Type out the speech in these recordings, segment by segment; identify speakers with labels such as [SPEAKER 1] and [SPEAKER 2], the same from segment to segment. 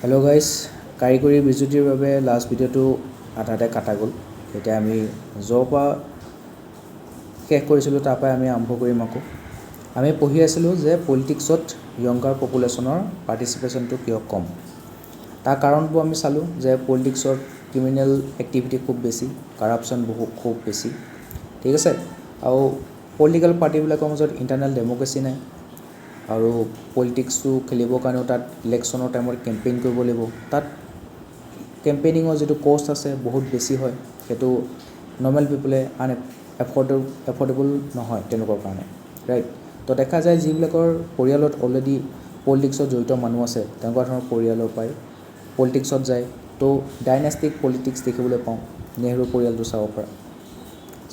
[SPEAKER 1] Hello' guys, কাৰিকৰী বিজুতিৰ বাবে last ভিডিঅ'টো আধাতে কাটা গ'ল। এতিয়া আমি য'ৰ পৰা শেষ কৰিছিলোঁ তাৰ পৰাই আমি আৰম্ভ কৰিম আকৌ। আমি পঢ়ি আছিলোঁ যে পলিটিক্সত য়ংগাৰ পপুলেশ্যনৰ পাৰ্টিচিপেশ্যনটো কিয় কম। তাৰ কাৰণবোৰ আমি চালোঁ যে পলিটিক্সৰ ক্ৰিমিনেল এক্টিভিটি খুব বেছি, কাৰাপশ্যন খুব বেছি, ঠিক আছে। আৰু পলিটিকেল পাৰ্টিবিলাকৰ মাজত ইণ্টাৰনেল ডেম'ক্ৰেচি নাই। আৰু পলিটিক্সটো খেলিবৰ কাৰণেও তাত ইলেকশ্যনৰ টাইমত কেম্পেইন কৰিব লাগিব। তাত কেম্পেইনিঙৰ যিটো কষ্ট আছে বহুত বেছি হয়, সেইটো নৰ্মেল পিপলে এফৰ্ডেবল নহয় তেওঁলোকৰ কাৰণে, ৰাইট। তো দেখা যায় যিবিলাকৰ পৰিয়ালত অলৰেডি পলিটিক্সত জড়িত মানুহ আছে, তেনেকুৱা ধৰণৰ পৰিয়ালৰ পৰাই পলিটিক্সত যায়। তো ডাইনেষ্টিক পলিটিক্স দেখিবলৈ পাওঁ। নেহৰু পৰিয়ালটো চাব পৰা,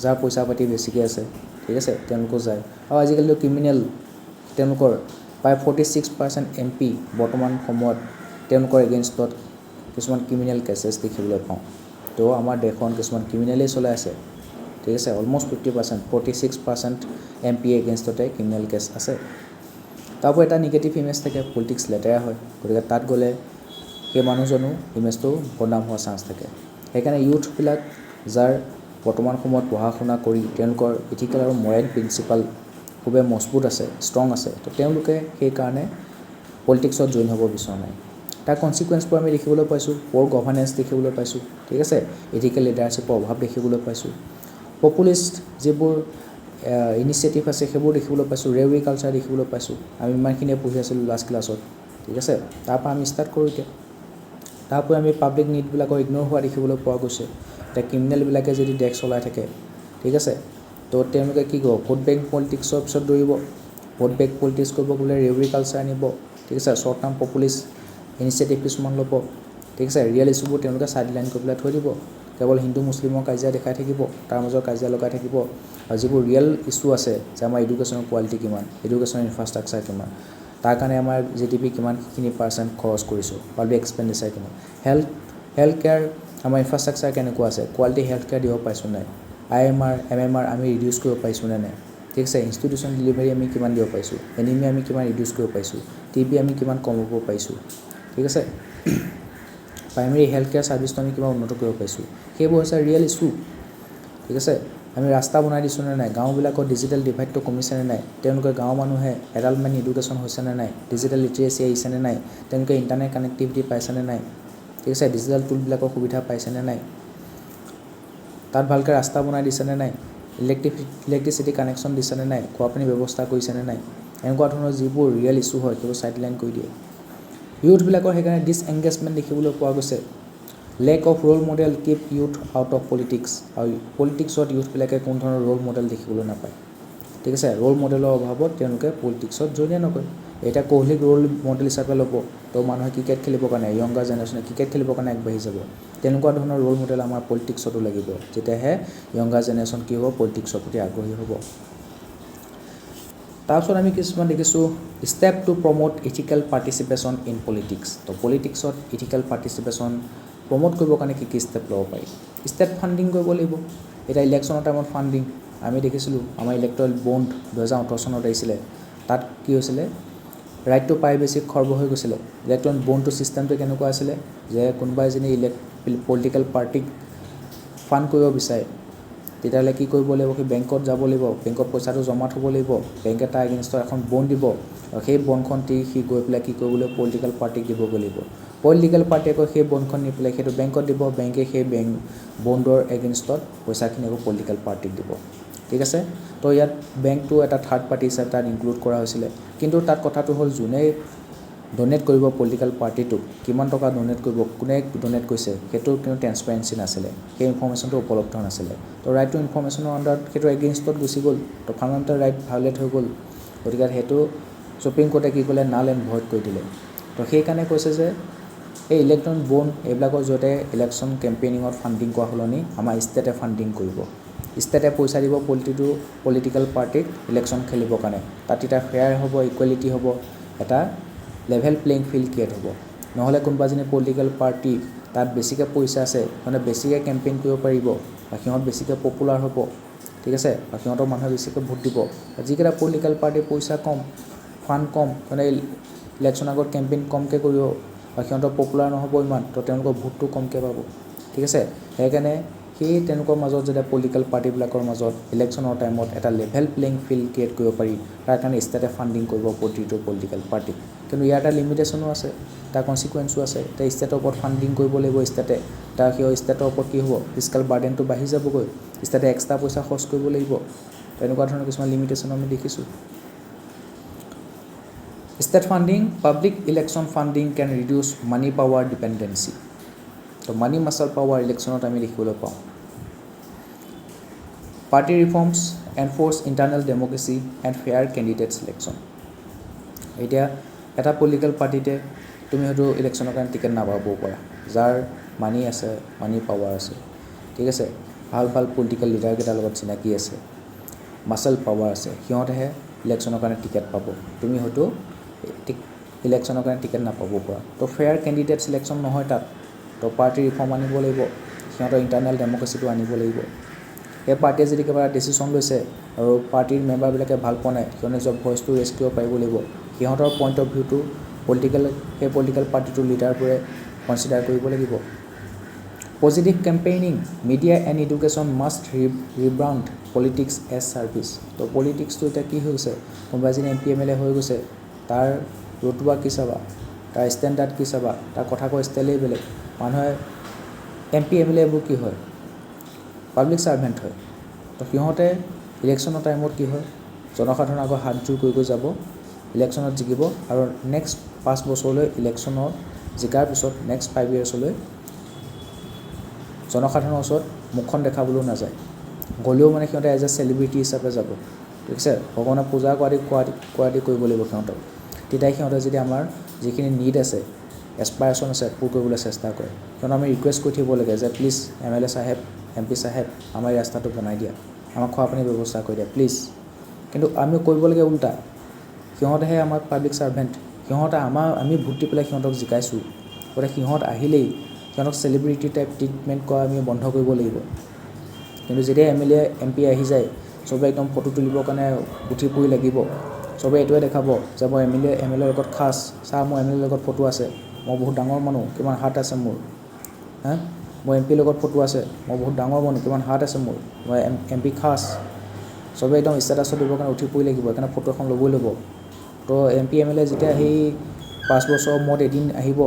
[SPEAKER 1] যাৰ পইচা পাতি বেছিকৈ আছে, ঠিক আছে, তেওঁলোকো যায়। আৰু আজিকালিতো ক্ৰিমিনেল তেওঁলোকৰ প্ৰায় 46% MP বৰ্তমান সময়ত তেওঁলোকৰ এগেইনষ্টত কিছুমান ক্ৰিমিনেল কেছেছ দেখিবলৈ পাওঁ। তো আমাৰ দেশখন কিছুমান ক্ৰিমিনেলেই চলাই আছে, ঠিক আছে। অলমষ্ট 50%, 46% MP এগেইনষ্টতে ক্ৰিমিনেল কেছ আছে। তাৰপৰা এটা নিগেটিভ ইমেজ থাকে, পলিটিক্স লেতেৰা হয়, গতিকে তাত গ'লে সেই মানুহজনো ইমেজটো বদনাম হোৱাৰ চান্স থাকে। সেইকাৰণে ইউথবিলাক যাৰ বৰ্তমান সময়ত পঢ়া শুনা কৰি তেওঁলোকৰ ইথিকেল আৰু মৰেল প্ৰিন্সিপাল খুবেই মজবুত আছে, ষ্ট্ৰং আছে, তো তেওঁলোকে সেইকাৰণে পলিটিক্সত জইন হ'ব বিচৰা নাই। তাৰ কনচিকুৱেঞ্চবোৰ আমি দেখিবলৈ পাইছোঁ। প'ৰ গভাৰ্নেন্স দেখিবলৈ পাইছোঁ, ঠিক আছে। ইথিকেল লিডাৰশ্বিপৰ অভাৱ দেখিবলৈ পাইছোঁ। পপুলিষ্ট যিবোৰ ইনিচিয়েটিভ আছে সেইবোৰ দেখিবলৈ পাইছোঁ। ৰেউৰি কালচাৰ দেখিবলৈ পাইছোঁ। আমি ইমানখিনিয়ে পঢ়ি আছিলোঁ লাষ্ট ক্লাছত, ঠিক আছে। তাৰপৰা আমি ষ্টাৰ্ট কৰোঁ এতিয়া। তাৰপৰা আমি পাব্লিক নিডবিলাকৰ ইগন'ৰ হোৱা দেখিবলৈ পোৱা গৈছে। এতিয়া ক্ৰিমিনেলবিলাকে যদি দেশ চলাই থাকে, ঠিক আছে, তো তেওঁলোকে কি কৰিব, ভোট বেংক পলিটিক্সৰ পিছত দৌৰিব। ভোট বেংক পলিটিক্স কৰিব গ'লে ৰেউৰি কালচাৰ আনিব, ঠিক আছে। শ্বৰ্ট টাৰ্ম পপুলিষ্ট ইনিচিয়েটিভ কিছুমান ল'ব, ঠিক আছে। ৰিয়েল ইছ্যুবোৰ তেওঁলোকে চাইডলাইন কৰি পেলাই থৈ দিব। কেৱল হিন্দু মুছলিমৰ কাজিয়া দেখাই থাকিব, তাৰ মাজৰ কাজিয়া লগাই থাকিব। আৰু যিবোৰ ৰিয়েল ইছ্যু আছে যে আমাৰ এডুকেশ্যনৰ কোৱালিটি কিমান, এডুকেশ্যনৰ ইনফ্ৰাষ্ট্ৰাকচাৰ কিমান, তাৰ কাৰণে আমাৰ GDP কিমানখিনি % খৰচ কৰিছোঁ, পাব্লিক এক্সপেণ্ডিচাৰ কিমান, হেল্থ কেয়াৰ আমাৰ ইনফ্ৰাষ্ট্ৰাকচাৰ কেনেকুৱা আছে, কোৱালিটি হেল্থ কেয়াৰ দিব পাৰিছোঁ নাই, IMR MMR আমি ৰিডিউচ কৰিব পাৰিছোঁ নে নাই, ঠিক আছে। ইনষ্টিটিউশ্যন ডেলিভাৰী আমি কিমান দিব পাৰিছোঁ, এনিমিয়া আমি কিমান ৰিডিউচ কৰিব পাৰিছোঁ, TB আমি কিমান কমাব পাৰিছোঁ, ঠিক আছে। প্ৰাইমেৰী হেল্থ কেয়াৰ ছাৰ্ভিচটো আমি কিমান উন্নত কৰিব পাৰিছোঁ, সেইবোৰ হৈছে ৰিয়েল ইছ্যু, ঠিক আছে। আমি ৰাস্তা বনাই দিছোঁ নে নাই, গাঁওবিলাকৰ ডিজিটেল ডিভাইডটো কমিছেনে নাই, তেওঁলোকে গাঁৱৰ মানুহে এডালটমেণ্ট এডুকেশ্যন হৈছেনে নাই, ডিজিটেল লিটাৰেচি আহিছেনে নাই, তেওঁলোকে ইণ্টাৰনেট কানেক্টিভিটি পাইছেনে নাই, ঠিক আছে, ডিজিটেল টুলবিলাকৰ সুবিধা পাইছেনে নাই, তাত ভালকৈ ৰাস্তা বনাই দিছেনে নাই, ইলেক্ট্ৰিচিটি কানেকশ্যন দিছেনে নাই, খোৱা পানী ব্যৱস্থা কৰিছেনে নাই, এনেকুৱা ধৰণৰ যিবোৰ ৰিয়েল ইছ্যু হয় সেইবোৰ চাইডলাইন কৰি দিয়ে। ইউথবিলাকৰ সেইকাৰণে ডিছএংগেজমেণ্ট দেখিবলৈ পোৱা গৈছে। Lack of role model keep youth out of politics. আৰু পলিটিক্সত ইউথবিলাকে কোনো ধৰণৰ ৰোল মডেল দেখিবলৈ নাপায়, ঠিক আছে। ৰোল মডেলৰ অভাৱত তেওঁলোকে পলিটিক্সত জইনে নকৰে। এতিয়া কোহলীক ৰোল মডেল হিচাপে ল'ব, তো মানুহে ক্ৰিকেট খেলিবৰ কাৰণে, য়ংগাৰ জেনেৰেশ্যনে ক্ৰিকেট খেলিবৰ কাৰণে আগবাঢ়ি যাব। তেনেকুৱা ধৰণৰ ৰোল মডেল আমাৰ পলিটিক্সতো লাগিব, তেতিয়াহে য়ংগাৰ জেনেৰেশ্যন কি হ'ব, পলিটিক্সৰ প্ৰতি আগ্ৰহী হ'ব। তাৰপিছত আমি কিছুমান দেখিছোঁ step to promote ethical participation in politics. তো পলিটিক্সত ইথিকেল পাৰ্টিচিপেশ্যন প্ৰমোট কৰিবৰ কাৰণে কি ষ্টেপ ল'ব পাৰি। ষ্টেট ফাণ্ডিং কৰিব লাগিব। এতিয়া ইলেকশ্যনৰ টাইমত ফাণ্ডিং আমি দেখিছিলোঁ, আমাৰ ইলেক্ট্ৰল বণ্ড 2018 চনত আহিছিলে। তাত কি হৈছিলে, ৰাইট টু প্ৰাইভেচি খৰ্ব হৈ গৈছিলে। ইলেক্ট্ৰল বণ্ডটো ছিষ্টেমটো কেনেকুৱা আছিলে যে কোনোবাই যদি পলিটিকেল পাৰ্টিক ফাণ্ড কৰিব বিচাৰে, তেতিয়াহ'লে কি কৰিব লাগিব, সেই বেংকত যাব লাগিব, বেংকত পইচাটো জমা থ'ব লাগিব, বেংকে তাৰ এগেইনষ্টত এখন বণ্ড দিব, আৰু সেই বণ্ডখন সি গৈ পেলাই কি কৰিব লাগিব, পলিটিকেল পাৰ্টিক দিবগৈ লাগিব। পলিটিকেল পাৰ্টিয়ে আকৌ সেই বণ্ডখন নি পেলাই সেইটো বেংকত দিব, বেংকে সেই বণ্ডৰ এগেইনষ্টত পইচাখিনি আকৌ পলিটিকেল পাৰ্টিক দিব, ঠিক আছে। তো ইয়াত বেংকটো এটা থাৰ্ড পাৰ্টি হিচাপে তাত ইনক্লুড কৰা হৈছিলে। কিন্তু তাত কথাটো হ'ল যোনে ডনেট কৰিব পলিটিকেল পাৰ্টিটোক, কিমান টকা ডনেট কৰিব, কোনে ডনেট কৰিছে, সেইটোৰ কোনো ট্ৰেন্সপাৰেঞ্চি নাছিলে, সেই ইনফৰ্মেশ্যনটো উপলব্ধ নাছিলে। তো ৰাইট টু ইনফৰ্মেশ্যনৰ আণ্ডাৰত সেইটো এগেইনষ্টত গুচি গ'ল, তো ফাণ্ডামেণ্টেল ৰাইট ভায়োলেট হৈ গ'ল। গতিকে সেইটো সুপ্ৰিম কোৰ্টে কি কৰিলে, নাল এণ্ড ভইড কৰি দিলে। তো সেইকাৰণে কৈছে যে এই ইলেক্ট্ৰন বণ্ড এইবিলাকৰ জৰিয়তে ইলেকশ্যন কেম্পেইনিঙত ফাণ্ডিং কৰা সলনি আমাৰ ষ্টেটে ফাণ্ডিং কৰিব। ষ্টেটে পইচা দিব পলিটিকেল পাৰ্টিক ইলেকশ্যন খেলিবৰ কাৰণে। তাত এতিয়া ফেয়াৰ হ'ব, ইকুৱেলিটি হ'ব, এটা লেভেল প্লেইং ফিল্ড ক্ৰিয়েট হ'ব। নহ'লে কোনোবা এজনী পলিটিকেল পাৰ্টি তাত বেছিকৈ পইচা আছে, মানে বেছিকৈ কেম্পেইন কৰিব পাৰিব, বা সিহঁত বেছিকৈ পপুলাৰ হ'ব, ঠিক আছে, বা সিহঁতৰ মানুহে বেছিকৈ ভোট দিব। যিকেইটা পলিটিকেল পাৰ্টিৰ পইচা কম, ফাণ্ড কম, মানে ইলেকশ্যন আগত কেম্পেইন কমকৈ কৰিব বা সিহঁতৰ পপুলাৰ নহ'ব ইমান, তো তেওঁলোকৰ ভোটটো কমকৈ পাব, ঠিক আছে। সেইকাৰণে সেই তেওঁলোকৰ মাজত যেতিয়া পলিটিকেল পাৰ্টিবিলাকৰ মাজত ইলেকশ্যনৰ টাইমত এটা লেভেল প্লেইং ফিল্ড ক্ৰিয়েট কৰিব পাৰি, তাৰ কাৰণে ষ্টেটে ফাণ্ডিং কৰিব প্ৰতিটো পলিটিকেল পাৰ্টিক। কিন্তু ইয়াৰ এটা লিমিটেশ্যনো আছে, তাৰ কনচিকুৱেঞ্চো আছে। এতিয়া ষ্টেটৰ ওপৰত ফাণ্ডিং কৰিব লাগিব ষ্টেটে, তাৰ সেই ষ্টেটৰ ওপৰত কি হ'ব, ফিস্কেল বাৰ্ডেনটো বাঢ়ি যাবগৈ, ষ্টেটে এক্সট্ৰা পইচা খৰচ কৰিব লাগিব, তেনেকুৱা ধৰণৰ কিছুমান লিমিটেশ্যন আমি দেখিছোঁ। State funding, public election funding can reduce money power dependency. তো মানি মাছল পাৱাৰ ইলেকশ্যনত আমি দেখিবলৈ পাওঁ। Party reforms enforce internal democracy and fair candidate selection. এতিয়া এটা পলিটিকেল পাৰ্টিতে তুমি হয়তো ইলেকশ্যনৰ কাৰণে টিকেট নাপাবও পাৰা, যাৰ মানি আছে, মানি পাৱাৰ আছে, ঠিক আছে, ভাল ভাল পলিটিকেল লিডাৰকেইটাৰ লগত চিনাকি আছে, মাছল পাৱাৰ আছে, সিহঁতেহে ইলেকশ্যনৰ কাৰণে টিকেট পাব, তুমি হয়তো ইলেকশ্যনৰ কাৰণে টিকেট নাপাবও পাৰা। তো ফেয়াৰ কেণ্ডিডেট ছিলেকশ্যন নহয় তাত, তো পাৰ্টি ৰিফৰ্ম আনিব লাগিব, সিহঁতৰ ইণ্টাৰনেল ডেম'ক্ৰেচিটো আনিব লাগিব। সেই পাৰ্টিয়ে যদি কিবা ডিচিশ্যন লৈছে আৰু পাৰ্টিৰ মেম্বাৰবিলাকে ভাল পোৱা নাই, সিহঁতে নিজৰ ভইচটো ৰেইজ কৰিব পাৰিব লাগিব, সিহঁতৰ পইণ্ট অফ ভিউটো সেই পলিটিকেল পাৰ্টিটোৰ লিডাৰবোৰে কনচিডাৰ কৰিব লাগিব। Positive campaigning, media and education must rebrand politics as service. তো পলিটিক্সটো এতিয়া কি হৈছে, কোনোবা এজনী MP MLA হৈ গৈছে, তাৰ ৰুতবা কি চাবা, তাৰ ষ্টেণ্ডাৰ্ড কি চাবা, তাৰ কথা কোৱা ষ্টাইলেই বেলেগ। মানুহে MP MLA এইবোৰ কি হয়, পাব্লিক ছাৰ্ভেণ্ট হয়। তো সিহঁতে ইলেকশ্যনৰ টাইমত কি হয়, জনসাধাৰণৰ আগত হাতযোৰ কৰি যাব, ইলেকশ্যনত জিকিব, আৰু নেক্সট 5 বছৰলৈ ইলেকশ্যনত জিকাৰ পিছত নেক্সট 5 yearsলৈ জনসাধাৰণৰ ওচৰত মুখখন দেখাবলৈও নাযায়, গ'লেও মানে সিহঁতে এজ এ চেলিব্ৰিটি হিচাপে যাব, ঠিক আছে। ভগৱানৰ পূজা কৰা দি কৰিব লাগিব সিহঁতক, তেতিয়া সিহঁতে যদি আমাৰ যিখিনি নিড আছে, এছপাইৰেশ্যন আছে, পূৰ কৰিবলৈ চেষ্টা কৰে। সিহঁতক আমি ৰিকুৱেষ্ট কৰি থাকিব লাগে যে প্লিজ MLA চাহেব, MP চাহেব, আমাৰ এই ৰাস্তাটো বনাই দিয়া, আমাক খোৱা পানীৰ ব্যৱস্থা কৰি দিয়া প্লিজ। কিন্তু আমি কৰিবলগীয়া উল্টা, সিহঁতেহে আমাৰ পাব্লিক ছাৰ্ভেণ্ট, সিহঁতে আমি ভোট দি পেলাই সিহঁতক জিকাইছোঁ, গতিকে সিহঁত আহিলেই সিহঁতক চেলিব্ৰিটি টাইপ ট্ৰিটমেণ্ট কৰা আমি বন্ধ কৰিব লাগিব। কিন্তু যেতিয়া MLA MP আহি যায়, চবে একদম ফটো তুলিবৰ কাৰণে উঠি পৰি লাগিব, চবে এইটোৱে দেখাব যে মই MLA লগত খাছ, চা মোৰ MLA লগত ফটো আছে, মই বহুত ডাঙৰ মানুহ, কিমান হাত আছে মোৰ, মোৰ MP লগত ফটো আছে, মই বহুত ডাঙৰ মানুহ, কিমান হাত আছে মোৰ, মই MP খাছ, চবে একদম ষ্টেটাছত দিবৰ কাৰণে উঠি পৰি লাগিব, সেইকাৰণে ফটো এখন ল'বই ল'ব। তো MP MLA যেতিয়া সেই 5 বছৰৰ মূৰত এদিন আহিব,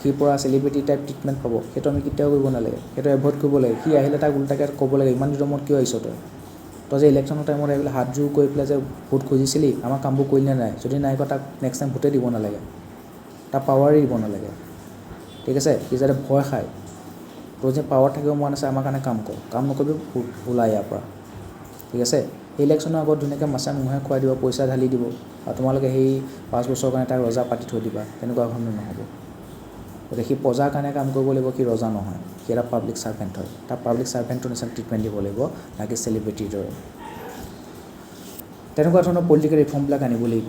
[SPEAKER 1] সি পৰা চেলিব্ৰিটি টাইপ ট্ৰিটমেণ্ট পাব, সেইটো আমি কেতিয়াও কৰিব নালাগে, সেইটো এভইড কৰিব লাগে। সি আহিলে তাক উল্টাকৈ ক'ব লাগে, ইমান দিনৰ মূৰত কিয় আহিছ তই যে ইলেকশ্যনৰ টাইমত আহি পেলাই হাতযোৰ কৰি পেলাই যে ভোট খুজিছিলি, আমাৰ কামবোৰ কৰিলি নে নাই, যদি নাই কৰা তাক নেক্সট টাইম ভোটেই দিব নালাগে, তাক পাৱাৰেই দিব নালাগে, ঠিক আছে। সি যাতে ভয় খায়, তোৰ যে পাৱাৰ থাকিব মন আছে, আমাৰ কাৰণে কাম কৰ, কাম নকৰিবি ওলাই ইয়াৰ পৰা, ঠিক আছে। সেই ইলেকশ্যনৰ আগত ধুনীয়াকৈ মাছে মুহে খুৱাই দিব, পইচা ঢালি দিব, আৰু তোমালোকে সেই 5 বছৰৰ কাৰণে তাক ৰজা পাতি থৈ দিবা, তেনেকুৱা ধৰণৰ নহ'ব। গতিকে সি প্ৰজাৰ কাৰণে কাম কৰিব লাগিব, সি ৰজা নহয়, সি এটা পাব্লিক ছাৰ্ভেণ্ট হয়, তাক পাব্লিক ছাৰ্ভেণ্টৰ নিচিনা ট্ৰিটমেণ্ট দিব লাগিব, নাকি চেলিব্ৰিটিৰ দৰে। তেনেকুৱা ধৰণৰ পলিটিকেল ৰিফৰ্মবিলাক আনিব লাগিব।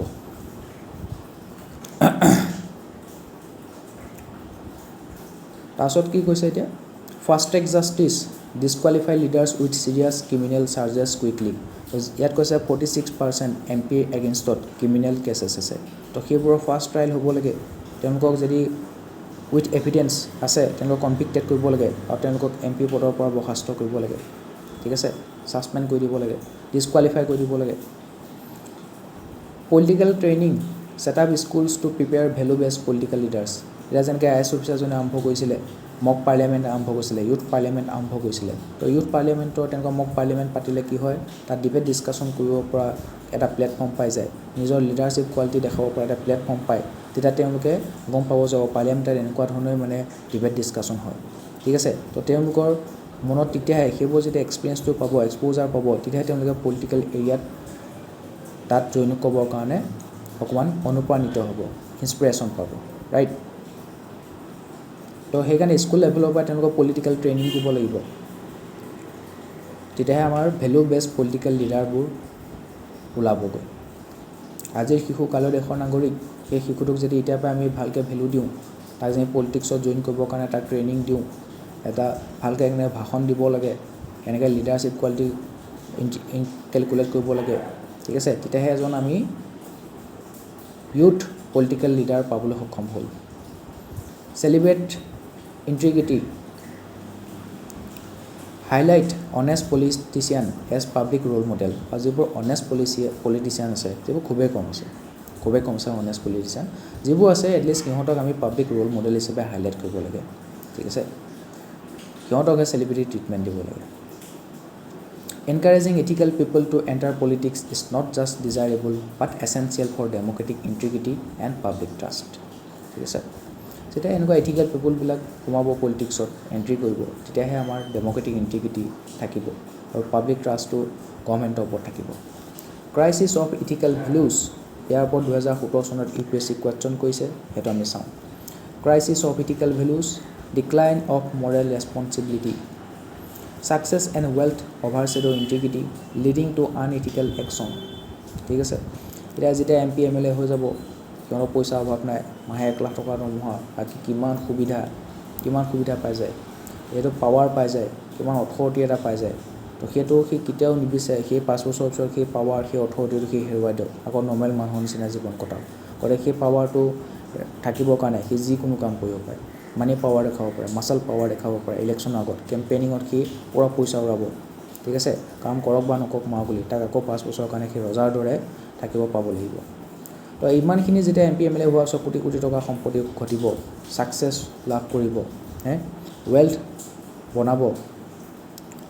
[SPEAKER 1] তাৰপিছত কি কৈছে এতিয়া, fast track justice disqualify leaders with serious criminal charges quickly. ইয়াত কৈছে 46% MP এগেইনষ্টত ক্ৰিমিনেল কেছেছ আছে, তো সেইবোৰৰ ফাৰ্ষ্ট ট্ৰায়েল হ'ব লাগে, তেওঁলোকক যদি উইথ এভিডেঞ্চ আছে তেওঁলোকক কনভিক্টেড কৰিব লাগে, আৰু তেওঁলোকক MP পদৰ পৰা বৰ্খাস্ত কৰিব লাগে, ঠিক আছে, ছাছপেণ্ড কৰি দিব লাগে, ডিছকুৱালিফাই কৰি দিব লাগে। Political training set up schools to prepare value based political leaders. এতিয়া যেনেকৈ IAS অফিচাৰজনে আৰম্ভ কৰিছিলে, মক পাৰ্লিয়ামেণ্ট আৰম্ভ কৰিছিলে, ইউথ পাৰ্লিয়ামেণ্ট আৰম্ভ কৰিছিলে, তো ইউথ পাৰ্লিয়ামেণ্টৰ তেনেকুৱা মক পাৰ্লিয়ামেণ্ট পাতিলে কি হয়, তাত ডিবেট ডিছকাশ্যন কৰিব পৰা এটা প্লেটফৰ্ম পাই যায়, নিজৰ লিডাৰশ্বিপ কোৱালিটি দেখাব পৰা এটা প্লেটফৰ্ম পায়, তেতিয়া তেওঁলোকে গম পাব যে পাৰ্লিয়ামেণ্টত এনেকুৱা ধৰণে মানে ডিবেট ডিছকাশ্যন হয়, ঠিক আছে। তো তেওঁলোকৰ মনত তেতিয়াহে সেইবোৰ যেতিয়া এক্সপিৰিয়েঞ্চটো পাব, এক্সপ'জাৰ পাব, তেতিয়াহে তেওঁলোকে পলিটিকেল এৰিয়াত তাত জইন কৰিবৰ কাৰণে অকণমান অনুপ্ৰাণিত হ'ব, ইনস্পিৰেশ্যন পাব, ৰাইট। তো সেইকাৰণে স্কুল লেভেলৰ পৰা তেওঁলোকক পলিটিকেল ট্ৰেইনিং দিব লাগিব, তেতিয়াহে আমাৰ ভেলু বেছড পলিটিকেল লিডাৰবোৰ ওলাবগৈ। আজিৰ শিশু কাইলৈ দেশৰ নাগৰিক, সেই শিশুটোক যদি এতিয়াৰ পৰা আমি ভালকৈ ভেলু দিওঁ, তাক যদি পলিটিক্সত জইন কৰিবৰ কাৰণে তাক ট্ৰেইনিং দিওঁ, এটা ভালকৈ কেনেকৈ ভাষণ দিব লাগে, কেনেকৈ লিডাৰশ্বিপ কোৱালিটি কেলকুলেট কৰিব লাগে, ঠিক আছে, তেতিয়াহে এজন আমি ইউথ পলিটিকেল লিডাৰ পাবলৈ সক্ষম হ'ল। Celebrate integrity. Highlight honest politician as public role model. আৰু যিবোৰ honest politician আছে যিবোৰ খুবেই কম আছে honest politician যিবোৰ আছে এটলিষ্ট সিহঁতক আমি পাব্লিক ৰোল মডেল হিচাপে হাইলাইট কৰিব লাগে ঠিক আছে সিহঁতকে চেলিব্ৰিটি ট্ৰিটমেণ্ট দিব লাগে Encouraging ethical people to enter politics is not just desirable but essential for democratic integrity and public trust ঠিক আছে যেতিয়া এনেকুৱা ethical people বিলাক সোমাব পলিটিক্সত এন্ট্ৰি কৰিব তেতিয়াহে আমাৰ ডেমোক্ৰেটিক ইন্টিগ্ৰিটি থাকিব আৰু পাব্লিক ট্ৰাষ্টটো গভৰ্ণমেণ্টৰ ওপৰত থাকিব ক্ৰাইচিছ অফ ইথিকেল ভ্যালুজ ইয়াৰ ওপৰত 2017 চনত UPSC কোৱেশ্চন কৰিছে হেতু আমি চাওঁ crisis of ethical values decline of moral responsibility success and wealth overshadow integrity leading to unethical action ঠিক আছে এটা যেতিয়া MP MLA হৈ যাব কিয়নো পইচা অভাৱ নাই মাহে 1 লাখ টকা দৰমহা বাকি কিমান সুবিধা পাই যায় এটো পাৱাৰ পাই যায় কিমান অথৰিটি এটা পাই যায় তো সেইটো কি কিটাও নিবিচাৰে সেই 5 বছৰ পিছত সেই পাৱাৰ সেই অথৰিটিটো কি হেৰুৱাই দিও আকৌ নৰ্মেল মানুহৰ নিচিনা জীৱন কটাও কৰে সেই পাৱাৰটো থাকিব কাৰণে কি যি কোনো কাম কৰিব পাৰে মানি পাৱাৰ দেখাব পাৰে মাসল পাৱাৰ দেখাব পাৰে ইলেকশ্যন আগত কেম্পেইনিংত কি পুৰা পইচা উৰাব ঠিক আছে কাম কৰক বা নকক মা বুলি তাক আকৌ 5 বছৰৰ কাৰণে কি ৰজাৰ দৰে থাকিব পাব লাগিব তো ইমানখিনি যেতিয়া MP MLA হোৱা সব কোটি কোটি টকা সম্পত্তি ঘটিব সাকসেস লাভ কৰিব ওয়েলথ বনাব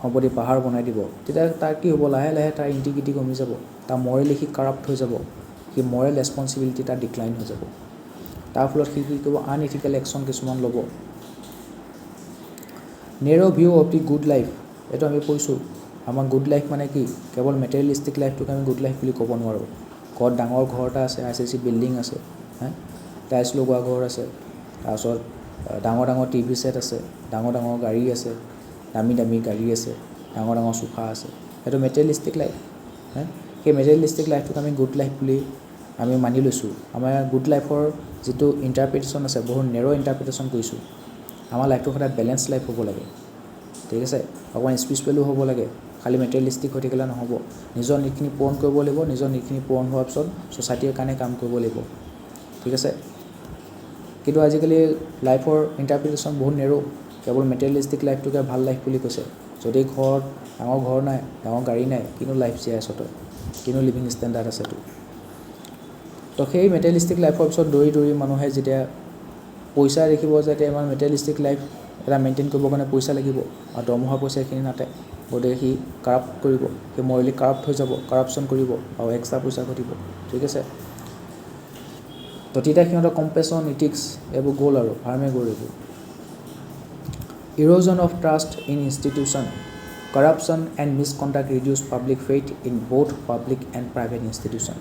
[SPEAKER 1] সম্পত্তি পাহাৰ বনাই দিব তেতিয়া তাৰ কি হ'ব লাহে লাহে তাৰ ইন্টিগ্ৰিটি কমি যাব তাৰ মৰেলি কি কৰাপ্ট হৈ যাব কি মৰেল ৰেসপন্সিবিলিটি তাৰ ডিক্লাইন হৈ যাব তাৰ ফলত কি কৰিব আনএথিকেল একচন কিছুমান ল'ব narrow view of the good life এটো আমি কৈছো আমাৰ গুড লাইফ মানে কি কেৱল মেটেৰিয়েলিস্টিক লাইফটোক আমি গুড লাইফ বুলি ক'ব নোৱাৰো ঘৰ ডাঙৰ ঘৰ এটা আছে ICC বিল্ডিং আছে টাইলছ লগোৱা ঘৰ আছে তাৰছত ডাঙৰ টিভি সেট আছে ডাঙৰ গাড়ী আছে দামী গাড়ী আছে ডাঙৰ সোফা আছে এটো মেটেৰিয়েলিস্টিক লাইফ সেই মেটেৰিয়েলিস্টিক লাইফটোক আমি গুড লাইফ বুলি আমি মানি লৈছো আমাৰ গুড লাইফৰ যেটো ইন্টাৰপ্ৰিটেশন আছে বহুত নেৰো ইন্টাৰপ্ৰিটেশন কৰিছো আমাৰ লাইফটো সদায় ব্যালেন্স লাইফ হ'ব লাগে ঠিক আছে অকমান স্পিৰিচুৱেল হ'ব লাগে খালি মেটেৰিয়েলিস্টিক হৈ থাকিলে নহব নিজৰ নিখিনি পূৰণ কৰিব লাগিব নিজৰ নিখিনি পূৰণ হোৱাৰ পিছত সোসাইটিৰ কাৰণে কাম কৰিব লাগিব ঠিক আছে কিন্তু আজিকালি লাইফৰ ইন্টাৰপ্ৰিটেশন বহুত নেৰো কেৱল মেটেৰিয়েলিস্টিক লাইফটোকে ভাল লাইফ বুলি কৈছে যদি ডাঙৰ ঘৰ নাই ডাঙৰ গাড়ী নাই কিনো লাইফ জীয়াই আছ তই কিনো লিভিং ষ্টেণ্ডাৰ্ড আছে তো সেই মেটেৰিয়েলিস্টিক লাইফৰ পিছত দৌৰি মানুহে যেতিয়া পইচা দেখিব যাতে আমাৰ মেটেৰিয়েলিস্টিক লাইফ এটা মেইনটেইন কৰিব কাৰণে পইচা লাগিব আৰু দৰমহা পইচাখিনি নাতে গode হি কৰাপ্ট কৰিব হে মৰলি কৰাপ্ট হৈ যাব কৰাপচন কৰিব আৰু এক্সট্ৰা পইচা ঘটিব ঠিক আছে তো তিতা কিহৰ কম্পেশন ইথিক্স এবোৰ গোল আৰু ফাৰ্মে গৰিব Erosion of trust in institution corruption and misconduct reduce public faith in both public and private institution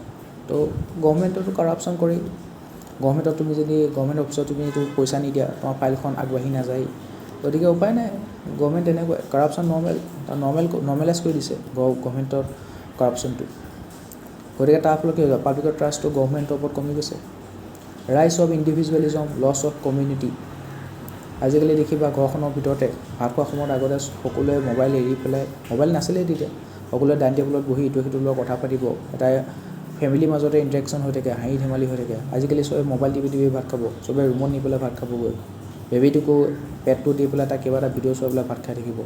[SPEAKER 1] তো গভৰ্ণমেণ্টটো কৰাপচন কৰি গভৰ্ণমেণ্টত তুমি যদি গভৰ্ণমেণ্ট অফিচত তুমি তো পইচা নিদিয়া তোমাৰ ফাইলখন আগবাঢ়ি না যায় গতিকে উপায় নাই গভৰ্ণমেণ্ট এনেকৈ কৰাপচন নৰ্মেলাইজ কৰি দিছে গভৰ্ণমেণ্টৰ কৰাপচনটো গতিকে তাৰ ফলত কি হয় পাব্লিকৰ ট্ৰাষ্টটো গভৰ্ণমেণ্টৰ ওপৰত কমি গৈছে ৰাইজ অফ ইণ্ডিভিজুৱেলিজম লছ অফ কমিউনিটি আজিকালি দেখিবা ঘৰখনৰ ভিতৰতে ভাত খোৱা সময়ত আগতে সকলোৱে মোবাইল এৰি পেলাই মোবাইল নাছিলেই তেতিয়া সকলোৱে ডাইনিং টেবুলত বহি ইটো সিটোৰ লগত কথা পাতিব এটা ফ্যামিলিৰ মাজতে ইন্টাৰেকশন হৈ থাকে হাঁহি ধেমালি হৈ থাকে আজিকালি সবে মোবাইল টিভি ভাত খাব সবে ৰুমত নি পেলাই ভাত খাবগৈ বেবিটোকো পেটটো দি পেলাই তাক কেইবাটা ভিডিঅ' চাই পেলাই ভাত খাই থাকিব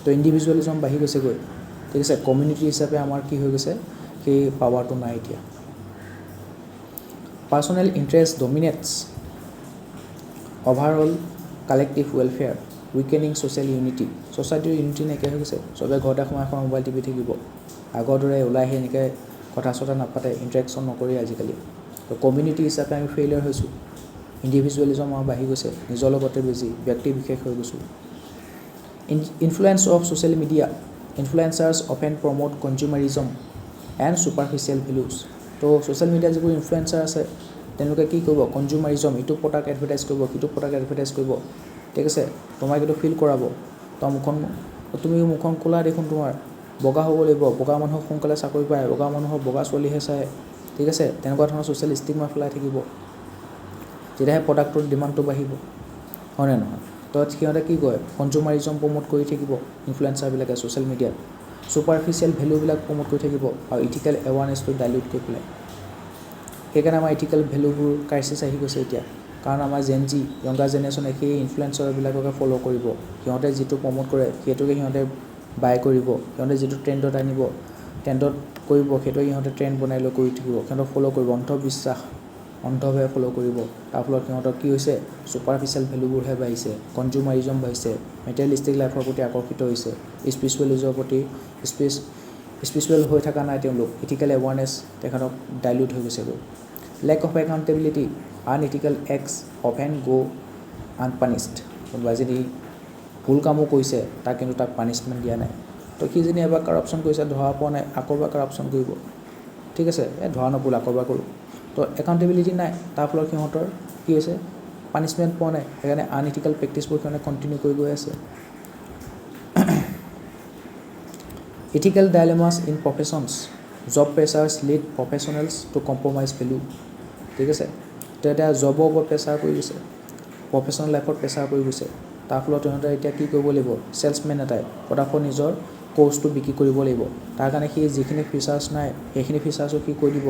[SPEAKER 1] তো ইণ্ডিভিজুৱেলিজম বাঢ়ি গৈছেগৈ ঠিক আছে কমিউনিটি হিচাপে আমাৰ কি হৈ গৈছে সেই পাৱাৰটো নাই এতিয়া personal interest dominates overall collective welfare weakening social unity সোসাইটিৰ ইউনিটি নাইকিয়া হৈ গৈছে সবে ঘৰতে সোমাই মোবাইল টিভি থাকিব আগৰ দৰে ওলাই আহি এনেকৈ কথা চটা নাপাতে ইন্টাৰেকশন নকৰি আজিকালি তো কমিউনিটি হিচাপে আমি ফেইলিয়াৰ হৈছো ইণ্ডিভিজুৱেলিজম আমাৰ বাঢ়ি গৈছে নিজৰ লগতে বেছি ব্যক্তি বিশেষ হৈ গৈছো influence of social media influencers often promote consumerism and superficial values তো সোশ্যাল মিডিয়া যিবোৰ ইনফ্লুৱেন্সাৰ আছে তেওঁলোকে কি কৰিব কনজিউমাৰিজম ইটো প্ৰডাক্ট এডভাৰটাইজ কৰিব কিটো প্ৰডাক্ট এডভাৰটাইজ কৰিব ঠিক আছে তোমাক এইটো ফিল কৰাব তুমি মুখন কোলা দেখোন তোমাৰ বগা হ'ব লাগিব বগা মানুহ সোনকালে চাকৰি পায় বগা মানুহৰ বগা চলিহে চায় ঠিক আছে তেনেকুৱা ধৰণৰ সোশ্যাল ষ্টিগমা ফলাই থাকিব যেতিয়াহে প্ৰডাক্টৰ ডিমাণ্ডটো বাঢ়িব হয় নে নহয় তো সিহঁতে কি কয় কনজিউমাৰিজম প্ৰমোট কৰি থাকিব ইনফ্লুৱেন্সাৰবিলাকে সোশ্যাল মিডিয়াত সুপাৰফিচিয়েল ভেলুবিলাক প্ৰমোট কৰি থাকিব আৰু ইথিকেল এৱাৰনেছটো ডাইলিউট কৰি পেলাই সেইকাৰণে আমাৰ ইথিকেল ভেলুবোৰ ক্ৰাইচিছ আহি গৈছে এতিয়া কাৰণ আমাৰ জেন জি য়ংগাৰ জেনেৰেশ্যনে সেই ইনফ্লুৱেঞ্চাৰবিলাককে ফ'ল' কৰিব সিহঁতে যিটো প্ৰমোট কৰে সেইটোকে সিহঁতে বাই কৰিব সিহঁতে যিটো ট্ৰেণ্ডত আনিব ট্ৰেণ্ডত কৰিব সেইটো সিহঁতে ট্ৰেণ্ড বনাই লৈ কৰি থাকিব সিহঁতক ফ'ল' কৰিব অন্ধবিশ্বাস অন্ধভাৱে ফ'ল' কৰিব তাৰ ফলত সিহঁতৰ কি হৈছে ছুপাৰফিচিয়েল ভেলুবোৰহে বাঢ়িছে কনজিউমাৰিজম বাঢ়িছে মেটেৰিয়েলিষ্টিক লাইফৰ প্ৰতি আকৰ্ষিত হৈছে স্পিৰিচুৱেলিজৰ প্ৰতি স্পিৰিচুৱেল হৈ থকা নাই তেওঁলোক ইথিকেল এৱাৰনেছ তেখেতক ডাইলিউট হৈ গৈছেগৈ lack of accountability unethical acts often go' unpunished কোনোবাই যদি ভুল কামো কৰিছে তাক কিন্তু তাক পানিছমেণ্ট দিয়া নাই তো সি যদি এবাৰ কাৰাপশ্যন কৰিছে ধৰা পোৱা নাই আকৌ এবাৰ কাৰাপশ্যন কৰিব ঠিক আছে ধৰা নপৰিল আকৌ এবাৰ কৰোঁ তো একাউণ্টেবিলিটি নাই তাৰ ফলত সিহঁতৰ কি হৈছে পানিছমেণ্ট পোৱা নাই সেইকাৰণে আনইথিকেল প্ৰেক্টিছবোৰ সিহঁতে কণ্টিনিউ কৰি গৈ আছে ethical dilemmas in professions job pressures lead professionals to compromise value ঠিক আছে তো এতিয়া জবৰ ওপৰত প্ৰেছাৰ পৰি গৈছে প্ৰফেশ্যনেল লাইফত প্ৰেছাৰ পৰি গৈছে তাৰ ফলত সিহঁতে এতিয়া কি কৰিব লাগিব চেলছমেন এটাই পটাপট নিজৰ কোৰ্চটো বিক্ৰী কৰিব লাগিব তাৰ কাৰণে সি যিখিনি ফিচাৰ্ছ নাই সেইখিনি ফিচাৰ্ছো সি কৈ দিব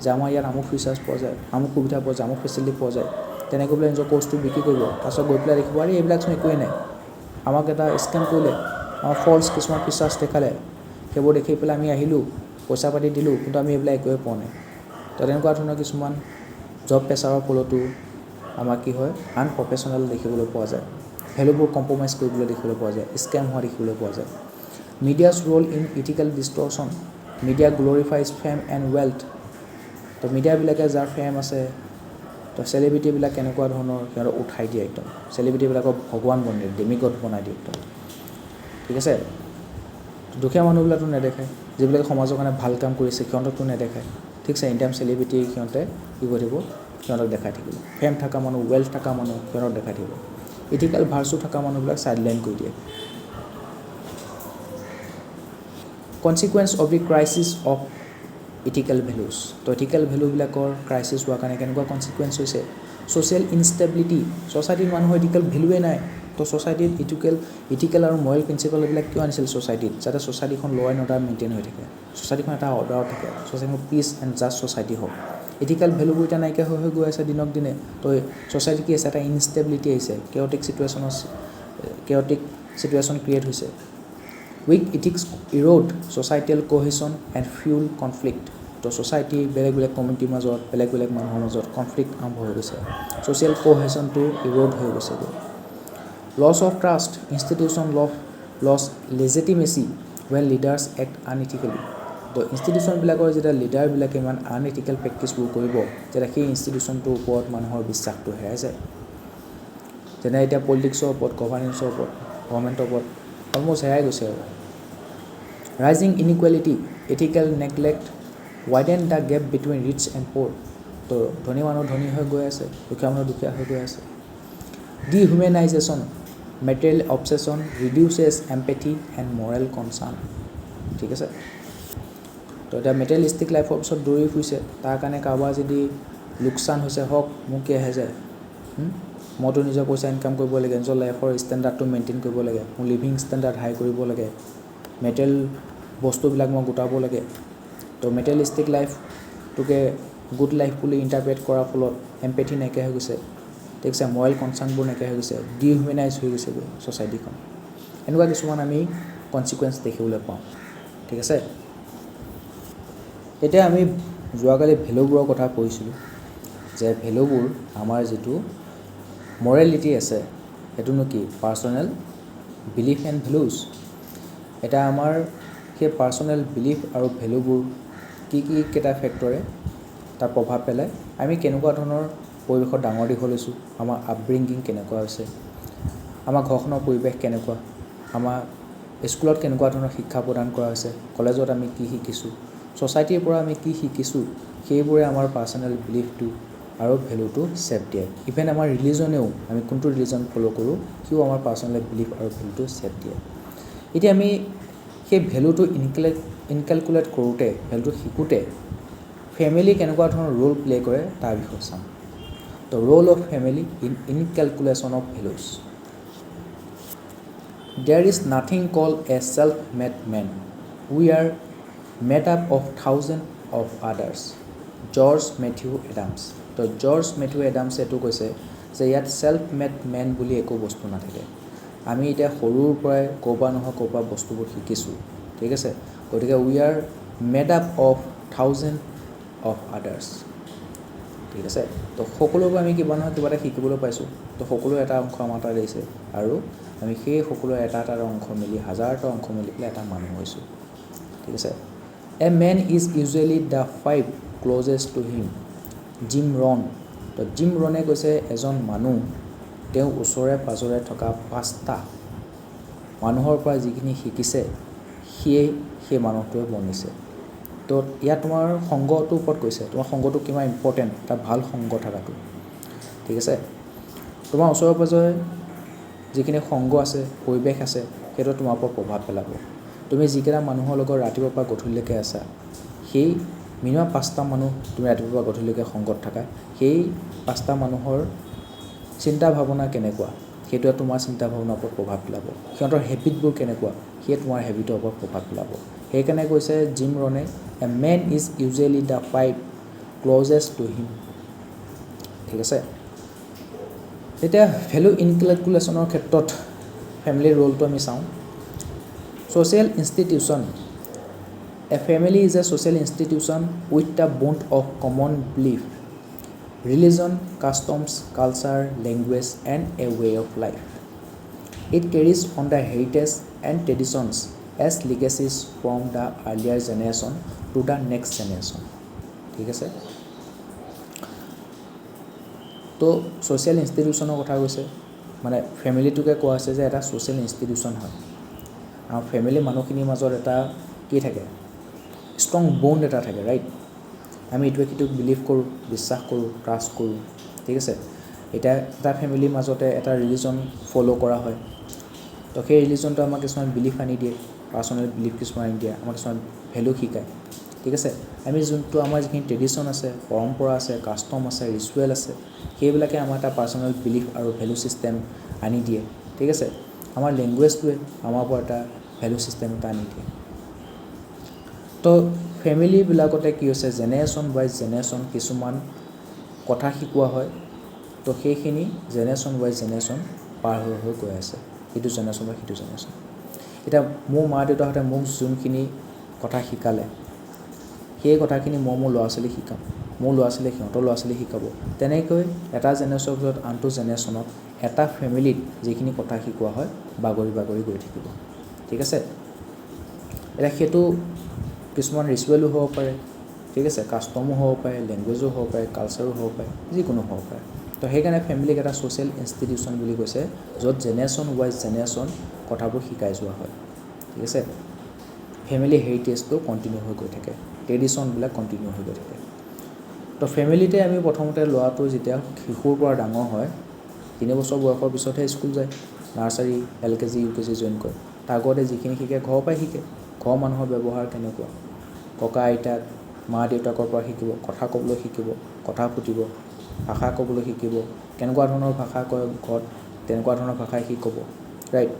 [SPEAKER 1] যে আমাৰ ইয়াত আমুক ফিচাৰ্ছ পোৱা যায় আমুক সুবিধা পোৱা যায় আমুক ফেচিলিটি পোৱা যায় তেনেকৈ পেলাই নিজৰ কোৰ্চটো বিক্ৰী কৰিব তাৰপিছত গৈ পেলাই দেখিব আৰে এইবিলাকচোন একোৱেই নাই আমাক এটা স্কেম কৰিলে আমাৰ ফল্ছ কিছুমান ফিচাৰ্ছ দেখালে সেইবোৰ দেখি পেলাই আমি আহিলোঁ পইচা পাতি দিলোঁ কিন্তু আমি এইবিলাক একোৱে পোৱা নাই তো তেনেকুৱা ধৰণৰ কিছুমান জব প্ৰেছাৰৰ ফলতো আমাৰ কি হয় আনপ্ৰফেশ্যনেল দেখিবলৈ পোৱা যায় ভেলুবোৰ কম্প্ৰমাইজ কৰিবলৈ দেখিবলৈ পোৱা যায় স্কেম হোৱা দেখিবলৈ পোৱা যায় media's role in ethical distortion media glorifies fame and wealth তো মিডিয়াবিলাকে যাৰ ফেম আছে তো চেলিব্ৰিটিবিলাক কেনেকুৱা ধৰণৰ সিহঁতক উঠাই দিয়ে একদম চেলিব্ৰিটিবিলাকক ভগৱান বনাই দিয়ে ডেমিগড বনাই দিয়ে একদম ঠিক আছে দুখীয়া মানুহবিলাকতো নেদেখায় যিবিলাকে সমাজৰ কাৰণে ভাল কাম কৰিছে সিহঁতকতো নেদেখায় ঠিক আছে ইণ্ডিয়ান চেলিব্ৰিটি সিহঁতে কি কৰি দিব সিহঁতক দেখাই থাকিব ফেম থকা মানুহ ৱেল্থ থকা মানুহ সিহঁতক দেখাই থাকিব ইথিকেল ভাৰ্চু থকা মানুহবিলাক চাইডলাইন কৰি দিয়ে consequence of the crisis of ethical values তো ইথিকেল ভেলুবিলাকৰ ক্ৰাইচিছ হোৱাৰ কাৰণে কেনেকুৱা কনচিকুৱেঞ্চ হৈছে ছ'চিয়েল ইনষ্টেবিলিটি ছ'চাইটিত মানুহৰ ইথিকেল ভেলুৱে নাই তো ছ'চাইটিত ইথিকেল আৰু মৰেল প্ৰিন্সিপাল এইবিলাক কিয় আনিছিল ছ'চাইটিত যাতে ছ'চাইটিখন ল' এণ্ড অৰ্ডাৰ মেইনটেইন হৈ থাকে ছ'চাইটিখন এটা অৰ্ডাৰত থাকে ছ'চাইটিখন পিচ এণ্ড জাষ্ট ছ'চাইটি হওক ইথিকেল ভেলুবোৰ এতিয়া নাইকিয়া হৈ গৈ আছে দিনক দিনে তো ছ'চাইটি কি আছে এটা ইনষ্টেবিলিটি আহিছে কেঅটিক চিটুৱেশ্যন ক্ৰিয়েট হৈছে weak ethics erode societal cohesion and fuel conflict তো ছ'চাইটি বেলেগ বেলেগ কমিউনিটিৰ মাজত বেলেগ বেলেগ মানুহৰ মাজত কনফ্লিক্ট আৰম্ভ হৈ গৈছে ছ'চিয়েল কোহেশ্যনটো ইৰোড হৈ গৈছেগৈ loss of trust institution loss legitimacy when leaders act unethically তো ইনষ্টিটিউশ্যনবিলাকৰ যেতিয়া লিডাৰবিলাকে ইমান আনইথিকেল প্ৰেক্টিছবোৰ কৰিব তেতিয়া সেই ইনষ্টিটিউশ্যনটোৰ ওপৰত মানুহৰ বিশ্বাসটো হেৰাই যায় যেনে এতিয়া পলিটিক্সৰ ওপৰত গভাৰ্নেন্সৰ ওপৰত গভৰ্ণমেণ্টৰ ওপৰত অলমষ্ট হেৰাই গৈছে আৰু rising inequality ethical neglect widen the gap between rich and poor তো ধনী মানুহ ধনী হৈ গৈ আছে দুখীয়া মানুহ দুখীয়া হৈ গৈ আছে ডিহিউমেনাইজেশ্যন material obsession ৰিডিউচেছ এম্পেথি and Morrell concerned ঠিক আছে তো এতিয়া মেটেৰিয়েলিষ্টিক লাইফৰ পিছত দৌৰি ফুৰিছে তাৰ কাৰণে কাৰোবাৰ যদি লোকচান হৈছে হওক মোক কি আহে যায় মইতো নিজৰ পইচা ইনকাম কৰিব লাগে নিজৰ লাইফৰ ষ্টেণ্ডাৰ্ডটো মেইনটেইন কৰিব লাগে মোৰ লিভিং ষ্টেণ্ডাৰ্ড হাই কৰিব লাগে মেটেৰিয়েল বস্তুবিলাক মই গোটাব লাগে তো মেটেৰিয়েলিষ্টিক লাইফটোকে গুড লাইফ বুলি ইণ্টাৰপ্ৰেট কৰাৰ ফলত এম্পেথি নাইকিয়া হৈ গৈছে ঠিক আছে মৰেল কনচাৰ্ণবোৰ নাইকিয়া হৈ গৈছে ডিহিউমেনাইজ হৈ গৈছেগৈ ছ'চাইটিখন এনেকুৱা কিছুমান আমি কনচিকুৱেঞ্চ দেখিবলৈ পাওঁ ঠিক আছে এতিয়া আমি যোৱাকালি ভেলুবোৰৰ কথা কৈছিলোঁ যে ভেলুবোৰ আমাৰ যিটো মৰেলিটি আছে সেইটোনো কি পাৰ্চনেল বিলিফ এণ্ড ভেলুজ এটা আমাৰ সেই পাৰ্চনেল বিলিফ আৰু ভেলুবোৰ কি কেইটা ফেক্টৰে তাৰ প্ৰভাৱ পেলায় আমি কেনেকুৱা ধৰণৰ পৰিৱেশত ডাঙৰ দীঘল হৈছোঁ আমাৰ আপব্ৰিংগিং কেনেকুৱা হৈছে আমাৰ ঘৰখনৰ পৰিৱেশ কেনেকুৱা আমাৰ স্কুলত কেনেকুৱা ধৰণৰ শিক্ষা প্ৰদান কৰা হৈছে কলেজত আমি কি শিকিছোঁ ছ'চাইটিৰ পৰা আমি কি শিকিছোঁ সেইবোৰে আমাৰ পাৰ্চনেল বিলিফটো আৰু ভেলুটো ছেপ দিয়ে ইভেন আমাৰ ৰিলিজনেও আমি কোনটো ৰিলিজন ফ'ল' কৰোঁ সিও আমাৰ পাৰ্চনেল বিলিফ আৰু ভেলুটো ছেপ দিয়ে এতিয়া আমি সেই ভেলুটো ইনকেলকুলেট কৰোঁতে ভেলুটো শিকোঁতে ফেমিলি কেনেকুৱা ধৰণৰ ৰোল প্লে কৰে তাৰ বিষয়ে চাম the role of family in inculcation of values there is nothing called a self made man we are made up of thousand of others George Matthew Adams তো জৰ্জ মেথিউ এডামছে এইটো কৈছে যে ইয়াত ছেল্ফ মেড মেন বুলি একো বস্তু নাথাকে। আমি এতিয়া সৰুৰ পৰাই ক'ৰপৰা নহয় ক'ৰপৰা বস্তুবোৰ শিকিছোঁ, ঠিক আছে। গতিকে উই are made up of thousand of others, ঠিক আছে। তো সকলোবোৰ আমি কিবা নহয় কিবা এটা শিকিবলৈ পাইছোঁ। তো সকলো এটা অংশ আমাৰ তাত আহিছে আৰু আমি সেই সকলো এটা এটা অংশ মিলি হাজাৰটা অংশ মিলি পেলাই এটা মানুহ হৈছোঁ, ঠিক আছে। A man is usually the 5 closest to him. Jim Rohn, তো জিম ৰনে কৈছে এজন মানুহ তেওঁ ওচৰে পাঁজৰে থকা 5টা মানুহৰ পৰা যিখিনি শিকিছে সেই মানুহটোৱে বনিছে। তো ইয়াত তোমাৰ সংগটোৰ ওপৰত কৈছে, তোমাৰ সংগটো কিমান ইম্পৰ্টেণ্ট, এটা ভাল সংগ থকাটো, ঠিক আছে। তোমাৰ ওচৰে পাঁজৰে যিখিনি সংগ আছে, পৰিৱেশ আছে, সেইটো তোমাৰ ওপৰত প্ৰভাৱ পেলাব। তুমি যিকেইটা মানুহৰ লগত ৰাতিপুৱাৰ পৰা গধূলিলৈকে আছা, সেই মিনিমাম 5টা মানুহ তুমি ৰাতিপুৱাৰ পৰা গধূলিলৈকে সংগত থাকা, সেই 5টা মানুহৰ চিন্তা ভাৱনা কেনেকুৱা, সেইটোৱে তোমাৰ চিন্তা ভাৱনাৰ ওপৰত প্ৰভাৱ পেলাব। সিহঁতৰ হেবিটবোৰ কেনেকুৱা, সেয়ে তোমাৰ হেবিটৰ ওপৰত প্ৰভাৱ পেলাব। সেইকাৰণে কৈছে জিম ৰনে, a man is usually the 5 closest to him, ঠিক আছে। এতিয়া ভেলু ইনকেলকুলেশ্যনৰ ক্ষেত্ৰত ফেমিলিৰ ৰোলটো আমি চাওঁ। Social institution, a family is a social institution with the bond of common belief, religion, customs, culture, language, and a way of life. It carries on the heritage and traditions as legacies from the earlier generation to the next generation. ঠিক আছে। তো social ইনষ্টিটিউশ্যনৰ কথা কৈছে, মানে ফেমিলিটোকে কোৱা হৈছে যে এটা ছ'চিয়েল ইনষ্টিটিউশ্যন হয়। আৰু ফেমিলি মানুহখিনিৰ মাজত এটা কি থাকে, ষ্ট্ৰং বণ্ড এটা থাকে, ৰাইট। আমি ইটোৱে সিটোক বিলিভ কৰোঁ, বিশ্বাস কৰোঁ, ট্ৰাষ্ট কৰোঁ, ঠিক আছে। এতিয়া এটা ফেমিলিৰ মাজতে এটা ৰিলিজন ফ'ল' কৰা হয়। তো সেই ৰিলিজনটো আমাক কিছুমান বিলিফ আনি দিয়ে, পাৰ্চনেল বিলিফ কিছুমান আনি দিয়ে, আমাক কিছুমান ভেলু শিকায়, ঠিক আছে। আমি যোনটো আমাৰ যিখিনি ট্ৰেডিশ্যন আছে, পৰম্পৰা আছে, কাষ্টম আছে, ৰিচুৱেল আছে, সেইবিলাকে আমাৰ এটা পাৰ্চনেল বিলিফ আৰু ভেলু ছিষ্টেম আনি দিয়ে, ঠিক আছে। আমাৰ লেংগুৱেজটোৱে আমাৰ পৰা এটা ভেলু ছিষ্টেম এটা আনি দিয়ে। তো ফেমিলিবিলাকতে কি হৈছে, জেনেৰেশ্যন ৱাইজ জেনেৰেশ্যন কিছুমান কথা শিকোৱা হয়। তো সেইখিনি জেনেৰেশ্যন ৱাইজ জেনেৰেশ্যন পাৰ হৈ হৈ গৈ আছে, ইটো জেনেৰেশ্যন বা সিটো জেনেৰেশ্যন। এতিয়া মোৰ মা দেউতাহঁতে মোক যোনখিনি কথা শিকালে, সেই কথাখিনি মই মোৰ ল'ৰা ছোৱালীক শিকাম, মোৰ ল'ৰা ছোৱালীয়ে সিহঁতৰ ল'ৰা ছোৱালীক শিকাব। তেনেকৈ এটা জেনেৰেশ্যনৰ পিছত আনটো জেনেৰেশ্যনত এটা ফেমিলিত যিখিনি কথা শিকোৱা হয় বাগৰি বাগৰি গৈ থাকিব, ঠিক আছে। এতিয়া সেইটো কিছুমান ৰিচুৱেলো হ'ব পাৰে, ঠিক আছে, কাষ্টমো হ'ব পাৰে, লেংগুৱেজো হ'ব পাৰে, কালচাৰো হ'ব পাৰে, যিকোনো হ'ব পাৰে। তো সেইকাৰণে ফেমিলিক এটা ছ'চিয়েল ইনষ্টিটিউশ্যন বুলি কৈছে, য'ত জেনেৰেশ্যন ৱাইজ জেনেৰেশ্যন কথাবোৰ শিকাই যোৱা হয়, ঠিক আছে। ফেমিলি হেৰিটেজটো কণ্টিনিউ হৈ গৈ থাকে, ট্ৰেডিশ্যনবিলাক কণ্টিনিউ হৈ গৈ থাকে। তো ফেমিলিতে আমি প্ৰথমতে ল'ৰাটো যেতিয়া শিশুৰ পৰা ডাঙৰ হয়, 3 বছৰ বয়সৰ পিছতহে স্কুল যায়, নাৰ্চাৰী, LKG, UKG জইন কৰে। তাৰ আগতে যিখিনি শিকে ঘৰৰ পৰাই শিকে, ঘৰৰ মানুহৰ ব্যৱহাৰ কেনেকুৱা, ককা আইতাক মা দেউতাকৰ পৰা শিকিব, কথা ক'বলৈ শিকিব, কথা ফুটিব, ভাষা ক'বলৈ শিকিব, কেনেকুৱা ধৰণৰ ভাষা কয় ঘৰত, তেনেকুৱা ধৰণৰ ভাষাই সি ক'ব, ৰাইট।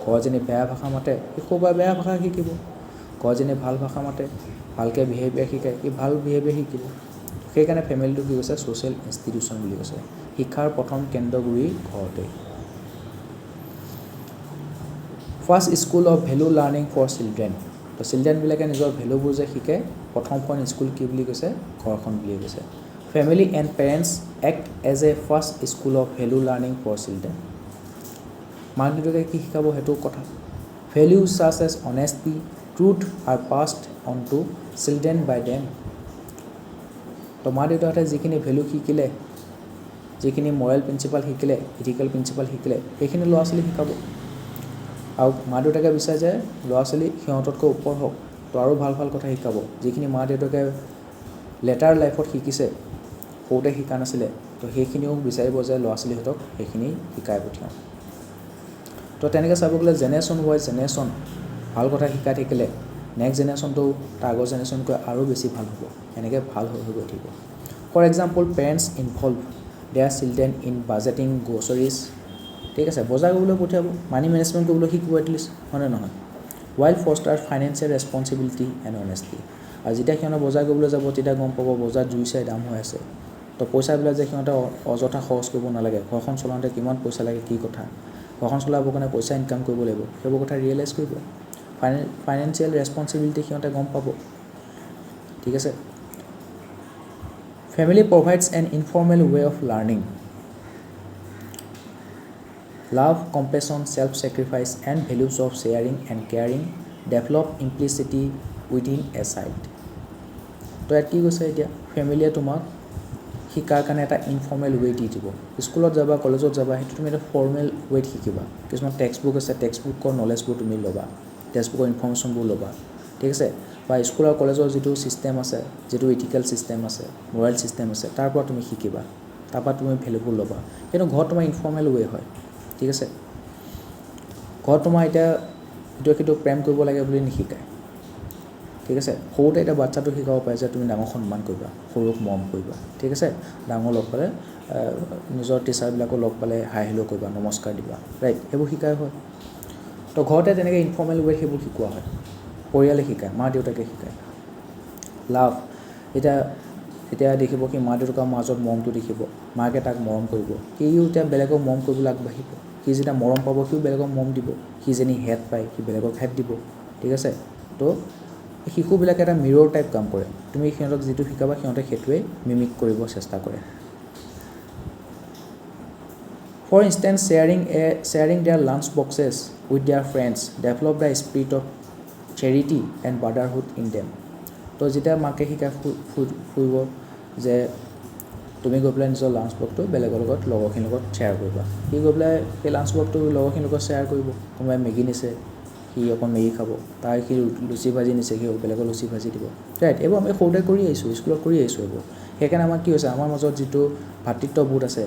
[SPEAKER 1] ঘৰত যেনি বেয়া ভাষা মাতে সি সৰুৰ পৰা বেয়া ভাষা শিকিব, ঘৰত যেনি ভাল ভাষা মাতে, ভালকৈ বিহেভিয়াৰ শিকায়, সি ভাল বিহেভিয়াৰ শিকিব। সেইকাৰণে ফেমিলিটো কি কৈছে, ছ'চিয়েল ইনষ্টিটিউশ্যন বুলি কৈছে। শিক্ষাৰ প্ৰথম কেন্দ্ৰগুৰি ঘৰতেই। First school of value learning for children. তো চিলড্ৰেনবিলাকে নিজৰ ভেলুবোৰ যে শিকে, প্ৰথমখন স্কুল কি বুলি কৈছে, ঘৰখন বুলি কৈছে। Family and parents act as a first school of value learning for children. মাক দেউতাকে কি শিকাব সেইটো কথা। Values such as honesty, truth are passed on to children by them. তো মা দেউতাহঁতে যিখিনি ভেলু শিকিলে, যিখিনি মৰেল প্ৰিন্সিপাল শিকিলে, ইথিকেল প্ৰিন্সিপাল শিকিলে, সেইখিনি ল'ৰা ছোৱালীক শিকাব। আৰু মা দেউতাকে বিচাৰে যে ল'ৰা ছোৱালী সিহঁততকৈ ওপৰ হওক, তো আৰু ভাল ভাল কথা শিকাব। যিখিনি মা দেউতাকে লেটাৰ লাইফত শিকিছে, সৰুতে শিকা নাছিলে, তো সেইখিনিও বিচাৰিব যে ল'ৰা ছোৱালীহঁতক সেইখিনি শিকাই পঠিয়াওঁ। তো তেনেকৈ চাব গ'লে জেনেৰেশ্যন ৱাইজ জেনেৰেশ্যন ভাল কথা শিকাই থাকিলে নেক্সট জেনেৰেশ্যনটো তাৰ আগৰ জেনেৰেশ্যনতকৈ আৰু বেছি ভাল হ'ব, এনেকৈ ভাল হৈ গৈ থাকিব। For example, parents involve their children in budgeting groceries, ঠিক আছে, বজাৰ কৰিবলৈ পঠিয়াব, মানি মেনেজমেণ্ট কৰিবলৈ শিকিব এটলিষ্ট, হয়নে নহয়। While foster financial responsibility and honesty. আৰু যেতিয়া সিহঁতে বজাৰ কৰিবলৈ যাব তেতিয়া গম পাব বজাৰত জুই চাই দাম হৈ আছে, তো পইচাবিলাক যে সিহঁতে অযথা খৰচ কৰিব নালাগে, ঘৰখন চলাওঁতে কিমান পইচা লাগে কি কথা, ঘৰখন চলাবৰ কাৰণে পইচা ইনকাম কৰিব লাগিব, সেইবোৰ কথা ৰিয়েলাইজ কৰিব। ফাইনেন্সিয়েল ৰেছপনচিবিলিটি সিহঁতে গম পাব, ঠিক আছে। Family provides an informal way of learning. Love, compassion, self sacrifice and values of sharing and caring develop implicitly within a child. তো ইয়াত কি কৈছে এতিয়া, ফেমিলিয়ে তোমাক শিকাৰ কাৰণে এটা ইনফৰ্মেল ৱে দি দিব। স্কুলত যাবা, কলেজত যাবা, সেইটো তুমি এটা ফৰ্মেল ৱেত শিকিবা। কিছুমান টেক্সট বুক আছে, টেক্সট বুকৰ নলেজবোৰ তুমি ল'বা, টেক্সট বুকৰ ইনফৰ্মেশ্যনবোৰ ল'বা, ঠিক আছে। বা স্কুল আৰু কলেজৰ যিটো ছিষ্টেম আছে, যিটো ইথিকেল ছিষ্টেম আছে, মৰেল ছিষ্টেম আছে, তাৰ পৰা তুমি শিকিবা, তাৰপৰা তুমি ভেলুবোৰ ল'বা। কিন্তু ঘৰত তোমাৰ ইনফৰ্মেল ৱে হয়, ঠিক আছে। ঘৰত তোমাৰ এতিয়া ইটোৱে সিটো প্ৰেম কৰিব লাগে বুলি নিশিকায়, ঠিক আছে। সৰুতে এতিয়া বাচ্ছাটো শিকাব পাৰে যে তুমি ডাঙৰ সন্মান কৰিবা, সৰুক মৰম কৰিবা, ঠিক আছে। ডাঙৰ লগ পালে নিজৰ টিচাৰবিলাকো লগ পালে হাই হেল্ল' কৰিবা, নমস্কাৰ দিবা, ৰাইট, সেইবোৰ শিকাই হয়। তো ঘৰতে তেনেকৈ ইনফৰ্মেল ৱেত সেইবোৰ শিকোৱা হয়, পৰিয়ালে শিকায়, মা দেউতাকে শিকায়। লাভ, এতিয়া দেখিব কি মা দেউতাকৰ মাজত মৰমটো দেখিব, মাকে তাক মৰম কৰিব, সিও এতিয়া বেলেগক মৰম কৰিবলৈ আগবাঢ়িব। সি যেতিয়া মৰম পাব সিও বেলেগক মৰম দিব, সি যেনি হেড পায় সি বেলেগক হেড দিব, ঠিক আছে। তো শিশুবিলাকে এটা মিৰৰ টাইপ কাম কৰে, তুমি সিহঁতক যিটো শিকাবা সিহঁতে সেইটোৱে মিমিক কৰিব চেষ্টা কৰে। For instance sharing their lunch boxes with their friends develop the spirit of charity and brotherhood in them. তো যেতিয়া মাকে শিকাই ফুৰিব যে তুমি গৈ পেলাই নিজৰ লাঞ্চ বক্সটো বেলেগৰ লগত লগৰখিনিৰ লগত শ্বেয়াৰ কৰিবা, সি গৈ পেলাই সেই লাঞ্চ বক্সটো লগৰখিনিৰ লগত শ্বেয়াৰ কৰিব। কোনোবাই মেগী নিছে, সি অকণ মেগী খাব, তাৰ সি লুচি ভাজি নিছে, সি বেলেগৰ লুচি ভাজি দিব, ৰাইট। এইবোৰ আমি সৰুতে কৰি আহিছোঁ, স্কুলত কৰি আহিছোঁ এইবোৰ। সেইকাৰণে আমাৰ কি হৈছে, আমাৰ মাজত যিটো ভাতৃত্ববোধ আছে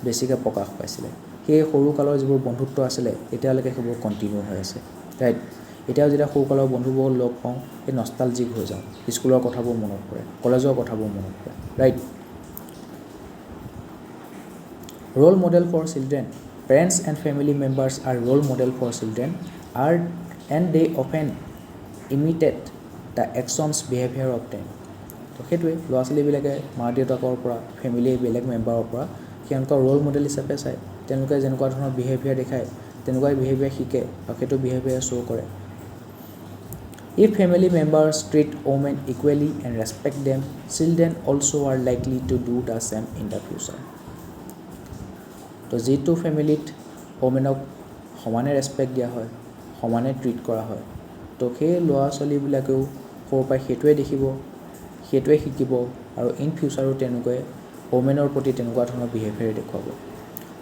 [SPEAKER 1] বেছিকৈ প্ৰকাশ পাইছিলে। সেই সৰুকালৰ যিবোৰ বন্ধুত্ব আছিলে এতিয়ালৈকে সেইবোৰ কণ্টিনিউ হৈ আছে, ৰাইট। এতিয়াও যেতিয়া সৰুকালৰ বন্ধুবোৰ লগ পাওঁ সেই নষ্টালজিক হৈ যাওঁ, স্কুলৰ কথাবোৰ মনত পৰে, কলেজৰ কথাবোৰ মনত পৰে, right. Role model for children, parents and family members are role model for children and they often imitate the actions behaviour of them. তো সেইটোৱে ল'ৰা ছোৱালীবিলাকে মা দেউতাকৰ পৰা, ফেমিলিৰ বেলেগ মেম্বাৰৰ পৰা সিহঁতক ৰ'ল মডেল হিচাপে চায়। তেওঁলোকে যেনেকুৱা ধৰণৰ বিহেভিয়াৰ দেখায় তেনেকুৱাই বিহেভিয়াৰ শিকে আৰু সেইটো বিহেভিয়াৰ শ্ব' কৰে। If family members treat women equally and respect them, children also' are likely to do the same in the future. তো যিটো ফেমিলিত ওমেনক সমানে ৰেচপেক্ট দিয়া হয়, সমানে ট্ৰিট কৰা হয়, তো সেই ল'ৰা ছোৱালীবিলাকেও সৰুৰ পৰাই সেইটোৱে দেখিব, সেইটোৱে শিকিব আৰু ইন ফিউচাৰো তেনেকৈ ওমেনৰ প্ৰতি তেনেকুৱা ধৰণৰ বিহেভিয়াৰ দেখুৱাব।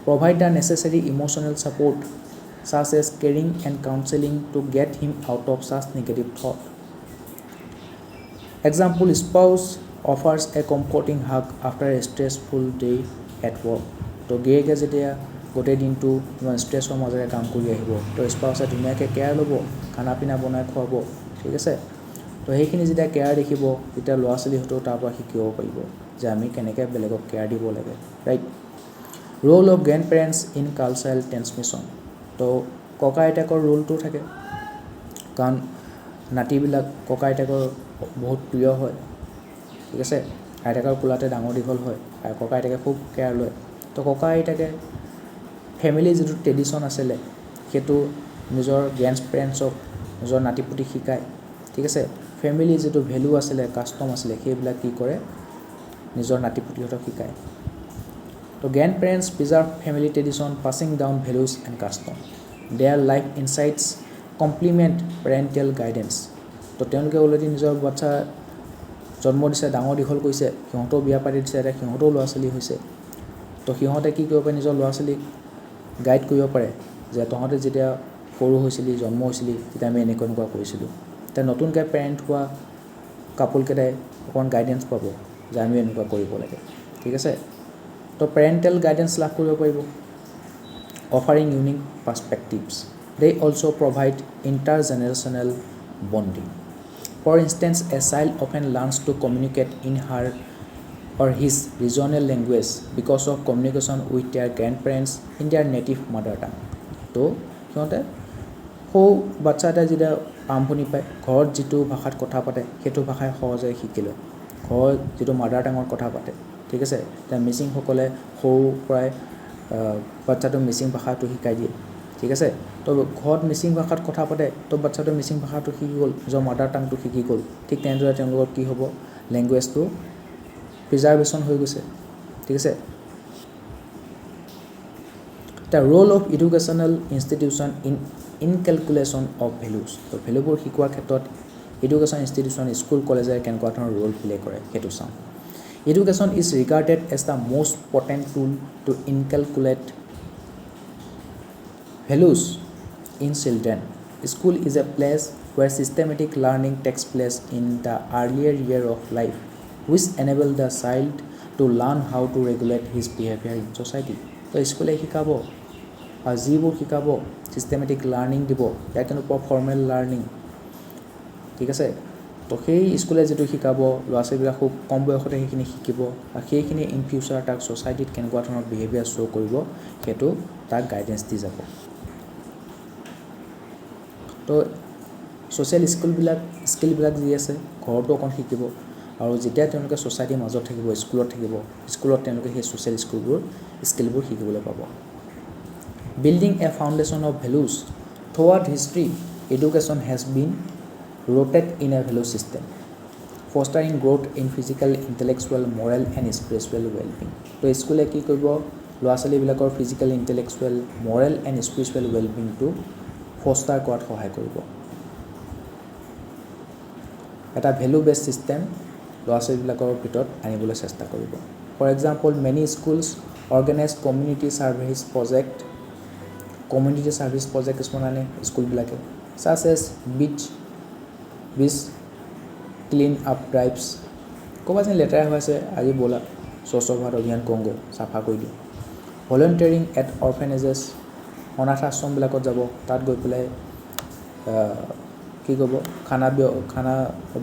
[SPEAKER 1] Provide the necessary emotional support such as caring and counselling to get him out of such negative thought. Example, spouse offers a comforting hug after a stressful day at work. তো গিৰিয়েকে যেতিয়া গোটেই দিনটো তোমাৰ ষ্ট্ৰেছৰ মাজেৰে কাম কৰি আহিব, তো স্পাউছে ধুনীয়াকৈ কেয়াৰ ল'ব, খানা পিনা বনাই খুৱাব, ঠিক আছে। তো সেইখিনি যেতিয়া কেয়াৰ দেখিব তেতিয়া ল'ৰা ছোৱালীহঁতেও তাৰ পৰা শিকিব পাৰিব যে আমি কেনেকৈ বেলেগক কেয়াৰ দিব লাগে, right. Role of grandparents in cultural transmission. তো ককা আইতাকৰ ৰোলটো থাকে, কাৰণ নাতিবিলাক ককা আইতাকৰ বহুত প্ৰিয় হয়, ঠিক আছে। আইতাকৰ কোলাতে ডাঙৰ দীঘল হয় আৰু ককা আইতাকে খুব কেয়াৰ লয়। তো ককা আইতাকে ফেমিলিৰ যিটো ট্ৰেডিশ্যন আছিলে সেইটো নিজৰ গ্ৰেণ্ড পেৰেণ্টছক নিজৰ নাতিপুতিক শিকায়, ঠিক আছে। ফেমিলিৰ যিটো ভেলু আছিলে, কাষ্টম আছিলে, সেইবিলাক কি কৰে নিজৰ নাতিপুতিহঁতক শিকায়। তো grandparents preserve family tradition passing down values and custom. Their life insights complement parental guidance. তো তেওঁলোকে অলৰেডি নিজৰ বাচ্ছা জন্ম দিছে, ডাঙৰ দীঘল কৰিছে, সিহঁতেও বিয়া পাতি দিছে, এতিয়া সিহঁতেও ল'ৰা ছোৱালী হৈছে। তো সিহঁতে কি কৰিব পাৰে, নিজৰ ল'ৰা ছোৱালীক গাইড কৰিব পাৰে যে তহঁতে যেতিয়া সৰু হৈছিলি, জন্ম হৈছিলি, তেতিয়া আমি এনেকুৱা এনেকুৱা কৰিছিলোঁ। এতিয়া নতুনকৈ পেৰেণ্ট হোৱা কাপোলকেইটাই অকণমান গাইডেঞ্চ পাব যে আমি এনেকুৱা কৰিব লাগে, ঠিক আছে। তো পেৰেণ্টেল গাইডেঞ্চ লাভ কৰিব পাৰিব। Offering unique perspectives, they also' provide intergenerational bonding. For instance, a child often learns to communicate in her or his regional language because of communication with their grandparents in their native mother tongue. তো সিহঁতে সৌ বাচ্ছা এটাই যেতিয়া আৰম্ভণি পায় ঘৰত যিটো ভাষাত কথা পাতে সেইটো ভাষাই সহজে শিকি লয়, ঘৰৰ যিটো মাদাৰ টাঙত কথা পাতে, ঠিক আছে এতিয়া মিচিংসকলে সৰু পৰাই বাচ্চাটো মিচিং ভাষাটো শিকাই দিয়ে ঠিক আছে তো ঘৰত মিচিং ভাষাত কথা পাতে তো বাচ্চাটো মিচিং ভাষাটো শিকি গ'ল নিজৰ মাদাৰ টাংটো শিকি গ'ল ঠিক তেনেদৰে তেওঁলোকৰ কি হ'ব লেংগুৱেজটো প্ৰিজাৰ্ভেশ্যন হৈ গৈছে ঠিক আছে The role of educational institution in inculcation of values. তো ভেলুবোৰ শিকোৱাৰ ক্ষেত্ৰত এডুকেশ্যন ইনষ্টিটিউশ্যন স্কুল কলেজে কেনেকুৱা ধৰণৰ ৰোল প্লে কৰে সেইটো চাওঁ education is regarded as the most potent tool to inculcate values in children. School is a place where systematic learning takes place in the earlier year of life, which enable the child to learn how to regulate his behavior in society. তো স্কুলে শিকাব আৰু যিবোৰ শিকাব systematic learning দিব ইয়াৰ কিন্তু formal learning ঠিক আছে তো সেই স্কুলে যিটো শিকাব ল'ৰা ছোৱালীবিলাক খুব কম বয়সতে সেইখিনি শিকিব আৰু সেইখিনি ইন ফিউচাৰ তাক ছ'চাইটিত কেনেকুৱা ধৰণৰ বিহেভিয়াৰ শ্ব' কৰিব সেইটো তাক গাইডেঞ্চ দি যাব তো ছ'চিয়েল স্কিলবিলাক যি আছে ঘৰতো অকণ শিকিব আৰু যেতিয়া তেওঁলোকে ছ'চাইটিৰ মাজত থাকিব স্কুলত তেওঁলোকে সেই ছ'চিয়েল স্কিলবোৰ শিকিবলৈ পাব Building a foundation of values throughout history, education has been rooted in a value system, fostering growth in physical, intellectual, moral and spiritual well-being. তো স্কুলে কি কৰিব ল'ৰা ছোৱালীবিলাকৰ physical intellectual moral and spiritual ৱেলবিংটো ফষ্টাৰ কৰাত সহায় কৰিব এটা ভেলু বেছ ছিষ্টেম ল'ৰা ছোৱালীবিলাকৰ ভিতৰত আনিবলৈ চেষ্টা কৰিব for example many schools organise community service project কিছুমান আনে স্কুলবিলাকে such as beach clean up drives ক'ৰবাত যেন লেতেৰা হৈ আছে আজি ব'লা স্বচ্ছ ভাৰত অভিযান কৰোঁগৈ চাফা কৰি দিওঁ ভলেণ্টিয়াৰিং এট অৰ্ফেনেজেছ অনাথ আশ্ৰমবিলাকত যাব তাত গৈ পেলাই কি কৰিব খানা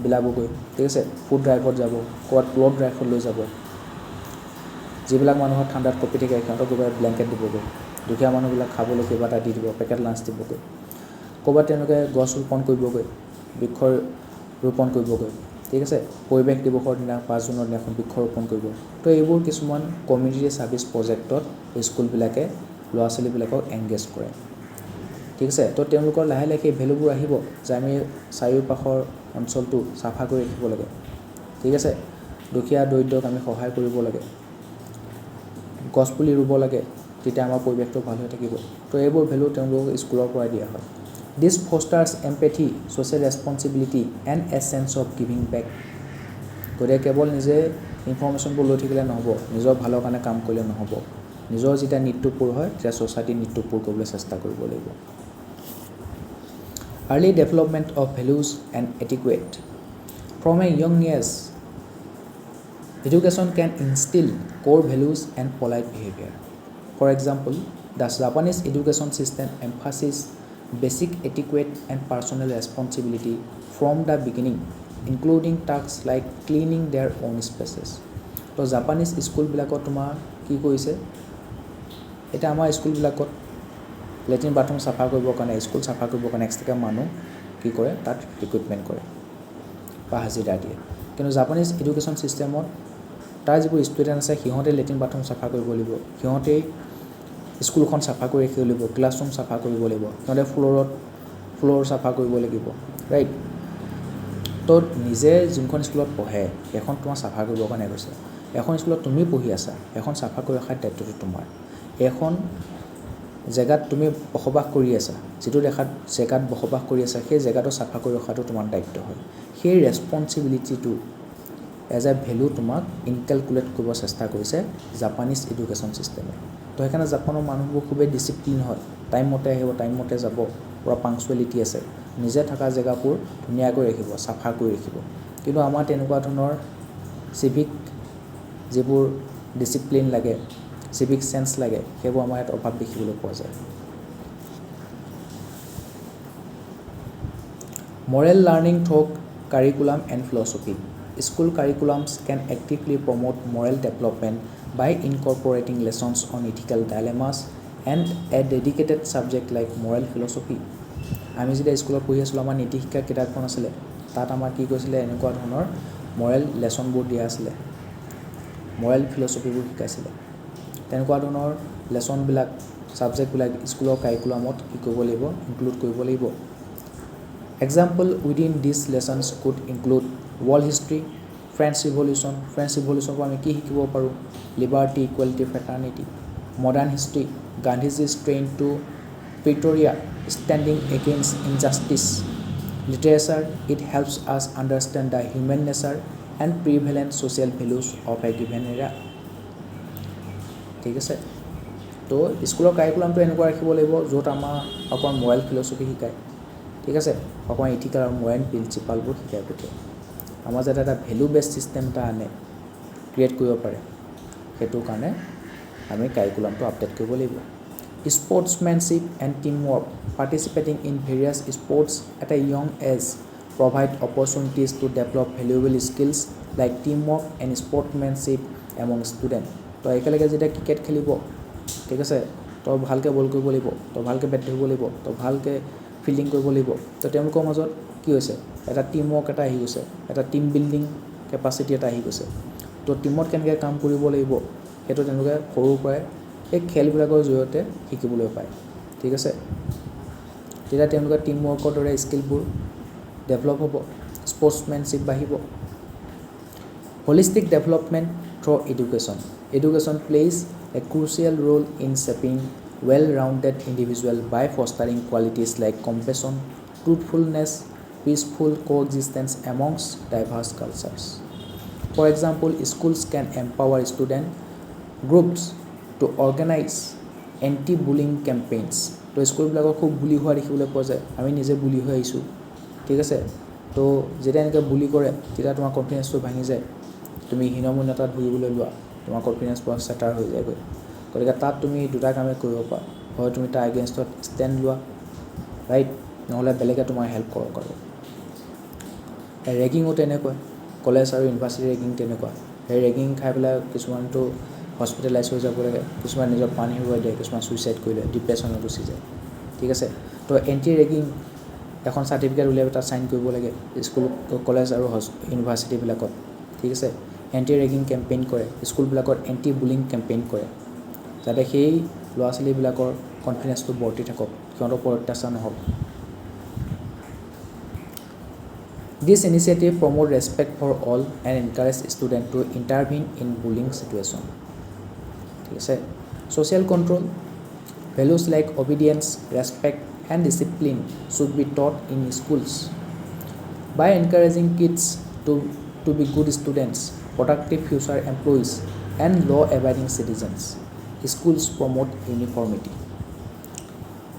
[SPEAKER 1] বিলাবগৈ ঠিক আছে ফুড ড্ৰাইভত যাব ক'ৰবাত ক্লথ ড্ৰাইভত লৈ যাব যিবিলাক মানুহৰ ঠাণ্ডাত কঁপি থাকে সিহঁতক গৈ পেলাই ব্লেংকেট দিবগৈ দুখীয়া মানুহবিলাক খাবলৈ কিবা এটা দি দিব পেকেট লাঞ্চ দিবগৈ ক'ৰবাত তেওঁলোকে গছ ৰোপণ কৰিবগৈ বৃক্ষ ৰোপণ কৰিবগৈ ঠিক আছে পৰিৱেশ দিৱসৰ দিনা 5 জুনৰ দিনাখন বৃক্ষ ৰোপণ কৰিব তো এইবোৰ কিছুমান কমিউনিটি ছাৰ্ভিচ প্ৰজেক্টত স্কুলবিলাকে ল'ৰা ছোৱালীবিলাকক এংগেজ কৰে ঠিক আছে তো তেওঁলোকৰ লাহে লাহে সেই ভেলুবোৰ আহিব যে আমি চাৰিওপাশৰ অঞ্চলটো চাফা কৰি ৰাখিব লাগে ঠিক আছে দুখীয়া দৰিদ্ৰক আমি সহায় কৰিব লাগে গছপুলি ৰুব লাগে তেতিয়া আমাৰ পৰিৱেশটো ভাল হৈ থাকিব তো এইবোৰ ভেলু তেওঁলোকক স্কুলৰ পৰাই দিয়া হয় this fosters empathy social responsibility and a sense of giving back গতিকে কেৱল নিজে ইনফৰ্মেশ্যনবোৰ লৈ থাকিলে নহ'ব নিজৰ ভালৰ কাৰণে কাম কৰিলে নহ'ব নিজৰ যেতিয়া নিডটো পূৰ হয় তেতিয়া ছ'চাইটিৰ নিডটো পূৰ কৰিবলৈ চেষ্টা কৰিব লাগিব Early development of values and etiquette. From a young age, education can instill core values and polite behavior. For example, the Japanese education system emphasizes basic etiquette and personal responsibility from the beginning, including tasks like cleaning their own spaces. তো Japanese স্কুলবিলাকত তোমাৰ কি কৰিছে এতিয়া আমাৰ স্কুলবিলাকত latrine bathroom চাফা কৰিবৰ কাৰণে স্কুল চাফা কৰিবৰ কাৰণে এক্সট্ৰাকৈ মানুহ কি কৰে তাত ৰিক্ৰুটমেণ্ট কৰে বা হাজিৰা দিয়ে কিন্তু জাপানিজ এডুকেশ্যন ছিষ্টেমত তাৰ যিবোৰ ষ্টুডেণ্ট আছে সিহঁতে লেট্ৰিন বাথৰুম চাফা কৰিব লাগিব সিহঁতেই স্কুলখন চাফা কৰি ৰাখিব লাগিব ক্লাছৰুম চাফা কৰিব লাগিব সিহঁতে ফ্ল'ৰ চাফা কৰিব লাগিব ৰাইট তো নিজে যোনখন স্কুলত পঢ়ে এখন তোমাৰ চাফা কৰিবৰ কাৰণে কৈছে এখন স্কুলত তুমি পঢ়ি আছা এখন চাফা কৰি ৰখাৰ দায়িত্বটো তোমাৰ এখন জেগাত তুমি বসবাস কৰি আছা যিটো জেগাত বসবাস কৰি আছা সেই জেগাটো চাফা কৰি ৰখাটো তোমাৰ দায়িত্ব হয় সেই ৰেছপনচিবিলিটিটো এজ এ ভেলু তোমাক ইনকেলকুলেট কৰিব চেষ্টা কৰিছে জাপানিজ এডুকেশ্যন ছিষ্টেমে তো সেইকাৰণে জাপানৰ মানুহবোৰ খুবেই ডিচিপ্লিন হয় টাইম মতে আহিব টাইম মতে যাব পূৰা পাংচুৱেলিটি আছে নিজে থকা জেগাবোৰ ধুনীয়াকৈ ৰাখিব চাফা কৰি ৰাখিব কিন্তু আমাৰ তেনেকুৱা ধৰণৰ চিভিক যিবোৰ ডিচিপ্লিন লাগে civic sense লাগে সেইবোৰ আমাৰ ইয়াত অভাৱ দেখিবলৈ পোৱা যায় moral learning through curriculum and philosophy school curriculums can actively promote moral development by incorporating lessons on ethical dilemmas and a dedicated subject like moral philosophy আমি যেতিয়া স্কুলত পঢ়ি আছিলোঁ আমাৰ নীতি শিক্ষা কিতাপখন আছিলে তাত আমাৰ কি কৈছিলে এনেকুৱা ধৰণৰ moral লেছনবোৰ দিয়া আছিলে মৰেল ফিলচফিবোৰ শিকাইছিলে তেনেকুৱা ধৰণৰ লেছনবিলাক ছাবজেক্টবিলাক স্কুলৰ কাৰিকুলামত কি কৰিব লাগিব ইনক্লুড কৰিব লাগিব example within this lessons could include world history French ৰিভলিউশ্যনৰ আমি কি শিকিব পাৰোঁ liberty equality fraternity modern history Gandhiji's train to Pretoria standing against injustice literature it helps us understand the human nature and prevalent social values of a given era ঠিক আছে তো স্কুলৰ কাৰিকুলামটো এনেকুৱা ৰাখিব লাগিব য'ত আমাৰ অকণ মৰেল ফিলচফি শিকায় ঠিক আছে অকণ ইথিকেল আৰু মৰেল প্ৰিন্সিপালবোৰ শিকাই পঠিয়ায় আমাৰ যাতে এটা ভেলু বেছ ছিষ্টেম এটা আনে ক্ৰিয়েট কৰিব পাৰে সেইটোৰ কাৰণে আমি কাৰিকুলামটো আপডেট কৰিব লাগিব sportsmanship and team work participating in various sports at a young age provide opportunities to develop valuable skills like team work and sportsmanship among student তো একেলগে যেতিয়া ক্ৰিকেট খেলিব ঠিক আছে তই ভালকৈ বল কৰিব লাগিব তই ভালকৈ বেট ধৰিব লাগিব তই ভালকৈ ফিল্ডিং কৰিব লাগিব তো তেওঁলোকৰ মাজত কি হৈছে এটা টিম ৱৰ্ক এটা আহি গৈছে এটা টিম বিল্ডিং কেপাচিটি এটা আহি গৈছে তো টিমত কেনেকৈ কাম কৰিব লাগিব সেইটো তেওঁলোকে সৰুৰ পৰাই এই খেলবিলাকৰ জৰিয়তে শিকিবলৈ পায় ঠিক আছে তেতিয়া তেওঁলোকে টিম ৱৰ্কৰ দৰে স্কিলবোৰ ডেভেলপ হ'ব স্পৰ্টছমেনশ্বিপ বাঢ়িব holistic development through education plays a crucial role in shaping well-rounded individual by fostering qualities like compassion, truthfulness, peaceful coexistence amongst diverse cultures. For example, schools can empower student groups to organize anti-bullying campaigns. তো স্কুলবিলাকৰ খুব বুলি হোৱা দেখিবলৈ পোৱা যায় আমি নিজে বুলি হৈ আহিছোঁ ঠিক আছে তো যেতিয়া এনেকৈ বুলি কৰে তেতিয়া তোমাৰ কনফিডেন্সটো ভাঙি যায় তুমি হীনমন্যতাত ভুগিবলৈ লোৱা তোমাৰ কনফিডেন্স পোৱা চেটাৰ হৈ যায়গৈ গতিকে তাত তুমি দুটা কামে কৰিব পাৰা হয় তুমি তাৰ এগেইনষ্টত ষ্টেণ্ড লোৱা ৰাইট নহ'লে বেলেগে তোমাৰ হেল্প কৰক আৰু ৰেগিঙো তেনেকুৱা কলেজ আৰু ইউনিভাৰ্চিটি ৰেগিং তেনেকুৱা সেই ৰেগিং খাই পেলাই কিছুমানটো হস্পিটেলাইজ হৈ যাব লাগে কিছুমান নিজৰ প্ৰাণ হেৰুৱাই দিয়ে কিছুমান ছুইচাইড কৰি লয় ডিপ্ৰেশ্যনত গুচি যায় ঠিক আছে তো এণ্টি ৰেগিং এখন চাৰ্টিফিকেট উলিয়াই তাত চাইন কৰিব লাগে স্কুল কলেজ আৰু ইউনিভাৰ্চিটিবিলাকত ঠিক আছে এণ্টি ৰেগিং কেম্পেইন কৰে স্কুলবিলাকত এণ্টি বুলিং কেম্পেইন কৰে যাতে সেই ল'ৰা ছোৱালীবিলাকৰ কনফিডেন্সটো বৰ্তি থাকক সিহঁতৰ ওপৰত অত্যাচাৰ নহওক this initiative promote respect for all and encourage student to intervene in bullying situation ঠিক আছে social control values like obedience respect and discipline should be taught in schools by encouraging kids to be good students, productive future employees, and law-abiding citizens. Schools promote uniformity.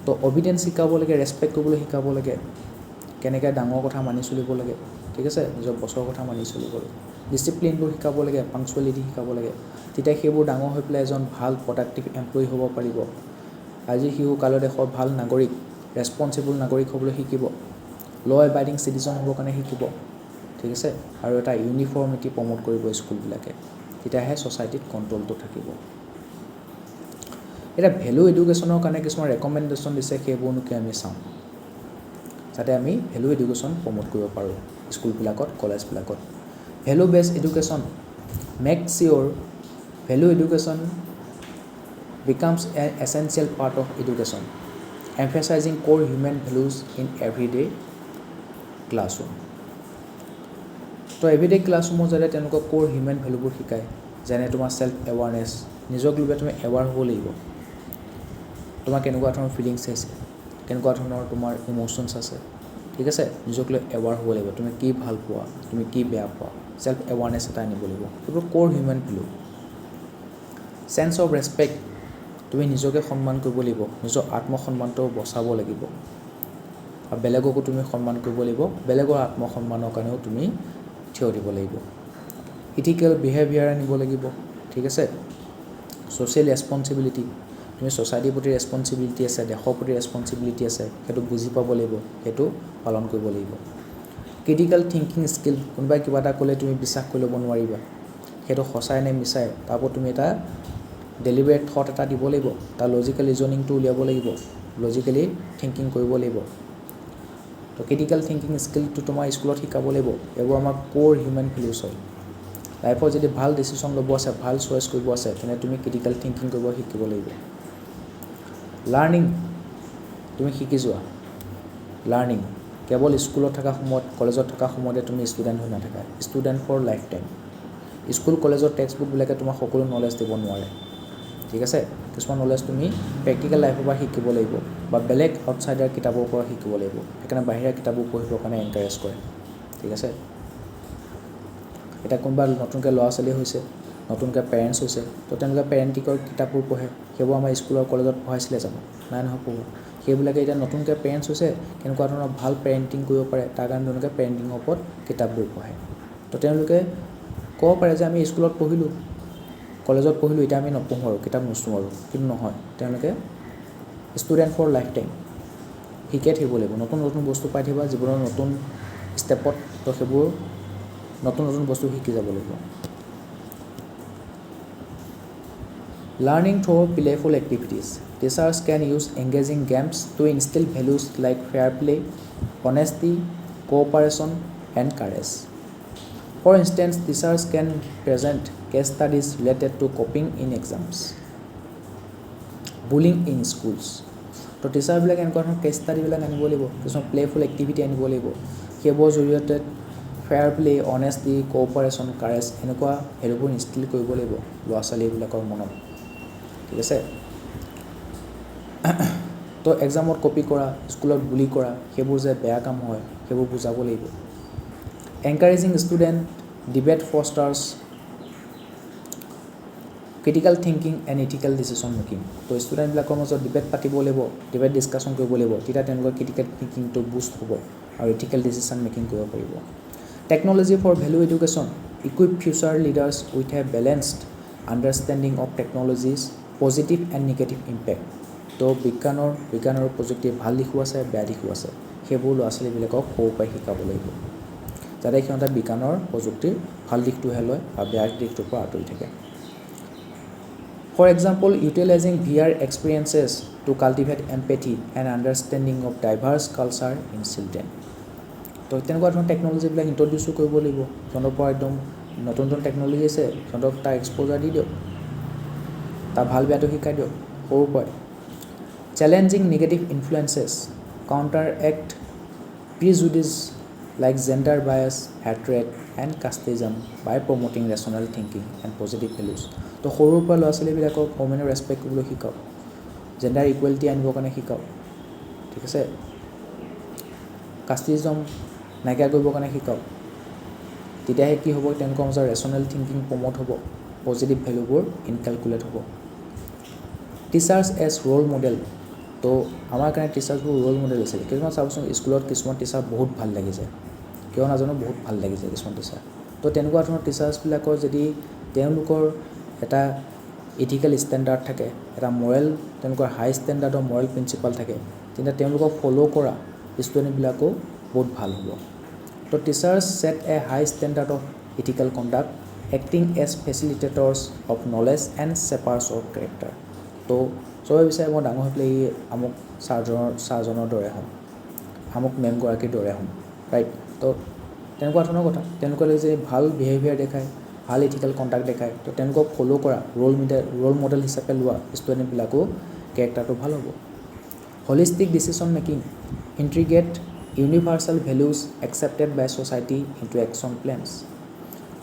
[SPEAKER 1] তো অবিডিয়েঞ্চ শিকাব লাগে respect কৰিবলৈ শিকাব লাগে কেনেকৈ ডাঙৰ কথা মানি চলিব লাগে ঠিক আছে নিজৰ বছৰৰ কথা মানি চলিব লাগে ডিচিপ্লিনবোৰ শিকাব লাগে পাংচুৱেলিটি শিকাব লাগে তেতিয়া সেইবোৰ ডাঙৰ হৈ পেলাই এজন ভাল প্ৰডাক্টিভ এমপ্লয়ি হ'ব পাৰিব আজি শিশু কালৰ দেশৰ ভাল নাগৰিক ৰেছপনচিবল নাগৰিক হ'বলৈ শিকিব ল' এবাইডিং চিটিজেন হ'বৰ কাৰণে শিকিব ঠিক আছে আৰু এটা ইউনিফৰ্মিটি প্ৰমোট কৰিব স্কুলবিলাকে তেতিয়াহে ছ'চাইটিত কণ্ট্ৰলটো থাকিব এটা ভেলু এডুকেশ্যনৰ কাৰণে কিছুমান ৰেকমেণ্ডেশ্যন দিছে সেইবোৰনোকে আমি চাওঁ যাতে আমি ভেলু এডুকেশ্যন প্ৰমোট কৰিব পাৰোঁ স্কুলবিলাকত কলেজবিলাকত value based education make sure value education becomes an essential part of education emphasising core human values in everyday classroom তো এভৰিডে ক্লাছৰুমত যাতে তেওঁলোকক ক'ৰ হিউমেন ভেলুবোৰ শিকায় যেনে তোমাৰ ছেল্ফ এৱাৰনেছ নিজক লৈ তুমি এৱাৰ হ'ব লাগিব তোমাৰ কেনেকুৱা ধৰণৰ ফিলিংছ আছে কেনেকুৱা ধৰণৰ তোমাৰ ইম'শ্যনছ আছে ঠিক আছে নিজক লৈ এৱাৰ হ'ব লাগিব তুমি কি ভাল পোৱা তুমি কি বেয়া পোৱা ছেল্ফ এৱাৰনেছ এটা আনিব লাগিব এইবোৰ core human value sense of respect তুমি নিজকে সন্মান কৰিব লাগিব নিজৰ আত্মসন্মানটো বচাব লাগিব আৰু বেলেগকো তুমি সন্মান কৰিব লাগিব বেলেগৰ আত্মসন্মানৰ কাৰণেও তুমি থিয় দিব লাগিব ইথিকেল বিহেভিয়াৰ আনিব লাগিব ঠিক আছে ছ'চিয়েল ৰেছপনচিবিলিটি তুমি ছ'চাইটিৰ প্ৰতি ৰেছপনচিবিলিটি আছে দেশৰ প্ৰতি ৰেছপনচিবিলিটি আছে সেইটো বুজি পাব লাগিব সেইটো পালন কৰিব লাগিব ক্ৰিটিকেল থিংকিং স্কিল কোনোবাই কিবা এটা ক'লে তুমি বিশ্বাস কৰি ল'ব নোৱাৰিবা সেইটো সঁচাই নে মিছাই তাৰ ওপৰত তুমি এটা ডেলিভাৰেট থট এটা দিব লাগিব তাৰ লজিকেল ৰিজনিংটো উলিয়াব লাগিব লজিকেলি থিংকিং কৰিব লাগিব তো ক্ৰিটিকেল থিংকিং স্কিলটো তোমাৰ স্কুলত শিকাব লাগিব এইবোৰ আমাৰ ক'ৰ হিউমেন ভেলুজ হয় লাইফত যদি ভাল ডিচিশ্যন ল'ব আছে ভাল চইচ কৰিব আছে তেনে তুমি ক্ৰিটিকেল থিংকিং কৰিব শিকিব লাগিব লাৰ্ণিং তুমি শিকি যোৱা লাৰ্ণিং কেৱল স্কুলত থকা সময়ত কলেজত থকা সময়তে তুমি ষ্টুডেণ্ট হৈ নাথাকা student for lifetime school কলেজৰ টেক্সট বুকবিলাকে তোমাক সকলো নলেজ দিব নোৱাৰে ঠিক আছে কিছুমান নলেজ তুমি প্ৰেক্টিকেল লাইফৰ পৰা শিকিব লাগিব বা বেলেগ আউটছাইডাৰ কিতাপৰ পৰা শিকিব লাগিব সেইকাৰণে বাহিৰা কিতাপবোৰ পঢ়িবৰ কাৰণে এনকাৰেজ কৰে ঠিক আছে এতিয়া কোনোবা নতুনকৈ ল'ৰা ছোৱালী হৈছে নতুনকৈ পেৰেণ্টছ হৈছে তো তেওঁলোকে পেৰেণ্টিকৰ কিতাপবোৰ পঢ়ে সেইবোৰ আমাৰ স্কুলৰ কলেজত পঢ়াইছিলে জানো নাই নহয় পঢ়োঁ সেইবিলাকে এতিয়া নতুনকৈ পেৰেণ্টছ হৈছে কেনেকুৱা ধৰণৰ ভাল পেৰেণ্টিং কৰিব পাৰে তাৰ কাৰণে তেওঁলোকে পেৰেণ্টিঙৰ ওপৰত কিতাপবোৰ পঢ়ে তো তেওঁলোকে ক'ব পাৰে যে আমি স্কুলত পঢ়িলোঁ কলেজত পঢ়িলোঁ এতিয়া আমি নপঢ়োঁ আৰু কিতাপ নুচোঁ আৰু কিন্তু নহয় তেওঁলোকে ষ্টুডেণ্ট ফৰ লাইফ টাইম শিকাই থাকিব লাগিব নতুন নতুন বস্তু পাই থাকিবা জীৱনৰ নতুন ষ্টেপত তো সেইবোৰ নতুন নতুন বস্তু শিকি যাব লাগিব learning through playful activities teachers can use engaging games to instil values like fair play honesty cooperation and courage for instance teachers can present case studies related to coping in exams bullying in schools তো টিচাৰবিলাকে এনেকুৱা ধৰণৰ cash ষ্টাডিবিলাক আনিব লাগিব কিছুমান playful activity আনিব লাগিব সেইবোৰৰ জৰিয়তে fair play honesty cooperation courage এনেকুৱা ভেলুবোৰ ইনষ্টিল কৰিব লাগিব ল'ৰা ছোৱালীবিলাকৰ মনত ঠিক আছে তো এক্সামত কপি কৰা স্কুলত বুলি কৰা সেইবোৰ যে বেয়া কাম হয় সেইবোৰ বুজাব লাগিব encouraging student debate ফষ্টাৰ্ছ critical thinking and ethical decision making তো ষ্টুডেণ্টবিলাকৰ মাজত ডিবেট পাতিব লাগিব ডিবেট ডিছকাশ্যন কৰিব লাগিব তেতিয়া তেওঁলোকৰ ক্ৰিটিকেল থিংকিংটো বুষ্ট হ'ব আৰু ইথিকেল ডিচিশ্যন মেকিং কৰিব পাৰিব technology for value education equip future leaders with a balanced understanding of technology's positive and negative impact তো বিজ্ঞান আৰু প্ৰযুক্তিৰ ভাল দিশো আছে বেয়া দিশো আছে সেইবোৰ ল'ৰা ছোৱালীবিলাকক সৰুৰ পৰাই শিকাব লাগিব যাতে সিহঁতে বিজ্ঞানৰ প্ৰযুক্তিৰ ভাল দিশটোহে লয় আৰু বেয়া দিশটোৰ পৰা আঁতৰি থাকে for example utilising VR experiences to cultivate empathy and understanding of diverse culture in children তো তেনেকুৱা ধৰণৰ টেকন'লজিবিলাক ইণ্ট্ৰডিউচো কৰিব লাগিব সিহঁতৰ পৰা একদম নতুন নতুন টেকন'লজি আছে সিহঁতক তাৰ এক্সপ'জাৰ দি দিয়ক তাৰ ভাল বেয়াটো শিকাই দিয়ক সৰুৰ পৰাই challenging negative influences counteract prejudice like gender bias hatred and casteism by promoting rational thinking and positive values তো সৰুৰ পৰা ল'ৰা ছোৱালীবিলাকক কমেনো ৰেচপেক্ট কৰিবলৈ শিকাওক জেণ্ডাৰ ইকুৱেলিটি আনিবৰ কাৰণে শিকাওক ঠিক আছে কাষ্টিজম নাইকিয়া কৰিবৰ কাৰণে শিকাওক তেতিয়াহে কি হ'ব তেওঁলোকৰ মাজত ৰেচনেল থিংকিং প্ৰমোট হ'ব পজিটিভ ভেলুবোৰ ইনকেলকুলেট হ'ব টিচাৰ্ছ এজ ৰোল মডেল তো আমাৰ কাৰণে টিচাৰ্ছবোৰ ৰোল মডেল আছিলে কিছুমান চাবচোন স্কুলত কিছুমান টিচাৰ বহুত ভাল লাগিছে কিয় নাজানো বহুত ভাল লাগিছে কিছুমান টিচাৰ তো তেনেকুৱা ধৰণৰ টিচাৰ্ছবিলাকৰ যদি তেওঁলোকৰ এটা ইথিকেল ষ্টেণ্ডাৰ্ড থাকে এটা মৰেল তেওঁলোকৰ হাই ষ্টেণ্ডাৰ্ডৰ মৰেল প্ৰিন্সিপাল থাকে তেতিয়া তেওঁলোকক ফ'ল' কৰা ষ্টুডেণ্টবিলাকো বহুত ভাল হ'ব তো teachers set a high standard of ethical conduct acting as facilitators of knowledge and shapers of character তো চবে বিচাৰে মই ডাঙৰ হৈ পেলাই এই আমুক ছাৰজনৰ দৰে হ'ম আমুক মেমগৰাকীৰ দৰে হ'ম ৰাইট তো তেনেকুৱা ধৰণৰ কথা তেওঁলোকে যে ভাল বিহেভিয়াৰ দেখায় ভাল ইথিকেল কণ্ডাক্ট দেখায় তো তেওঁলোকক ফ'ল' কৰা ৰোল মডেল হিচাপে লোৱা ষ্টুডেণ্টবিলাকো কেৰেক্টাৰটো ভাল হ'ব holistic decision making integrate universal values accepted by society into action plans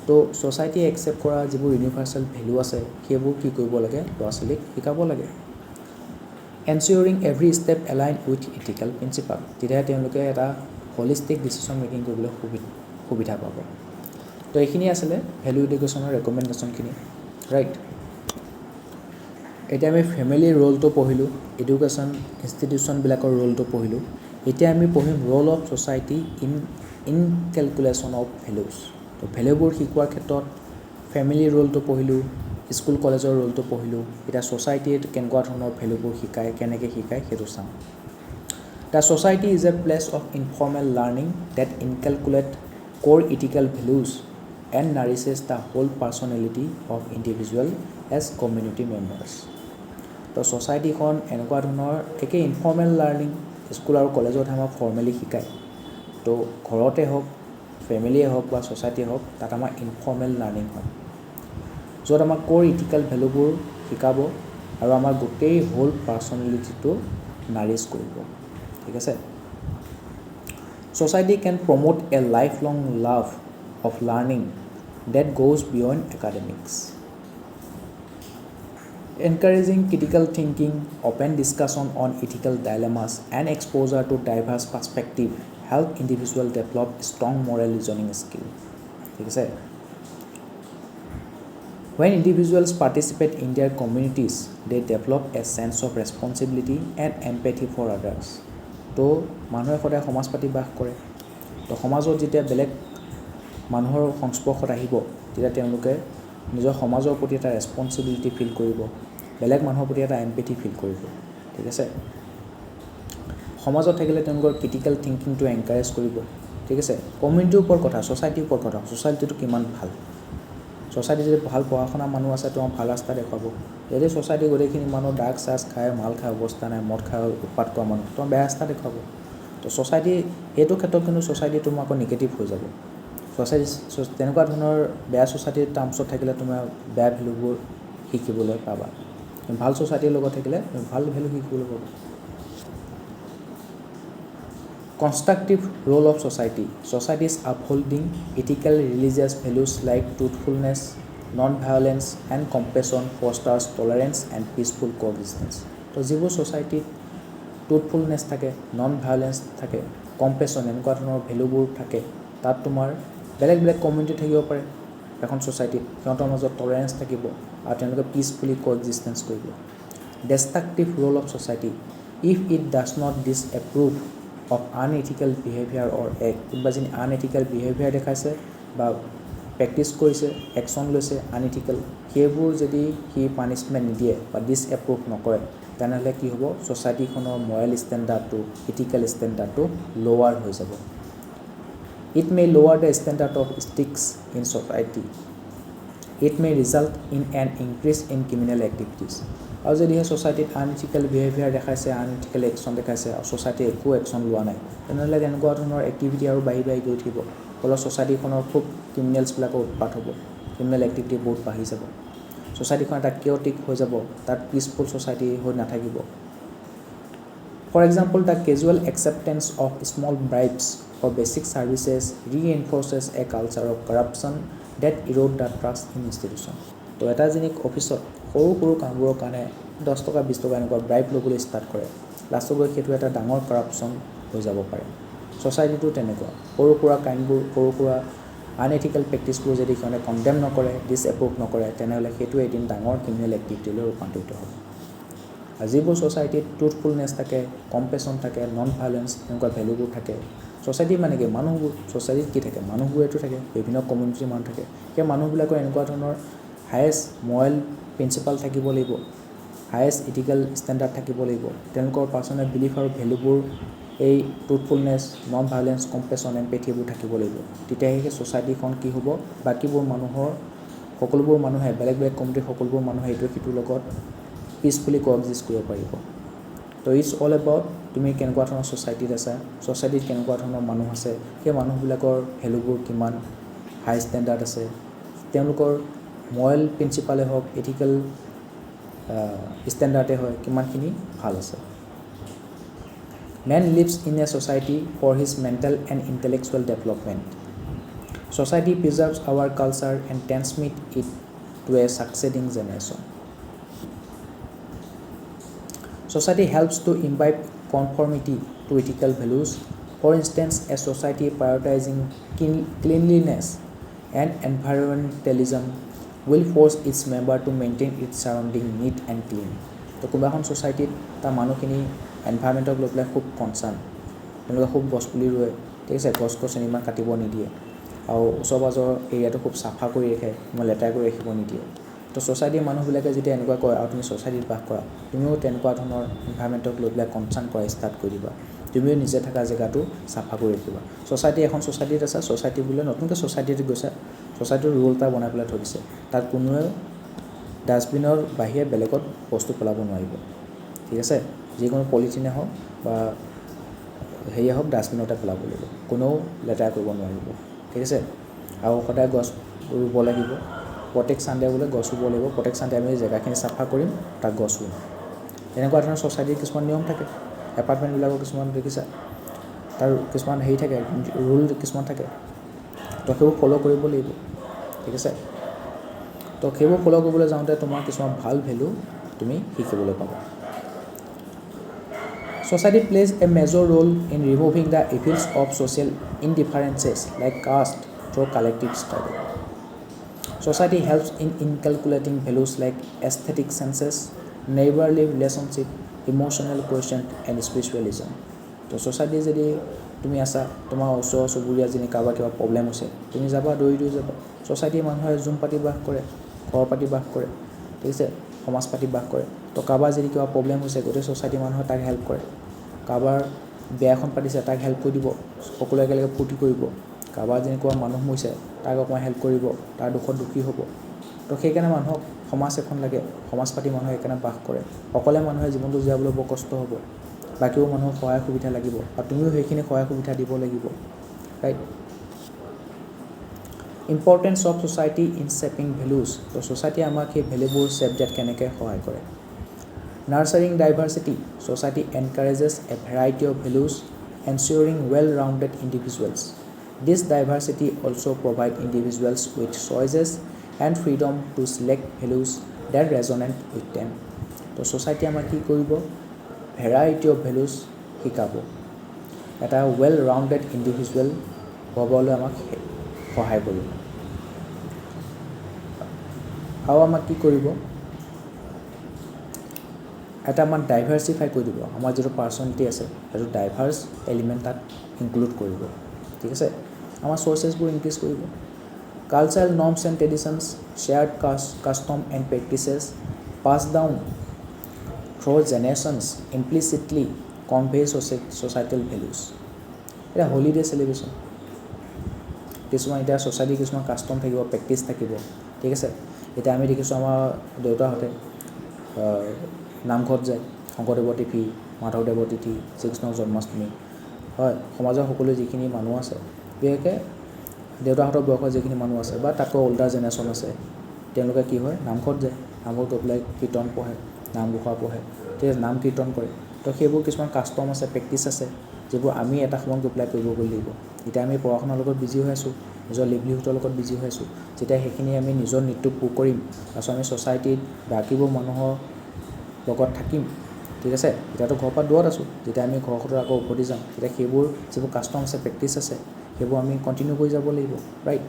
[SPEAKER 1] তো ছ'চাইটিয়ে একচেপ্ট কৰা যিবোৰ ইউনিভাৰ্চেল ভেলু আছে সেইবোৰ কি কৰিব লাগে ল'ৰা ছোৱালীক শিকাব লাগে ensuring every step align with ethical principle তেতিয়াহে তেওঁলোকে এটা হলিষ্টিক ডিচিশ্যন মেকিং কৰিবলৈ সুবিধা পাব তো এইখিনি আছিলে ভেলু এডুকেশ্যনৰ ৰেকমেণ্ডেশ্যনখিনি ৰাইট এতিয়া আমি ফেমিলিৰ ৰোলটো পঢ়িলোঁ এডুকেশ্যন ইনষ্টিটিউশ্যনবিলাকৰ ৰোলটো পঢ়িলোঁ এতিয়া আমি পঢ়িম role of society inculcation of values তো ভেলুবোৰ শিকোৱাৰ ক্ষেত্ৰত ফেমিলিৰ ৰোলটো পঢ়িলোঁ স্কুল কলেজৰ ৰোলটো পঢ়িলোঁ এতিয়া ছ'চাইটিয়ে কেনেকুৱা ধৰণৰ ভেলুবোৰ শিকায় কেনেকৈ শিকায় সেইটো চাওঁ the society is a place of informal learning that inculcate core ethical values and nourishes the whole personality of individual as community members তো ছ'চাইটিখন এনেকুৱা ধৰণৰ একে ইনফৰ্মেল লাৰ্ণিং স্কুল আৰু কলেজত আমাক ফৰ্মেলি শিকায় তো ঘৰতে হওক ফেমিলিয়ে হওক বা ছ'চাইটিয়ে হওক তাত আমাৰ ইনফৰ্মেল লাৰ্ণিং হয় য'ত আমাৰ ক'ৰ ইথিকেল ভেলুবোৰ শিকাব আৰু আমাৰ গোটেই হোল পাৰ্চনেলিটিটো নাৰিছ কৰিব ঠিক আছে Society can promote a lifelong love of learning that goes beyond academics. Encouraging critical thinking, open discussion on ethical dilemmas, and exposure to diverse perspectives help individuals develop strong moral reasoning skills. ठीक है When individuals participate in their communities, they develop a sense of responsibility and empathy for others. তো মানুহে সদায় সমাজ পাতি বাস কৰে তো সমাজত যেতিয়া বেলেগ মানুহৰ সংস্পৰ্শত আহিব তেতিয়া তেওঁলোকে নিজৰ সমাজৰ প্ৰতি এটা ৰেছপন্সিবিলিটি ফিল কৰিব বেলেগ মানুহৰ প্ৰতি এটা এম্পেথি ফিল কৰিব ঠিক আছে সমাজত থাকিলে তেওঁলোকৰ ক্ৰিটিকেল থিংকিংটো এনকাৰেজ কৰিব ঠিক আছে কমিউনিটিৰ ওপৰত কথা ছ'চাইটিৰ ওপৰত কথা ছ'চাইটিটো কিমান ভাল ছ'চাইটি যদি ভাল পঢ়া শুনা মানুহ আছে তো ভাল ৰাস্তা দেখুৱাব যদি ছ'চাইটি গোটেইখিনি মানুহ ড্ৰাগছ চাছ খায় মাল খায় অৱস্থা নাই মদ খায় উৎপাত কৰা মানুহ তো বেয়া ৰাস্তা দেখুৱাব তো ছ'চাইটি এইটো ক্ষেত্ৰত কিন্তু ছ'চাইটি তোমাৰ আকৌ নিগেটিভ হৈ যাব ছ'চাইটি তেনেকুৱা ধৰণৰ বেয়া ছ'চাইটিৰ টাৰ্মছত থাকিলে তোমাৰ বেয়া ভেলুবোৰ শিকিবলৈ পাবা ভাল ছ'চাইটিৰ লগত থাকিলে ভাল ভেলু শিকিবলৈ পাবা Constructive role of society. Society is upholding ethical religious values like truthfulness, non-violence and compassion fosters tolerance and peaceful coexistence. তো যিবোৰ ছ'চাইটিত ট্ৰুথফুলনেছ থাকে নন-ভায়লেঞ্চ থাকে কম্পেশ্যন এনেকুৱা ধৰণৰ ভেলুবোৰ থাকে তাত তোমাৰ বেলেগ বেলেগ কমিউনিটি থাকিব পাৰে এখন ছ'চাইটিত সিহঁতৰ মাজত টলাৰেঞ্চ থাকিব আৰু তেওঁলোকে পিচফুলি কোএক্সিষ্টেঞ্চ কৰিব Destructive role of society. If it does not disapprove of unethical behavior or act কোনোবা যদি unethical behavior দেখাইছে বা প্ৰেক্টিছ কৰিছে একশ্যন লৈছে unethical সেইবোৰ যদি সি পানিছমেণ্ট নিদিয়ে বা ডিছএপ্ৰুভ নকৰে তেনেহ'লে কি হ'ব ছ'চাইটিখনৰ মৰেল ষ্টেণ্ডাৰ্ডটো ইথিকেল ষ্টেণ্ডাৰ্ডটো লোৱাৰ হৈ যাব It may lower the standard of ethics in society. It may result in an increase in criminal activities. আৰু যদিহে ছ'চাইটিত আনইথিকেল বিহেভিয়াৰ দেখাইছে আনইথিকেল একশ্যন দেখাইছে আৰু ছ'চাইটিয়ে একো একশ্যন লোৱা নাই তেনেহ'লে তেনেকুৱা ধৰণৰ এক্টিভিটি আৰু বাঢ়ি গৈ থাকিব ফলত ছ'চাইটিখনৰ খুব ক্ৰিমিনেলছবিলাকৰ উৎপাত হ'ব ক্ৰিমিনেল এক্টিভিটি বহুত বাঢ়ি যাব ছ'চাইটিখন এটা কেঅটিক হৈ যাব তাত পিচফুল ছ'চাইটি হৈ নাথাকিব For example, the casual acceptance of small bribes for basic services reinforces a culture of corruption that erode the trust in institution. তো এটা যেনিক অফিচত সৰু সৰু কামবোৰৰ কাৰণে 10 টকা 20 টকা এনেকুৱা ব্ৰাইব ল'বলৈ ষ্টাৰ্ট কৰে লাষ্টত গৈ সেইটো এটা ডাঙৰ কৰাপশ্যন হৈ যাব পাৰে ছ'চাইটিটো তেনেকুৱা সৰু সুৰা কামবোৰ সৰু সুৰা আনএথিকেল প্ৰেক্টিছবোৰ যদি সিহঁতে কণ্ডেম নকৰে ডিছএপ্ৰুভ নকৰে তেনেহ'লে সেইটো এদিন ডাঙৰ ক্ৰিমিনেল এক্টিভিটিলৈ ৰূপান্তৰিত হ'ব আৰু যিবোৰ ছ'চাইটিত ট্ৰুথফুলনেছ থাকে কম্পেশ্যন থাকে নন ভায়লেঞ্চ এনেকুৱা ভেলুবোৰ থাকে ছ'চাইটি মানে কি মানুহবোৰ ছ'চাইটিত কি থাকে মানুহবোৰেতো থাকে বিভিন্ন কমিউনিটিৰ মানুহ থাকে সেই মানুহবিলাকৰ এনেকুৱা ধৰণৰ হায়েষ্ট মৰেল প্ৰিন্সিপাল থাকিব লাগিব হায়েষ্ট ইথিকেল ষ্টেণ্ডাৰ্ড থাকিব লাগিব তেওঁলোকৰ পাৰ্চনেল বিলিফ আৰু ভেলুবোৰ এই ট্ৰুথফুলনেছ নন ভায়লেঞ্চ কম্পেশ্যন এম্পেথিবোৰ থাকিব লাগিব তেতিয়াহে সেই ছ'চাইটিখন কি হ'ব বাকীবোৰ মানুহৰ সকলোবোৰ মানুহে বেলেগ বেলেগ কমিউনিটিৰ সকলোবোৰ মানুহে এইটো সিটোৰ লগত পিচফুলি কোএক্সিষ্ট কৰিব পাৰিব তো ইটছ অল এবাউট তুমি কেনেকুৱা ধৰণৰ ছ'চাইটিত আছা ছ'চাইটিত কেনেকুৱা ধৰণৰ মানুহ আছে সেই মানুহবিলাকৰ ভেলুবোৰ কিমান হাই ষ্টেণ্ডাৰ্ড আছে তেওঁলোকৰ মৰেল প্ৰিন্সিপালে হওক ইথিকেল ষ্টেণ্ডাৰ্ডে হয় কিমানখিনি ভাল আছে Man lives in a society for his mental and intellectual development. Society preserves our culture and transmits it to a succeeding generation. Society helps to imbibe conformity to ethical values. For instance, a society prioritizing cleanliness and environmentalism will force its member to maintain its surrounding neat and clean. তো কোনোবা এখন ছ'চাইটিত তাৰ মানুহখিনি এনভাইৰমেণ্টক লৈ পেলাই খুব concerned তেওঁলোকে খুব গছপুলি ৰুৱে ঠিক আছে গছ গছনি ইমান কাটিব নিদিয়ে আৰু ওচৰ পাজৰ এৰিয়াটো খুব চাফা কৰি ৰাখে ইমান লেতেৰা কৰি ৰাখিব নিদিয়ে তো ছ'চাইটিৰ মানুহবিলাকে যেতিয়া এনেকুৱা কয় আৰু তুমি ছ'চাইটিত বাস কৰা তুমিও তেনেকুৱা ধৰণৰ এনভাইৰমেণ্টক লৈ পেলাই কনচাৰ্ণ কৰা ষ্টাৰ্ট কৰি দিবা তুমিও নিজে থকা জেগাটো চাফা কৰি ৰাখিবা ছ'চাইটি এখন ছ'চাইটিত আছে ছ'চাইটি বোলে নতুনকৈ ছ'চাইটিত গৈছে ছ'চাইটিৰ ৰুল এটা বনাই পেলাই থৈ দিছে তাত কোনোৱে ডাষ্টবিনৰ বাহিৰে বেলেগত বস্তু পেলাব নোৱাৰিব ঠিক আছে যিকোনো পলিথিনে হওক বা হেৰিয়ে হওক ডাষ্টবিনতে পেলাব লাগিব কোনেও লেতেৰা কৰিব নোৱাৰিব ঠিক আছে আৰু সদায় গছ ৰুব লাগিব প্ৰত্যেক সানডে বোলে গছ ৰুব লাগিব প্ৰত্যেক সানডে আমি জেগাখিনি চাফা কৰিম তাক গছ ৰুম এনেকুৱা ধৰণৰ ছ'চাইটিৰ কিছুমান নিয়ম থাকে এপাৰ্টমেণ্টবিলাকৰ কিছুমান দেখিছা তাৰ কিছুমান হেৰি থাকে ৰুল কিছুমান থাকে তো সেইবোৰ ফ'ল' কৰিব লাগিব ঠিক আছে তো সেইবোৰ ফ'ল' কৰিবলৈ যাওঁতে তোমাৰ কিছুমান ভাল ভেলু তুমি শিকিবলৈ পাবা Society plays a major role in removing the evils of social indifferences like caste through collective struggle. Society helps in inculcating values like aesthetic senses, neighborly relationship, emotional quotient, and spiritualism. তো society যদি তুমি আছা তোমাৰ ওচৰ চুবুৰীয়া যিনি কাৰোবাৰ কিবা প্ৰব্লেম হৈছে তুমি যাবা দৌৰি যাবা ছ'চাইটিৰ মানুহে জুম পাতি বাস কৰে ঘৰ পাতি বাস কৰে ঠিক আছে সমাজ পাতি বাস কৰে তো কাৰোবাৰ যদি কিবা প্ৰব্লেম হৈছে গোটেই ছ'চাইটিৰ মানুহে তাক হেল্প কৰে কাৰোবাৰ বিয়াখন পাতিছে তাক হেল্প কৰি দিব সকলোৱে একেলগে ফূৰ্তি কৰিব কাৰোবাৰ যেনেকুৱা মানুহ মৰিছে তাক অকণমান হেল্প কৰিব তাৰ দুখত দুখী হ'ব তো সেইকাৰণে মানুহক সমাজ এখন লাগে সমাজ পাতি মানুহে সেইকাৰণে বাস কৰে অকলে মানুহে জীৱনটো জীয়াবলৈ বৰ কষ্ট হ'ব বাকীবোৰ মানুহক সহায় সুবিধা লাগিব আৰু তুমিও সেইখিনি সহায় সুবিধা দিব লাগিব right importance of society in shaping values তো ছ'চাইটিয়ে আমাক সেই ভেলুবোৰ শেপ দিয়াত কেনেকৈ সহায় কৰে Nurturing diversity, society encourages a variety of values, ensuring well-rounded individuals. This diversity also provides individuals with choices and freedom to select values that resonate with them. So, society আমাক কি কৰিব variety of values শিকাব এটা well-rounded individual হ'বলৈ আমাক সহায় কৰিব আৰু আমাক কি কৰিব এটা আমাক ডাইভাৰ্চিফাই কৰি দিব আমাৰ যিটো পাৰ্চনেলিটি আছে সেইটো ডাইভাৰ্ছ এলিমেণ্ট তাত ইনক্লুড কৰিব ঠিক আছে আমাৰ চ'ৰ্চেছবোৰ ইনক্ৰিজ কৰিব cultural norms and traditions shared custom and practices pass down through generations implicitly convey societal values এতিয়া হলিডে চেলিব্ৰেশ্যন কিছুমান এতিয়া ছ'চাইটিৰ কিছুমান কাষ্টম থাকিব প্ৰেক্টিচ থাকিব ঠিক আছে এতিয়া আমি দেখিছোঁ আমাৰ দেউতাহঁতে নামঘৰত যায় শংকৰদেৱৰ তিথি মাধৱদেৱৰ তিথি শ্ৰীকৃষ্ণৰ জন্মাষ্টমী হয় সমাজৰ সকলো যিখিনি মানুহ আছে বিশেষকৈ দেউতাহঁতৰ বয়সৰ যিখিনি মানুহ আছে বা তাতকৈ অল্ডাৰ জেনেৰেশ্যন আছে তেওঁলোকে কি হয় নামঘৰত যায় নামঘৰত গৈ পেলাই কীৰ্তন পঢ়ে নামঘোষা পঢ়ে ঠিক আছে নাম কীৰ্তন কৰে তো সেইবোৰ কিছুমান কাষ্টম আছে প্ৰেক্টিচ আছে যিবোৰ আমি এটা সময়ত গৈ পেলাই কৰিব লাগিব এতিয়া আমি পঢ়া শুনাৰ লগত বিজি হৈ আছোঁ নিজৰ লিভলিহুডৰ লগত বিজি হৈ আছোঁ যেতিয়া সেইখিনি আমি নিজৰ নৃত্যক পূৰ কৰিম তাৰপিছত আমি ছ'চাইটিত বাকীবোৰ মানুহৰ লগত থাকিম ঠিক আছে এতিয়াতো ঘৰৰ পৰা দূৰত আছোঁ যেতিয়া আমি ঘৰখনত আকৌ উভতি যাম তেতিয়া সেইবোৰ যিবোৰ কাষ্টম আছে প্ৰেক্টিচ আছে সেইবোৰ আমি কণ্টিনিউ কৰি যাব লাগিব ৰাইট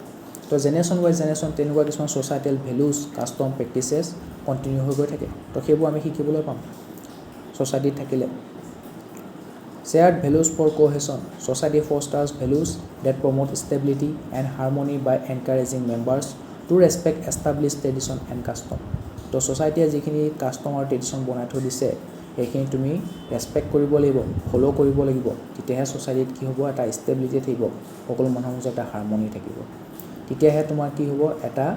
[SPEAKER 1] তো জেনেৰেশ্যন ৱাইজ জেনেৰেশ্যন তেনেকুৱা কিছুমান ছ'চাইটেল ভেলুজ কাষ্টম প্ৰেক্টিচেছ কণ্টিনিউ হৈ গৈ থাকে তো সেইবোৰ আমি শিকিবলৈ পাম ছ'চাইটিত থাকিলে shared values for cohesion society fosters values that promote stability and harmony by encouraging members to respect establish tradition and custom তো ছ'চাইটিয়ে যিখিনি কাষ্টম আৰু ট্ৰেডিশ্যন বনাই থৈ দিছে সেইখিনি তুমি ৰেচপেক্ট কৰিব লাগিব ফ'ল' কৰিব লাগিব তেতিয়াহে ছ'চাইটিত কি হ'ব এটা ষ্টেবিলিটি থাকিব সকলো মানুহৰ মাজত এটা হাৰমনি থাকিব তেতিয়াহে তোমাৰ কি হ'ব এটা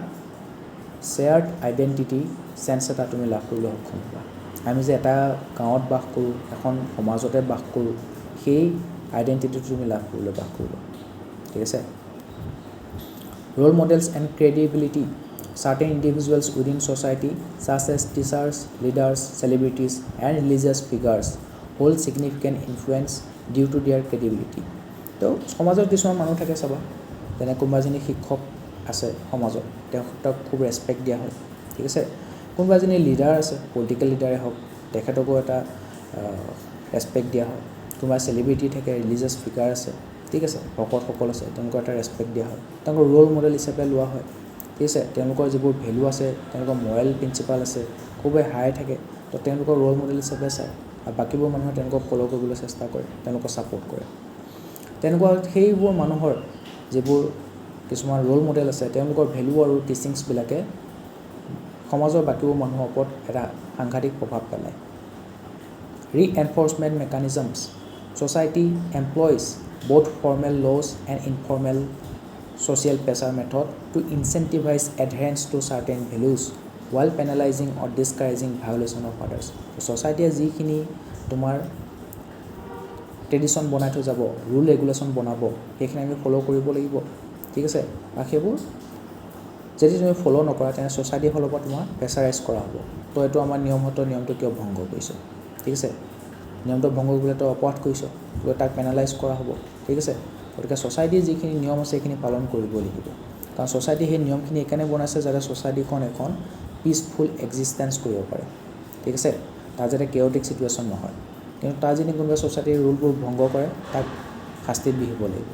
[SPEAKER 1] শ্বেয়াৰ্ড আইডেণ্টিটি চেন্স এটা তুমি লাভ কৰিবলৈ সক্ষম হ'বা আমি যে এটা গাঁৱত বাস কৰোঁ এখন সমাজতে বাস কৰোঁ সেই আইডেণ্টিটিটো তুমি লাভ কৰিবলৈ বাস কৰিবা ঠিক আছে role models and credibility certain individuals within society such as teachers, leaders, celebrities and religious figures hold significant influence due to their credibility. তো সমাজৰ কিছুমান মানুহ থাকে চাবা যেনে কোনোবা এজনী শিক্ষক আছে সমাজত তেওঁক খুব ৰেচপেক্ট দিয়া হয় ঠিক আছে কোনোবা এজনী লিডাৰ আছে পলিটিকেল লিডাৰে হওক তেখেতকো এটা ৰেচপেক্ট দিয়া হয় কোনোবা চেলিব্ৰিটি থাকে ৰিলিজিয়াছ ফিগাৰ আছে ঠিক আছে ভকতসকল আছে তেওঁলোকক এটা ৰেচপেক্ট দিয়া হয় তেওঁলোকৰ ৰোল মডেল হিচাপে লোৱা হয় ঠিক আছে তেওঁলোকৰ যিবোৰ ভেলু আছে তেওঁলোকৰ মৰেল প্ৰিন্সিপাল আছে খুবেই হাই থাকে তো তেওঁলোকৰ ৰোল মডেল হিচাপে চায় আৰু বাকীবোৰ মানুহে তেওঁলোকক ফ'ল' কৰিবলৈ চেষ্টা কৰে তেওঁলোকক ছাপোৰ্ট কৰে তেনেকুৱা সেইবোৰ মানুহৰ যিবোৰ কিছুমান ৰোল মডেল আছে তেওঁলোকৰ ভেলু আৰু টিচিংছবিলাকে সমাজৰ বাকীবোৰ মানুহৰ ওপৰত এটা সাংঘাতিক প্ৰভাৱ পেলায় reinforcement mechanisms society employs both formal laws and informal social pressure method to incentivize adherence to certain values while penalizing or discouraging violation of others. Society যিখিনি তোমাৰ ট্ৰেডিশ্যন বনাই থৈ যাব ৰুল ৰেগুলেশ্যন বনাব সেইখিনি আমি ফ'ল' কৰিব লাগিব ঠিক আছে আৰু সেইবোৰ যদি তুমি ফ'ল' নকৰা তেনে ছ'চাইটিৰ ফালৰ পৰা তোমাৰ প্ৰেছাৰাইজ কৰা হ'ব তো এইটো আমাৰ নিয়মটো কিয় ভংগ কৰিছ ঠিক আছে নিয়মটো ভংগ কৰিলে তই অপৰাধ কৰিছ গতিকে তাক পেনালাইজ কৰা হ'ব ঠিক আছে গতিকে ছ'চাইটিৰ যিখিনি নিয়ম আছে সেইখিনি পালন কৰিব লাগিব কাৰণ ছ'চাইটি সেই নিয়মখিনি এইকাৰণে বনাইছে যাতে ছ'চাইটিখন এখন পিচফুল এক্সিষ্টেঞ্চ কৰিব পাৰে ঠিক আছে তাৰ যাতে কেঅটিক চিটুৱেশ্যন নহয় কিন্তু তাৰ যদি কোনোবা ছ'চাইটিৰ ৰুলবোৰ ভংগ কৰে তাক শাস্তিত বিহিব লাগিব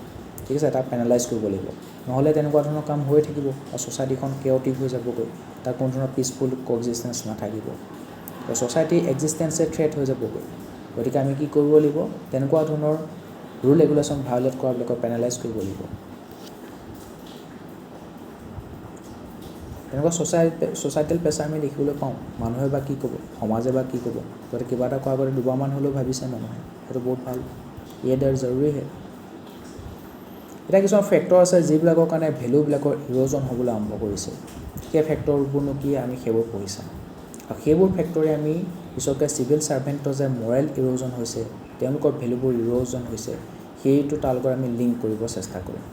[SPEAKER 1] ঠিক আছে তাক পেনালাইজ কৰিব লাগিব নহ'লে তেনেকুৱা ধৰণৰ কাম হৈ থাকিব আৰু ছ'চাইটিখন কেঅটিক হৈ যাবগৈ তাৰ কোনো ধৰণৰ পিচফুল ক'এক্সিষ্টেঞ্চ নাথাকিব তো ছ'চাইটিৰ এক্সিষ্টেঞ্চে থ্ৰেট হৈ যাবগৈ গতিকে আমি কি কৰিব লাগিব তেনেকুৱা ধৰণৰ ৰুল ৰেগুলেশ্যন ভায়োলেট কৰাবিলাকক পেনালাইজ কৰিব লাগিব তেনেকুৱা ছ'চাইটেল প্ৰেছাৰ আমি দেখিবলৈ পাওঁ মানুহে বা কি ক'ব সমাজে বা কি ক'ব গতিকে কিবা এটা কৰাৰ আগতে দুবাৰমান হ'লেও ভাবিছে মানুহে সেইটো বহুত ভাল ইয়াৰ জৰুৰী হয় এতিয়া কিছুমান ফেক্টৰ আছে যিবিলাকৰ কাৰণে ভেলুবিলাকৰ ইৰ'জন হ'বলৈ আৰম্ভ কৰিছে সেই ফেক্টৰবোৰনো কি আমি সেইবোৰ পঢ়ি চাম আৰু সেইবোৰ ফেক্টৰে আমি পিছতকৈ চিভিল ছাৰ্ভেণ্টৰ যে মৰেল ইৰ'জন হৈছে তেওঁলোকৰ ভেলুবোৰ ইৰ'জন হৈছে সেইটো তাৰ লগত আমি লিংক কৰিব চেষ্টা কৰিম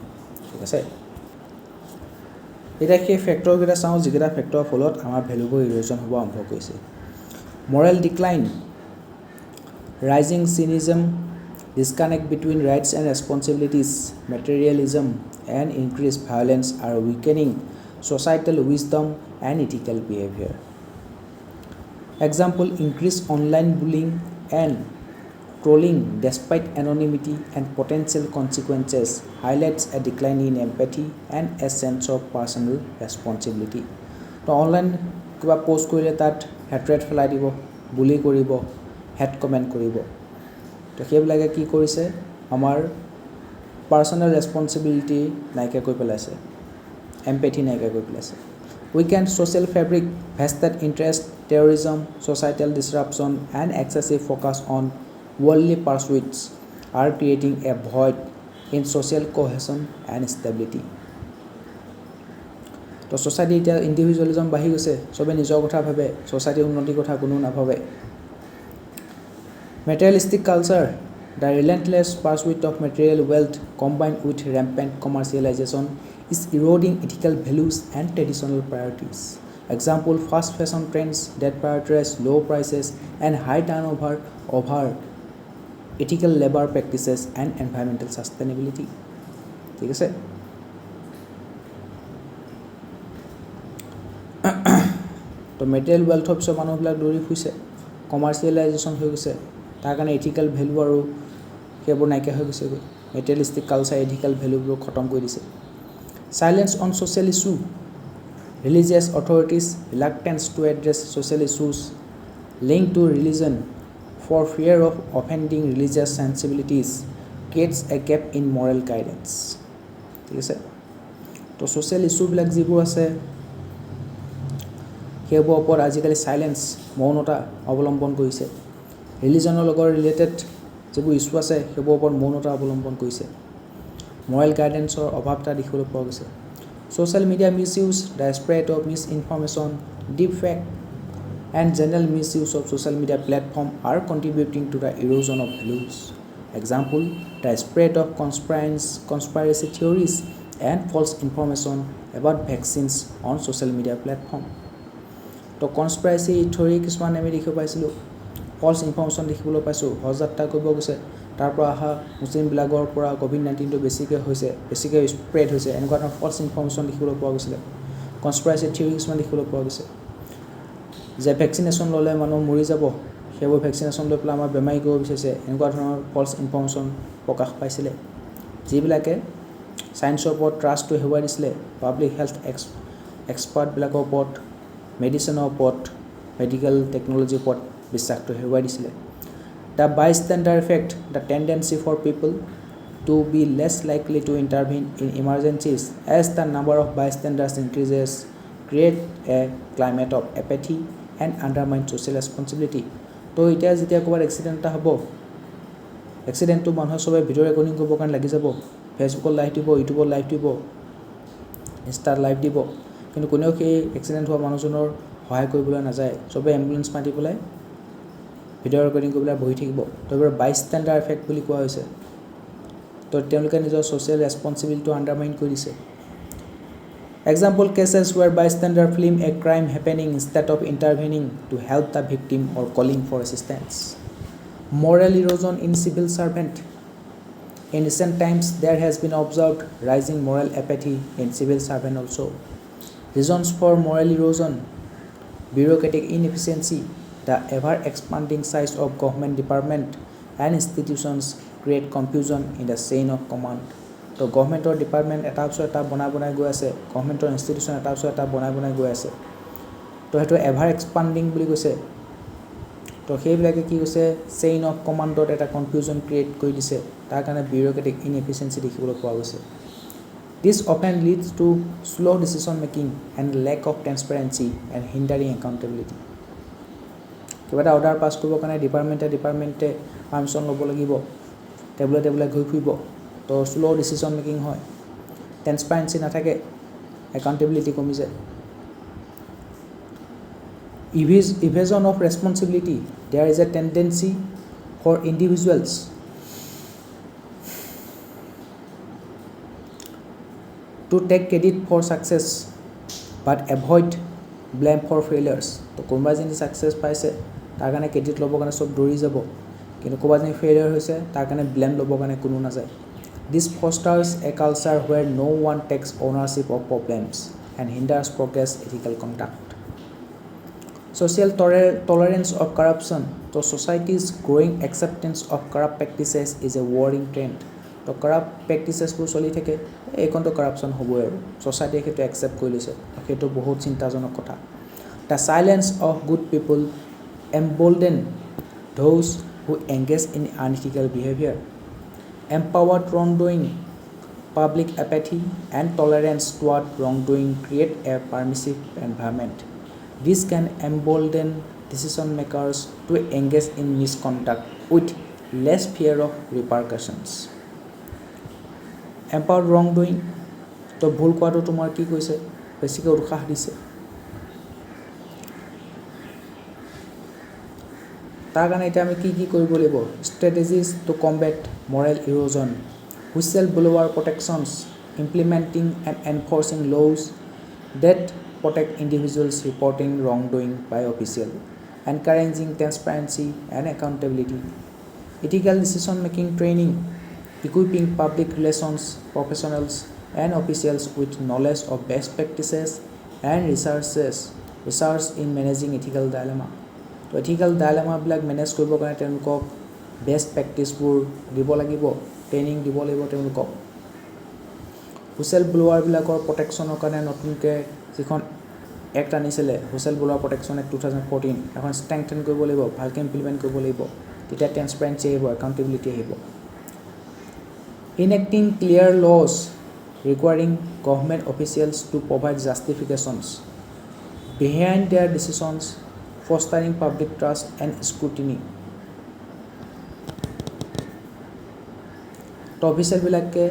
[SPEAKER 1] ঠিক আছে এতিয়া সেই ফেক্টৰকেইটা চাওঁ যিকেইটা ফেক্টৰৰ ফলত আমাৰ ভেলুবোৰ ইৰ'জন হ'ব আৰম্ভ কৰিছে moral decline rising cynicism disconnect between rights and responsibilities, materialism, and increased violence are weakening societal wisdom and ethical behavior. Example, increased online bullying and trolling despite anonymity and potential consequences highlights a decline in empathy and a sense of personal responsibility. So online কিবা post কৰিলে তাত হেট্ৰেট ফেলাই দিব বুলি কৰিব হেট comment কৰিব তো সেইবিলাকে কি কৰিছে আমাৰ পাৰ্চনেল ৰেছপন্সিবিলিটি নাইকিয়া কৰি পেলাইছে এম্পেথি নাইকিয়া কৰি পেলাইছে weakened social fabric vested interest terrorism societal disruption and excessive focus on worldly pursuits are creating a void in social cohesion and stability তো ছ'চাইটি এতিয়া ইণ্ডিভিজুৱেলিজম বাঢ়ি গৈছে চবে নিজৰ কথা ভাবে ছ'চাইটিৰ উন্নতিৰ কথা কোনো নাভাবে Materialistic culture, the relentless pursuit of material wealth combined with rampant commercialization is eroding ethical values and traditional priorities. Example, fast fashion trends that prioritize low prices and high turnover over ethical labor practices and environmental sustainability. ঠিক আছে তো material ৱেল্থৰ পিছত মানুহবিলাক দৌৰি ফুৰিছে কমাৰ্চিয়েলাইজেশ্যন হৈ গৈছে তাৰ কাৰণে ইথিকেল ভেলু আৰু সেইবোৰ নাইকিয়া হৈ গৈছেগৈ মেটেৰিয়েলিষ্টিক কালচাৰ ইথিকেল ভেলুবোৰ খতম কৰি দিছে silence on social issue religious authorities reluctance to address social issues linked to religion for fear of offending religious sensibilities creates a gap in moral guidance ঠিক আছে তো ছ'চিয়েল ইছ্যুবিলাক যিবোৰ আছে সেইবোৰৰ ওপৰত আজিকালি চাইলেঞ্চ মৌনতা অৱলম্বন কৰিছে ৰিলিজনৰ লগত ৰিলেটেড যিবোৰ ইছ্যু আছে সেইবোৰৰ ওপৰত মৌনতা অৱলম্বন কৰিছে মৰেল গাইডেন্সৰ অভাৱ এটা দেখিবলৈ পোৱা গৈছে social media misuse the spread of misinformation deep fake and general misuse of social media platform are contributing to the erosion of values example the spread of conspiracy theories and false information about vaccines on social media platform তো conspiracy theory কিছুমান আমি দেখিব পাইছিলোঁ falls information দেখিবলৈ পাইছোঁ হজ যাত্ৰা কৰিব গৈছে তাৰ পৰা অহা মুছলিমবিলাকৰ পৰা COVID-19টো বেছিকৈ স্প্ৰেড হৈছে এনেকুৱা ধৰণৰ ফল্ছ ইনফৰ্মেশ্যন দেখিবলৈ পোৱা গৈছিলে কনস্পাইৰেচি থিয়ৰি কিছুমান দেখিবলৈ পোৱা গৈছে যে ভেকচিনেশ্যন ল'লে মানুহ মৰি যাব সেইবোৰ ভেকচিনেশ্যন লৈ পেলাই আমাৰ বেমাৰী কৰিব বিচাৰিছে এনেকুৱা ধৰণৰ ফল্ছ ইনফৰ্মেশ্যন প্ৰকাশ পাইছিলে যিবিলাকে ছায়েন্সৰ ওপৰত ট্ৰাষ্টটো হেৰুৱাই দিছিলে পাব্লিক হেল্থ এক্সপাৰ্টবিলাকৰ ওপৰত মেডিচিনৰ ওপৰত মেডিকেল টেকন'লজিৰ ওপৰত বিশ্বাসটো হেৰুৱাই দিছিলে the bystander effect the tendency for people to be less likely to intervene in emergencies as the number of bystanders increases create a climate of apathy and undermine social responsibility তো এতিয়া যেতিয়া ক'ৰবাত accident এটা হ'ব এক্সিডেণ্টটো মানুহে চবে video' recording কৰিবৰ কাৰণে লাগি যাব ফেচবুকত লাইভ দিব ইউটিউবত লাইভ দিব ইনষ্টাত লাইভ দিব কিন্তু কোনেও সেই এক্সিডেণ্ট হোৱা মানুহজনৰ সহায় কৰিবলৈ নাযায় চবে এম্বুলেঞ্চ মাতি পেলাই ভিডিঅ' ৰেকৰ্ডিং কৰি পেলাই বহি থাকিব তো এইবোৰ বাইষ্টেণ্ডাৰ এফেক্ট বুলি কোৱা হৈছে তো তেওঁলোকে নিজৰ ছ'চিয়েল ৰেছপন্সিবিলিটিটো আণ্ডাৰমাইন কৰি দিছে Example cases where bystander film a crime happening instead of intervening to help the victim or calling for assistance. Moral erosion in civil servant. In recent times, there has been observed rising moral apathy in civil servant also. Reasons for moral erosion: bureaucratic inefficiency. The ever-expanding size of government department and institutions create confusion in the chain of command. তো গভৰ্ণমেণ্টৰ department এটাৰ পিছত এটা বনাই গৈ আছে, গভৰ্ণমেণ্টৰ institution এটাৰ পিছত এটা বনাই গৈ আছে। তো সেইটো এভাৰ এক্সপাণ্ডিং বুলি কৈছে। তো সেইবিলাকে কি কৈছে, চেইন অফ কমাণ্ডত এটা কনফিউজন ক্ৰিয়েট কৰি দিছে, তাৰ কাৰণে বিউৰ'ক্ৰেটিক ইনএফিচিয়েঞ্চি দেখিবলৈ পোৱা গৈছে। This often leads to slow' decision making and lack of transparency and hindering accountability. কিবা এটা অৰ্ডাৰ পাছ কৰিবৰ কাৰণে ডিপাৰ্টমেণ্টে পাৰ্মিশ্যন ল'ব লাগিব, টেবুলে ঘূৰি ফুৰিব, তো শ্ল' ডিচিশ্যন মেকিং হয়, ট্ৰেন্সপাৰেঞ্চি নাথাকে, একাউণ্টেবিলিটি কমি যায়। Evasion of responsibility. There is a tendency for individuals to take credit for success but avoid blame for failures. তো কোনোবা যদি ছাকচেছ পাইছে তাৰ কাৰণে ক্ৰেডিট ল'বৰ কাৰণে চব দৌৰি যাব, কিন্তু কোনোবা যদি ফেইলিয়াৰ হৈছে তাৰ কাৰণে ব্লেম ল'বৰ কাৰণে কোনো নাযায়। This fosters a culture where no one takes ownership of problems and hinders progress ethical conduct. Social tolerance of corruption. So society's growing acceptance of corrupt practices is a worrying trend. তো corrupt practicesবোৰ চলি থাকে, এইখনটো corruption হ'বই আৰু ছ'চাইটিয়ে সেইটো accept কৰি লৈছে, সেইটো বহুত চিন্তাজনক কথা। The silence of good people embolden those who engage in unethical behavior. Empowered wrongdoing. Public apathy and tolerance toward wrongdoing create a permissive environment. This can embolden decision makers to engage in misconduct with less fear of repercussions. Empowered wrongdoing. তো ভুল কৰাটো তোমাৰ কি কৈছে, বেছিকৈ উৎসাহ দিছে। তাৰ কাৰণে এতিয়া আমি কি কৰিব লাগিব? Strategies to combat moral erosion. Whistleblower protections. Implementing and enforcing laws that protect individuals reporting wrongdoing by officials, encouraging transparency and accountability. Ethical decision making training, equipping public relations professionals and officials with knowledge of best practices and research in managing ethical dilemma. তো ethical dilemma বিলাক manage কৰিবৰ কাৰণে তেওঁলোকক best প্ৰেক্টিছবোৰ দিব লাগিব, training দিব লাগিব তেওঁলোকক। হুইচেল ব্লোৱাৰবিলাকৰ প্ৰটেকশ্যনৰ কাৰণে নতুনকৈ যিখন এক্ট আনিছিলে, হুইচেল ব্লোৱাৰ প্ৰটেকশ্যন এক্ট 2014, এখন ষ্ট্ৰেংথেন কৰিব লাগিব, ভালকৈ ইমপ্লিমেণ্ট কৰিব লাগিব, তেতিয়া ট্ৰেন্সপাৰেঞ্চি আহিব, একাউণ্টেবিলিটি আহিব। Enacting clear laws requiring government officials to provide justifications behind their decisions, fostering public trust and scrutiny. তো অফিচিয়েলবিলাকে,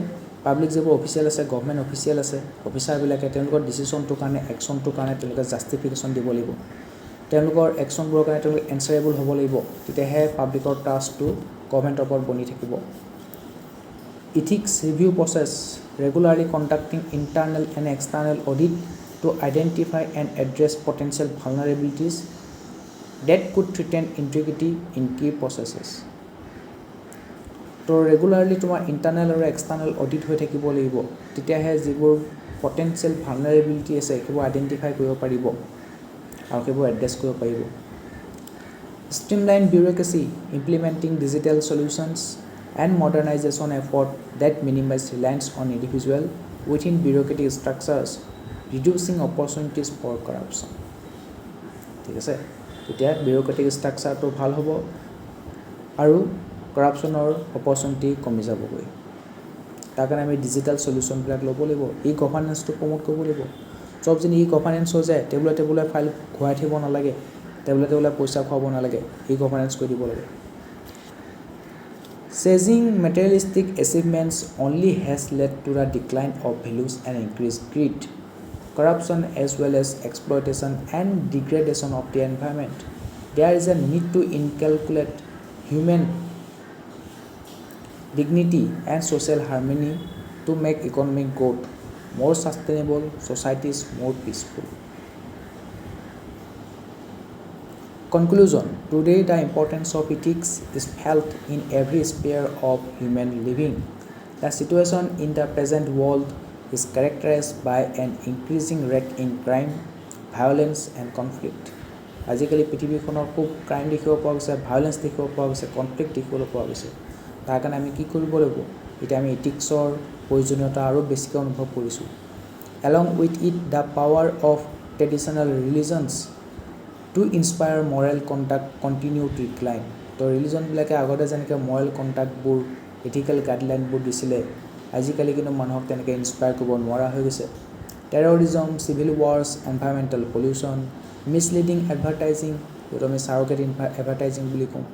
[SPEAKER 1] পাব্লিক যিবোৰ অফিচিয়েল আছে, গভৰ্ণমেণ্ট অফিচিয়েল আছে, অফিচাৰবিলাকে তেওঁলোকৰ ডিচিশ্যনটোৰ কাৰণে, একশ্যনটোৰ কাৰণে তেওঁলোকে জাষ্টিফিকেশ্যন দিব লাগিব, তেওঁলোকৰ একশ্যনবোৰৰ কাৰণে তেওঁলোকে এনচাৰেবল হ'ব লাগিব, তেতিয়াহে পাব্লিকৰ ট্ৰাষ্টটো গভৰ্ণমেণ্টৰ ওপৰত বনি থাকিব। Ethics review process, regularly conducting internal and external audit to identify and address potential vulnerabilities that could threaten integrity in key processes. তো ৰেগুলাৰলি তোমাৰ ইণ্টাৰনেল আৰু এক্সটাৰ্নেল অডিট হৈ থাকিব লাগিব, তেতিয়াহে যিবোৰ পটেঞ্চিয়েল ভালনাৰেবিলিটি আছে সেইবোৰ আইডেণ্টিফাই কৰিব পাৰিব আৰু সেইবোৰ এড্ৰেছ কৰিব পাৰিব। Streamline bureaucracy, implementing digital solutions and modernization effort that minimize reliance on individual within bureaucratic structures, reducing opportunities for corruption. ঠিক আছে, তেতিয়া bureaucratic structureটো ভাল হ'ব আৰু কৰাপশ্যনৰ অপৰচুনিটি কমি যাবগৈ। তাৰ কাৰণে আমি ডিজিটেল চলিউশ্যনবিলাক ল'ব লাগিব, ই গভাৰ্নেন্সটো প্ৰমোট কৰিব লাগিব। চব যদি ই গভাৰ্নেন্স হৈ যায়, টেবুলে ফাইল ঘূৰাই থাকিব নালাগে, টেবুলে পইচা খুৱাব নালাগে, ই গভাৰ্নেন্স কৰি দিব লাগে। Chasing materialistic achievements only has led to the decline of values and increased greed, corruption as well as exploitation and degradation of the environment. There is a need to inculcate human dignity and social harmony to make economic growth more sustainable, societies more peaceful. Conclusion. Today, the importance of ethics is felt in every sphere of human living. The situation in the present world is characterized by an increasing rate in crime, violence and conflict. আজিকালি পৃথিৱীখনৰ খুব crime দেখিব পোৱা গৈছে, violence দেখিব পোৱা গৈছে, conflict দেখিবলৈ পোৱা গৈছে। তাৰ কাৰণে আমি কি কৰিব লাগিব? এতিয়া আমি এথিক্সৰ প্ৰয়োজনীয়তা আৰু বেছিকৈ অনুভৱ কৰিছোঁ। Along with it, the power of traditional religions to inspire moral conduct continue to decline. তো ৰিলিজনবিলাকে আগতে যেনেকৈ মৰেল কণ্টাক্টবোৰ এথিকেল গাইডলাইনবোৰ দিছিলে, আজিকালি কিন্তু মানুহক তেনেকৈ ইনস্পায়াৰ কৰিব নোৱাৰা হৈ গৈছে। Terrorism, civil wars, environmental pollution, misleading advertising, যিটো আমি সাৰগেট এডভাৰটাইজিং বুলি কওঁ,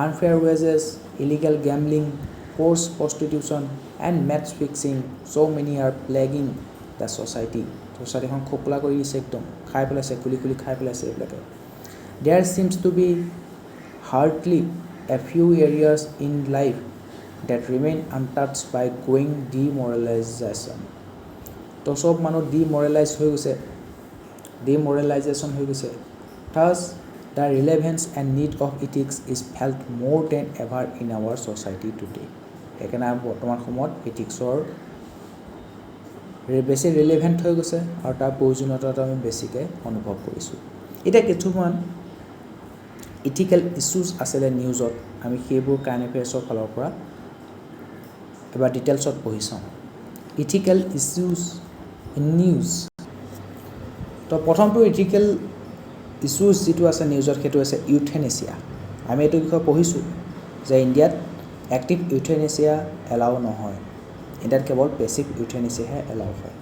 [SPEAKER 1] unfair wages, illegal gambling, forced prostitution and match fixing, so' many are plaguing the society. ছ'চাইটিখন খোকলা কৰি দিছে, একদম খাই পেলাইছে, খুলি খুলি খাই পেলাইছে এইবিলাকে। There seems to be hardly a few areas in life that remain untouched by growing demoralisation. তো চব মানুহ ডিমৰেলাইজেশ্যন হৈ গৈছে। Thus the relevance and need of ethics is felt more than ever in our society today. সেইকাৰণে বৰ্তমান সময়ত ইথিক্সৰ বেছি relevant হৈ গৈছে আৰু তাৰ প্ৰয়োজনীয়তাটো আমি বেছিকৈ অনুভৱ কৰিছোঁ। এতিয়া কিছুমান ইথিকেল ইছ্যুজ আছিলে নিউজত, আমি সেইবোৰ কাৰেণ্ট এফেয়াৰ্ছৰ ফালৰ পৰা এবাৰ ডিটেইলছত পঢ়ি চাওঁ। Ethical issues in news. তো প্ৰথমটো ইথিকেল ইছ্যুজ যিটো আছে নিউজত, সেইটো আছে ইউথেনেচিয়া। আমি এইটো বিষয়ে পঢ়িছোঁ যে ইণ্ডিয়াত এক্টিভ ইউথেনেচিয়া এলাউ নহয়, ইণ্ডিয়াত কেৱল পেছিভ ইউথেনেচিয়াহে এলাউ হয়।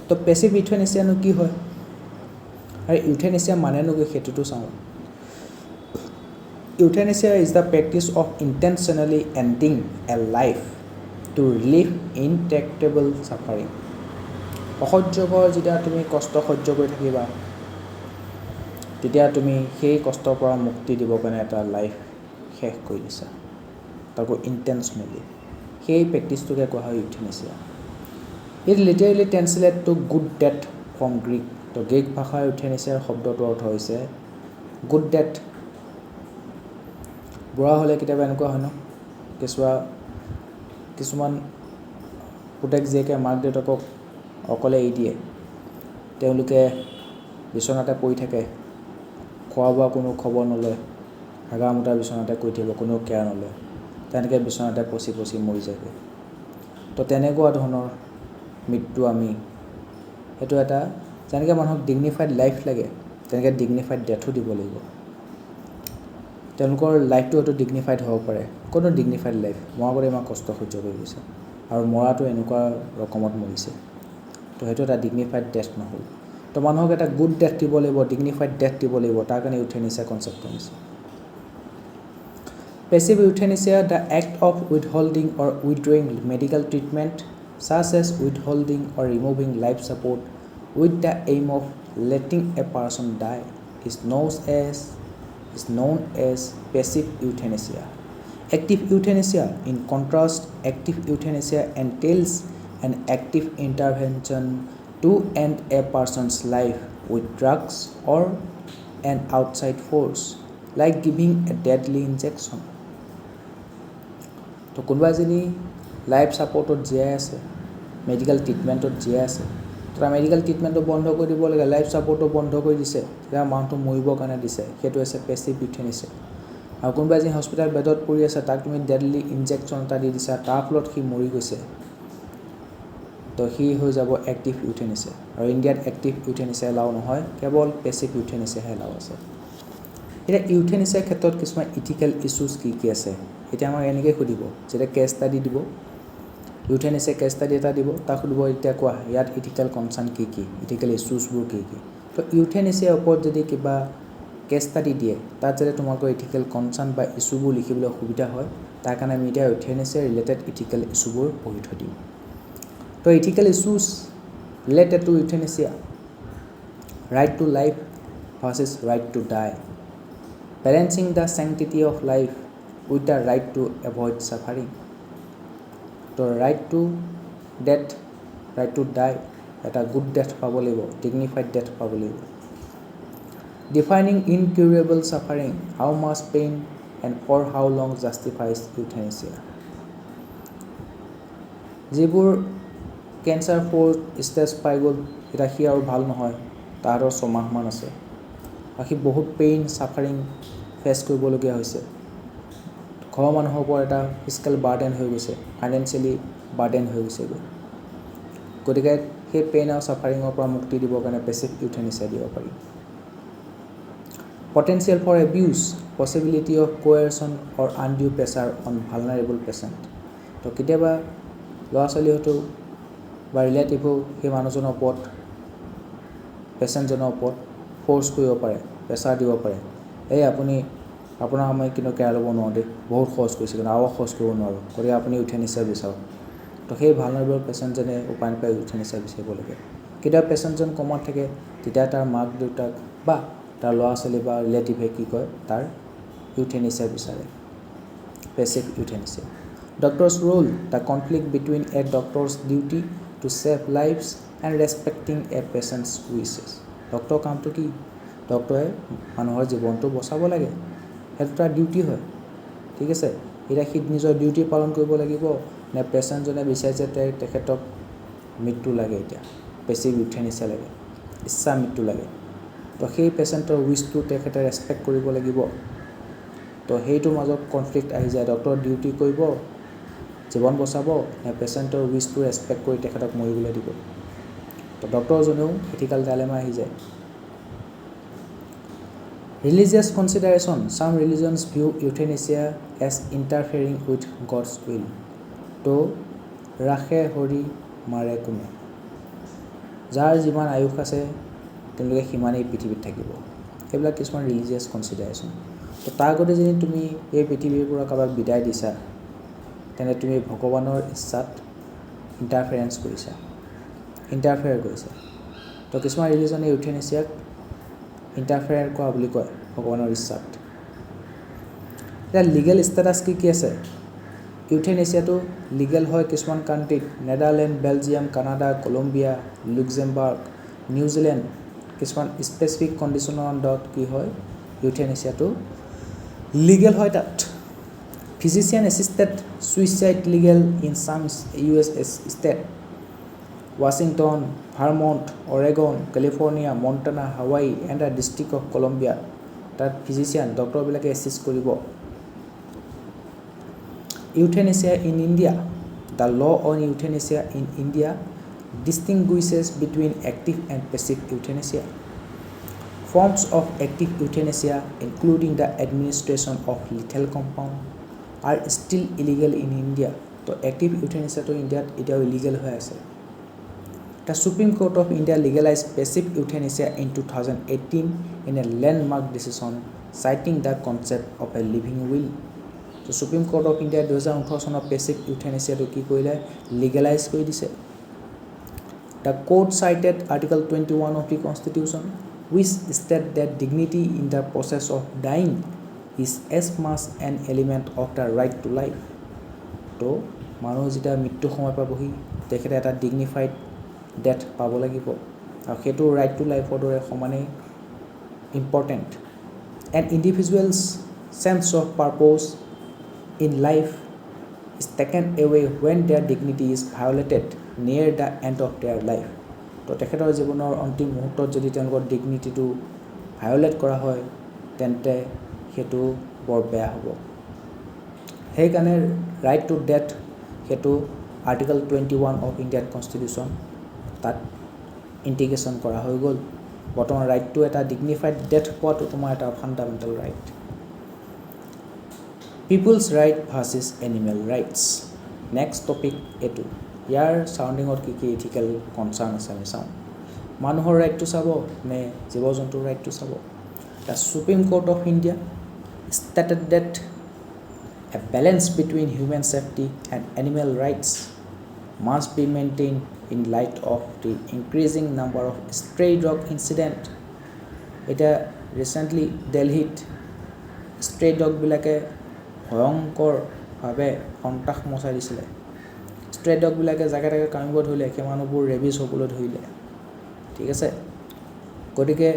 [SPEAKER 1] তো পেছিভ ইউথেনেচিয়ানো কি হয় আৰু ইউথেনেচিয়া মানেনো কি সেইটোতো চাওঁ। Euthanasia is the practice of intentionally ending a life to relieve intractable suffering. অসহ্যকৰ যেতিয়া তুমি কষ্ট সহ্য কৰি থাকিবা, তেতিয়া তুমি সেই কষ্টৰ পৰা মুক্তি দিবৰ কাৰণে এটা লাইফ শেষ কৰি দিছা, তাকো ইণ্টেনশ্যনেলি। সেই প্ৰেক্টিছটোকে কোৱা হয় euthanasia. It literally translate to good death from Greek. তো গ্ৰীক ভাষাৰ ইউথেনেচিয়াৰ শব্দটোৰ অৰ্থ হৈছে গুড ডেথ। বুঢ়া হ'লে কেতিয়াবা এনেকুৱা হয় ন, কিছুমান পুতেক জীয়েকে মাক দেউতাকক অকলে এৰি দিয়ে, তেওঁলোকে বিচনাতে পৰি থাকে, খোৱা বোৱা কোনো খবৰ নলয়, হাগা মুতা বিচনাতে কৰি থাকিব, কোনো কেয়াৰ নলয়, তেনেকৈ বিচনাতে পচি পচি মৰি যায়গৈ। তো তেনেকুৱা ধৰণৰ মৃত্যু আমি, সেইটো এটা যেনেকৈ মানুহক ডিগনিফাইড লাইফ লাগে, তেনেকৈ ডিগনিফাইড ডেথো দিব লাগিব। তেওঁলোকৰ লাইফটো হয়তো ডিগনিফাইড হ'ব পাৰে, কোনো ডিগনিফাইড লাইফ, মৰাবলৈ ইমান কষ্ট সহ্য কৰি গৈছে আৰু মৰাটো এনেকুৱা ৰকমত মৰিছে, তো সেইটো এটা ডিগনিফাইড ডেথ নহ'ল। তো মানুহক এটা গুড ডেথ দিব লাগিব, ডিগনিফাইড ডেথ দিব লাগিব, তাৰ কাৰণে ইউথেনেচিয়া কনচেপ্টটো আনিছে। Passive euthanasia, the act of withholding or withdrawing medical treatment such as withholding or removing life support with the aim of letting a person die is known as passive euthanasia. Active euthanasia, in contrast, active euthanasia entails an active intervention to end a person's life with drugs or an outside force, like giving a deadly injection. তো কোনোবা এজনী life ছাপৰ্টত জীয়াই আছে, medical ট্ৰিটমেণ্টত জীয়াই আছে, তাৰ medical ট্ৰিটমেণ্টটো বন্ধ কৰি দিব লাগে, লাইফ ছাপৰ্টটো বন্ধ কৰি দিছে, তেতিয়া মানুহটো মৰিবৰ কাৰণে দিছে, সেইটো হৈছে পেছিভ ইউথেনেচিয়া। আৰু কোনোবা এজনী হস্পিটেল বেডত পৰি আছে, তাক তুমি ডেডলি ইনজেকশ্যন এটা দি দিছা, তাৰ ফলত সি মৰি গৈছে, তো সি হৈ যাব এক্টিভ ইউথেনেচিয়া। আৰু ইণ্ডিয়াত এক্টিভ ইউথেনেচিয়া এলাউ নহয়, কেৱল পেছিভ ইউথেনেচিয়াহে এলাউ আছে। এতিয়া ইউথেনেচিয়াৰ ক্ষেত্ৰত কিছুমান ইথিকেল ইছ্যুজ কি কি আছে, এতিয়া আমাক এনেকৈ সুধিব, যেতিয়া কেছ ষ্টাডি দিব, ইউথেনেচিয়া কেছ ষ্টাডি এটা দিব, তাক সুধিব এতিয়া কোৱা ইয়াত ইথিকেল কনচাৰ্ণ কি কি, ইথিকেল ইছ্যুজবোৰ কি কি। তো ইউথেনেচিয়াৰ ওপৰত যদি কিবা কেছ ষ্টাডি দিয়ে, তাত যাতে তোমালোকৰ ইথিকেল কনচাৰ্ণ বা ইছ্যুবোৰ লিখিবলৈ অসুবিধা হয়, তাৰ কাৰণে আমি এতিয়া ইউথেনেচিয়া ৰিলেটেড ইথিকেল ইছ্যুবোৰ পঢ়ি থৈ দিম। তো ethical issues related to euthanasia: right to life versus right to die, balancing the sanctity of life with the right to avoid suffering. তো right to death right to die, এটা good death পাব লাগিব, dignified death পাব লাগিব. Defining incurable suffering, how much pain and for how long justifies euthanasia. যিবোৰ cancer 4th stage পাই গ'ল, এটা সি আৰু ভাল নহয়, তাহাঁতৰ 6 মাহমান আছে, বাকী বহুত পেইন ছাফাৰিং ফেচ কৰিবলগীয়া হৈছে, ঘৰৰ মানুহৰ ওপৰত এটা ফিজিকেল বাৰ্ডেন হৈ গৈছে, ফাইনেন্সিয়েলি বাৰ্ডেন হৈ গৈছে। গতিকে সেই পেইন আৰু ছাফাৰিঙৰ পৰা মুক্তি দিবৰ কাৰণে পেচিভ ইউথেনেচিয়া দিব পাৰি। Potential for abuse, possibility of coercion or undue pressure on vulnerable patient. তো কেতিয়াবা ল'ৰা ছোৱালী হয়তো বা ৰিলেটিভো সেই মানুহজনৰ ওপৰত, পেচেণ্টজনৰ ওপৰত ফ'ৰ্চ কৰিব পাৰে, প্ৰেছাৰ দিব পাৰে, এই আপুনি আপোনাৰ সময় কিন্তু কেয়াৰ ল'ব নোৱাৰো দেই, বহুত খৰচ কৰিছে কিন্তু আৰু খৰচ কৰিব নোৱাৰোঁ, গতিকে আপুনি ইউথেনেচিয়া বিচাৰক। তো সেই ভালনাৰেবল পেচেণ্টজনে উপায় নাপায় ইউথেনেচিয়া বিচাৰিব লাগে। কেতিয়াবা পেচেণ্টজন কমত থাকে, তেতিয়া তাৰ মাক দেউতাক বা তাৰ ল'ৰা ছোৱালী বা ৰিলেটিভে কি কয়, তাৰ ইউথেনেচিয়া বিচাৰে, passive ইউথেনেচিয়া। Doctor's role, the conflict between a doctor's duty to save lives and respecting a patient's wishes. Doctor কামটো কি? ডক্টৰে মানুহৰ জীৱনটো বচাব লাগে, সেইটো তাৰ ডিউটি হয়, ঠিক আছে। এতিয়া সি নিজৰ ডিউটি পালন কৰিব লাগিব নে পেচেণ্টজনে বিচাৰিছে তেখেতক মৃত্যু লাগে, এতিয়া পেচিভ ইউথেনেচিয়া লাগে, ইচ্ছা মৃত্যু লাগে, তো সেই পেচেণ্টৰ উইচটো তেখেতে ৰেচপেক্ট কৰিব লাগিব। তো সেইটোৰ মাজত কনফ্লিক্ট আহি যায়, ডক্টৰ ডিউটি কৰিব, জীৱন বচাব নে পেচেণ্টৰ উইচটো ৰেচপেক্ট কৰি তেখেতক মৰিবলৈ দিব। তো ডক্টৰজনেও এথিকেল ডাইলেমা আহি যায়। Religious consideration, some religions view euthanasia as interfering with God's will. তো ৰাখে হৰি মাৰে কোনে, যাৰ যিমান আয়ুস আছে তেওঁলোকে সিমানেই পৃথিৱীত থাকিব, সেইবিলাক কিছুমান ৰিলিজিয়াছ কনচিডাৰেশ্যন। তো তাৰ আগতে যদি তুমি এই পৃথিৱীৰ পৰা কাৰোবাক বিদায় দিছা, তেনে তুমি ভগৱানৰ ইচ্ছাত ইণ্টাৰফেৰেঞ্চ কৰিছা, ইণ্টাৰফেয়াৰ কৰিছা। তো কিছুমান ৰিলিজনে ইউথেনেচিয়াক ইণ্টাৰফেয়াৰ কৰা বুলি কয় ভগৱানৰ ইচ্ছাত। এতিয়া লিগেল ষ্টেটাছ কি আছে? ইউথেনেচিয়াটো লিগেল হয় কিছুমান কাণ্ট্ৰিত, Netherland, Belgium, Canada, Colombia, Luxembourg, New Zealand, কিছুমান স্পেচিফিক কণ্ডিশ্যনৰ আণ্ডাৰত কি হয়, ইউথেনেচিয়াটো লিগেল হয় তাত। Physician assisted suicide legal in some US state, Washington, Vermont, Oregon, California, Montana, Hawaii and the district of Columbia, তাত ফিজিচিয়ান ডক্টৰবিলাকে এছিষ্ট কৰিব। Euthanasia in India, the law on euthanasia in India distinguishes between active and passive euthanasia. Forms of active euthanasia, including the administration of lethal compound, are still illegal in India. So active euthanasia to India এতিয়াও illegal হৈ আছে। The Supreme Court of India legalized passive euthanasia in 2018 in a landmark decision citing the concept of a living will. তো Supreme Court of India 2018 চনত passive ইউথেনেচিয়াটো কি কৰিলে, legalise কৰি দিছে। The court cited article 21 of the constitution which state that dignity in the process of dying is as much an element of the right to life. তো মানুহ যেতিয়া মৃত্যু সময় পাবহি, তেখেতে এটা ডিগনিফাইড ডেথ পাব লাগিব, আৰু সেইটো ৰাইট টু লাইফৰ দৰে সমানেই important. An individual's sense of purpose in life is taken away when their dignity is violated near the end of their life. তো তেখেতৰ জীৱনৰ অন্তিম মুহূৰ্তত যদি তেওঁলোকৰ ডিগনিটিটো ভায়োলেট কৰা হয়, তেন্তে সেইটো বৰ বেয়া হ'ব। সেইকাৰণে ৰাইট টু ডেথ সেইটো আৰ্টিকল 21 অফ ইণ্ডিয়ান কনষ্টিটিউশ্যন তাত ইণ্টিগ্ৰেশ্যন কৰা হৈ গ'ল। বৰ্তমান ৰাইট টু এটা ডিগনিফাইড ডেথ পোৱাটো তোমাৰ এটা fundamental right. People's right versus animal rights, next topic এইটো। ইয়াৰ চাউণ্ডিঙত কি ইথিকেল কনচাৰ্ণ আছে আমি চাওঁ। মানুহৰ ৰাইটটো চাব নে জীৱ জন্তুৰ ৰাইটটো চাব? The supreme Court of India stated that a balance between human safety and animal rights must be maintained in light of the increasing number of stray dog incident. এটা ৰিচেণ্টলি দিল্লীত ষ্ট্ৰে ডগবিলাকে ভয়ংকৰভাৱে সন্ত্ৰাস মচাই দিছিলে। ষ্ট্ৰে ডগবিলাকে জাকে তাকে কামিব ধৰিলে, সেই মানুহবোৰ ৰেবিজ হ'বলৈ ধৰিলে, ঠিক আছে। গতিকে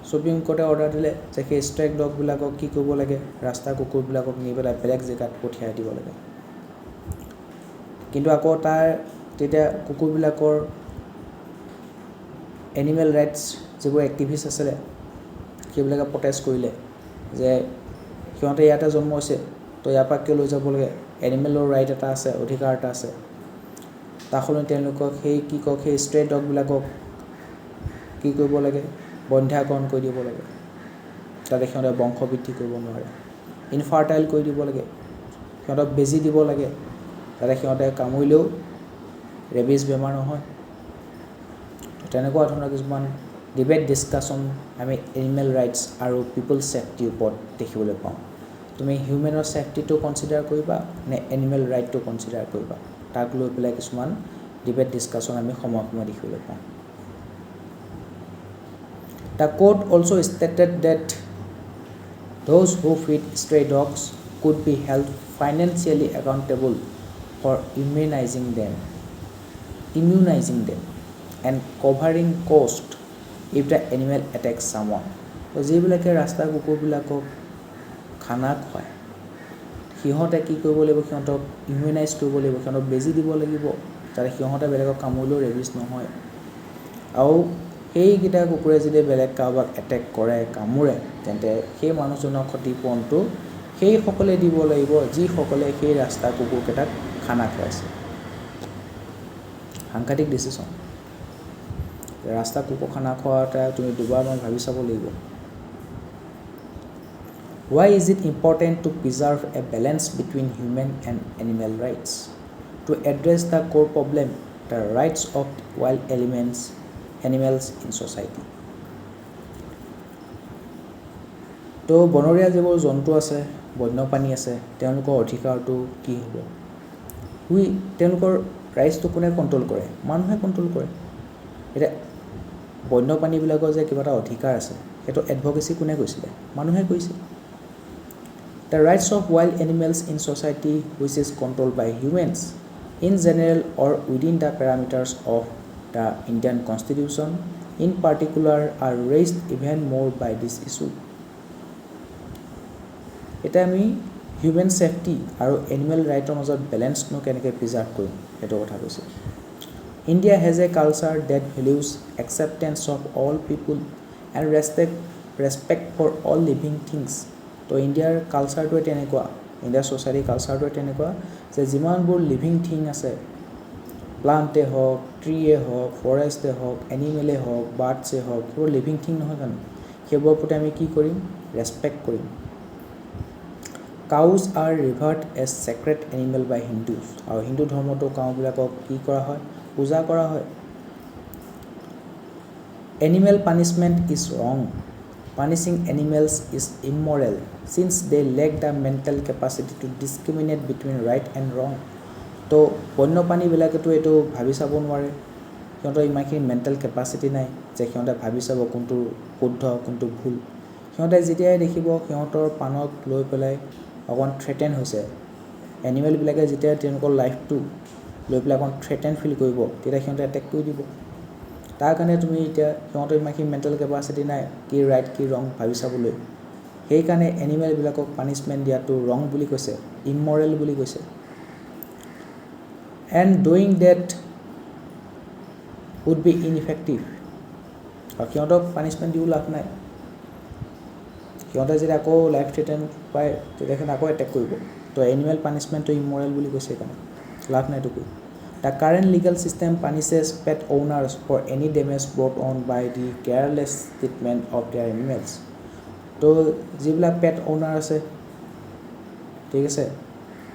[SPEAKER 1] সুপ্ৰিম কোৰ্টে অৰ্ডাৰ দিলে যে সেই ষ্ট্ৰে ডগবিলাকক কি কৰিব লাগে, ৰাস্তাৰ কুকুৰবিলাকক নি পেলাই বেলেগ জেগাত পঠিয়াই দিব লাগে। কিন্তু আকৌ তেতিয়া কুকুৰবিলাকৰ এনিমেল ৰাইটছ যিবোৰ এক্টিভিষ্ট আছিলে সেইবিলাকে প্ৰটেষ্ট কৰিলে যে সিহঁতে ইয়াতে জন্ম হৈছে, তো ইয়াৰ পৰা কিয় লৈ যাব লাগে, এনিমেলৰ ৰাইট এটা আছে, অধিকাৰ এটা আছে। তাৰ সলনি তেওঁলোকক সেই ষ্ট্ৰে ডগবিলাকক কি কৰিব লাগে, বন্ধ্যাকৰণ কৰি দিব লাগে, যাতে সিহঁতে বংশ বৃদ্ধি কৰিব নোৱাৰে, ইনফাৰ্টাইল কৰি দিব লাগে, সিহঁতক বেজী দিব লাগে যাতে সিহঁতে কামুৰিলেও ৰেবিজ বেমাৰ নহয়। তেনেকুৱা ধৰণৰ কিছুমান ডিবেট ডিছকাশ্যন আমি এনিমেল ৰাইটছ আৰু পিপলছ ছেফটিৰ ওপৰত দেখিবলৈ পাওঁ। তুমি হিউমেনৰ ছেফটিটো কনচিডাৰ কৰিবা নে এনিমেল ৰাইটটো কনচিডাৰ কৰিবা, তাক লৈ পেলাই কিছুমান ডিবেট ডিছকাশ্যন আমি সময়ে সময়ে দেখিবলৈ পাওঁ। The court also stated that those who feed stray dogs could be held financially accountable for immunizing them and covering cost if the animal attacks someone. তো যিবিলাকে ৰাস্তাৰ কুকুৰবিলাকক খানা খুৱায় সিহঁতে কি কৰিব লাগিব, সিহঁতক ইমিউনাইজ কৰিব লাগিব, সিহঁতক বেজী দিব লাগিব যাতে সিহঁতে বেলেগক কামুৰিলেও ৰেবিজ নহয়। আৰু সেইকেইটা কুকুৰে যদি বেলেগ কাৰোবাক এটেক কৰে, কামোৰে, তেন্তে সেই মানুহজনৰ ক্ষতিপূৰণটো সেইসকলে দিব লাগিব যিসকলে সেই ৰাস্তাৰ কুকুৰকেইটাক খানা খুৱাইছে। সাংঘাতিক ডিচিশ্যন। ৰাস্তাৰ কুকুৰ খানা খোৱাতে তুমি দুবাৰমান ভাবি চাব লাগিব। Why is it important to preserve a balance between human and animal rights? To address the core problem, the rights of wild animals in society. তো বনৰীয়া যিবোৰ জন্তু আছে, বন্যপ্ৰাণী আছে, তেওঁলোকৰ অধিকাৰটো কি হ'ব? তেওঁলোকৰ ৰাইটছটো কোনে কণ্ট্ৰল কৰে? মানুহে কণ্ট্ৰল কৰে। এতিয়া বন্যপ্ৰাণীবিলাকৰ যে কিবা এটা অধিকাৰ আছে, সেইটো এডভকেচি কোনে কৰিছিলে? মানুহে কৰিছে। The rights of wild animals in society which is controlled by humans in general or within the parameters of the Indian Constitution in particular are raised even more by this issue. এটা আমি human safety আৰু animal ৰাইটৰ মাজত বেলেঞ্চনো কেনেকৈ preserve কৰিম সেইটো কথা কৈছে। India has a culture that values acceptance of all people and respect for all living things. তো ইণ্ডিয়াৰ কালচাৰটোৱে তেনেকুৱা, ইণ্ডিয়াৰ ছ'চাইটিৰ কালচাৰটোৱে তেনেকুৱা যে যিমানবোৰ লিভিং থিং আছে, প্লাণ্টে হওক, ট্ৰীয়ে হওক, ফৰেষ্টে হওক, এনিমেলে হওক, বাৰ্ডছে হওক, সেইবোৰ লিভিং থিং নহয় জানো? সেইবোৰৰ প্ৰতি আমি কি কৰিম? ৰেচপেক্ট কৰিম। Cows are revered as sacred animal by Hindus. আৰু হিন্দু ধৰ্মতো কাউবিলাকক কি কৰা হয়? পূজা কৰা হয়। Animal punishment is wrong. Punishing animals is immoral since they lack the mental capacity to discriminate between right and wrong. তো বন্যপ্ৰাণীবিলাকেতো এইটো ভাবি চাব নোৱাৰে, সিহঁতৰ ইমানখিনি মেণ্টেল কেপাচিটি নাই যে সিহঁতে ভাবি চাব কোনটো শুদ্ধ কোনটো ভুল। সিহঁতে যেতিয়াই দেখিব সিহঁতৰ প্ৰাণক লৈ পেলাই অকণ থ্ৰেটেন হৈছে, এনিমেলবিলাকে যেতিয়া তেওঁলোকৰ লাইফটো লৈ পেলাই অকণ থ্ৰেটেন ফিল কৰিব, তেতিয়া সিহঁতে এটেক কৰি দিব। তাৰ কাৰণে তুমি এতিয়া সিহঁতৰ ইমানখিনি মেণ্টেল কেপাচিটি নাই কি ৰাইট কি ৰং ভাবি চাবলৈ, সেইকাৰণে এনিমেলবিলাকক পানিছমেণ্ট দিয়াটো ৰং বুলি কৈছে, ইমমৰেল বুলি কৈছে। And doing that would be ineffective. আৰু সিহঁতক পানিছমেণ্ট দিও লাভ নাই, সিহঁতে যদি আকৌ লাইফ থ্ৰেটেন পায় তেতিয়া সিহঁতে আকৌ এটেক কৰিব। তো এনিমেল পানিছমেণ্টটো ইমমৰেল বুলি কৈছে, সেইকাৰণে লাভ নাইতো কৈ। The current legal system punishes pet owners for any damage brought on by the careless treatment of their animals. তো যিবিলাক পেট অ'নাৰ আছে, ঠিক আছে,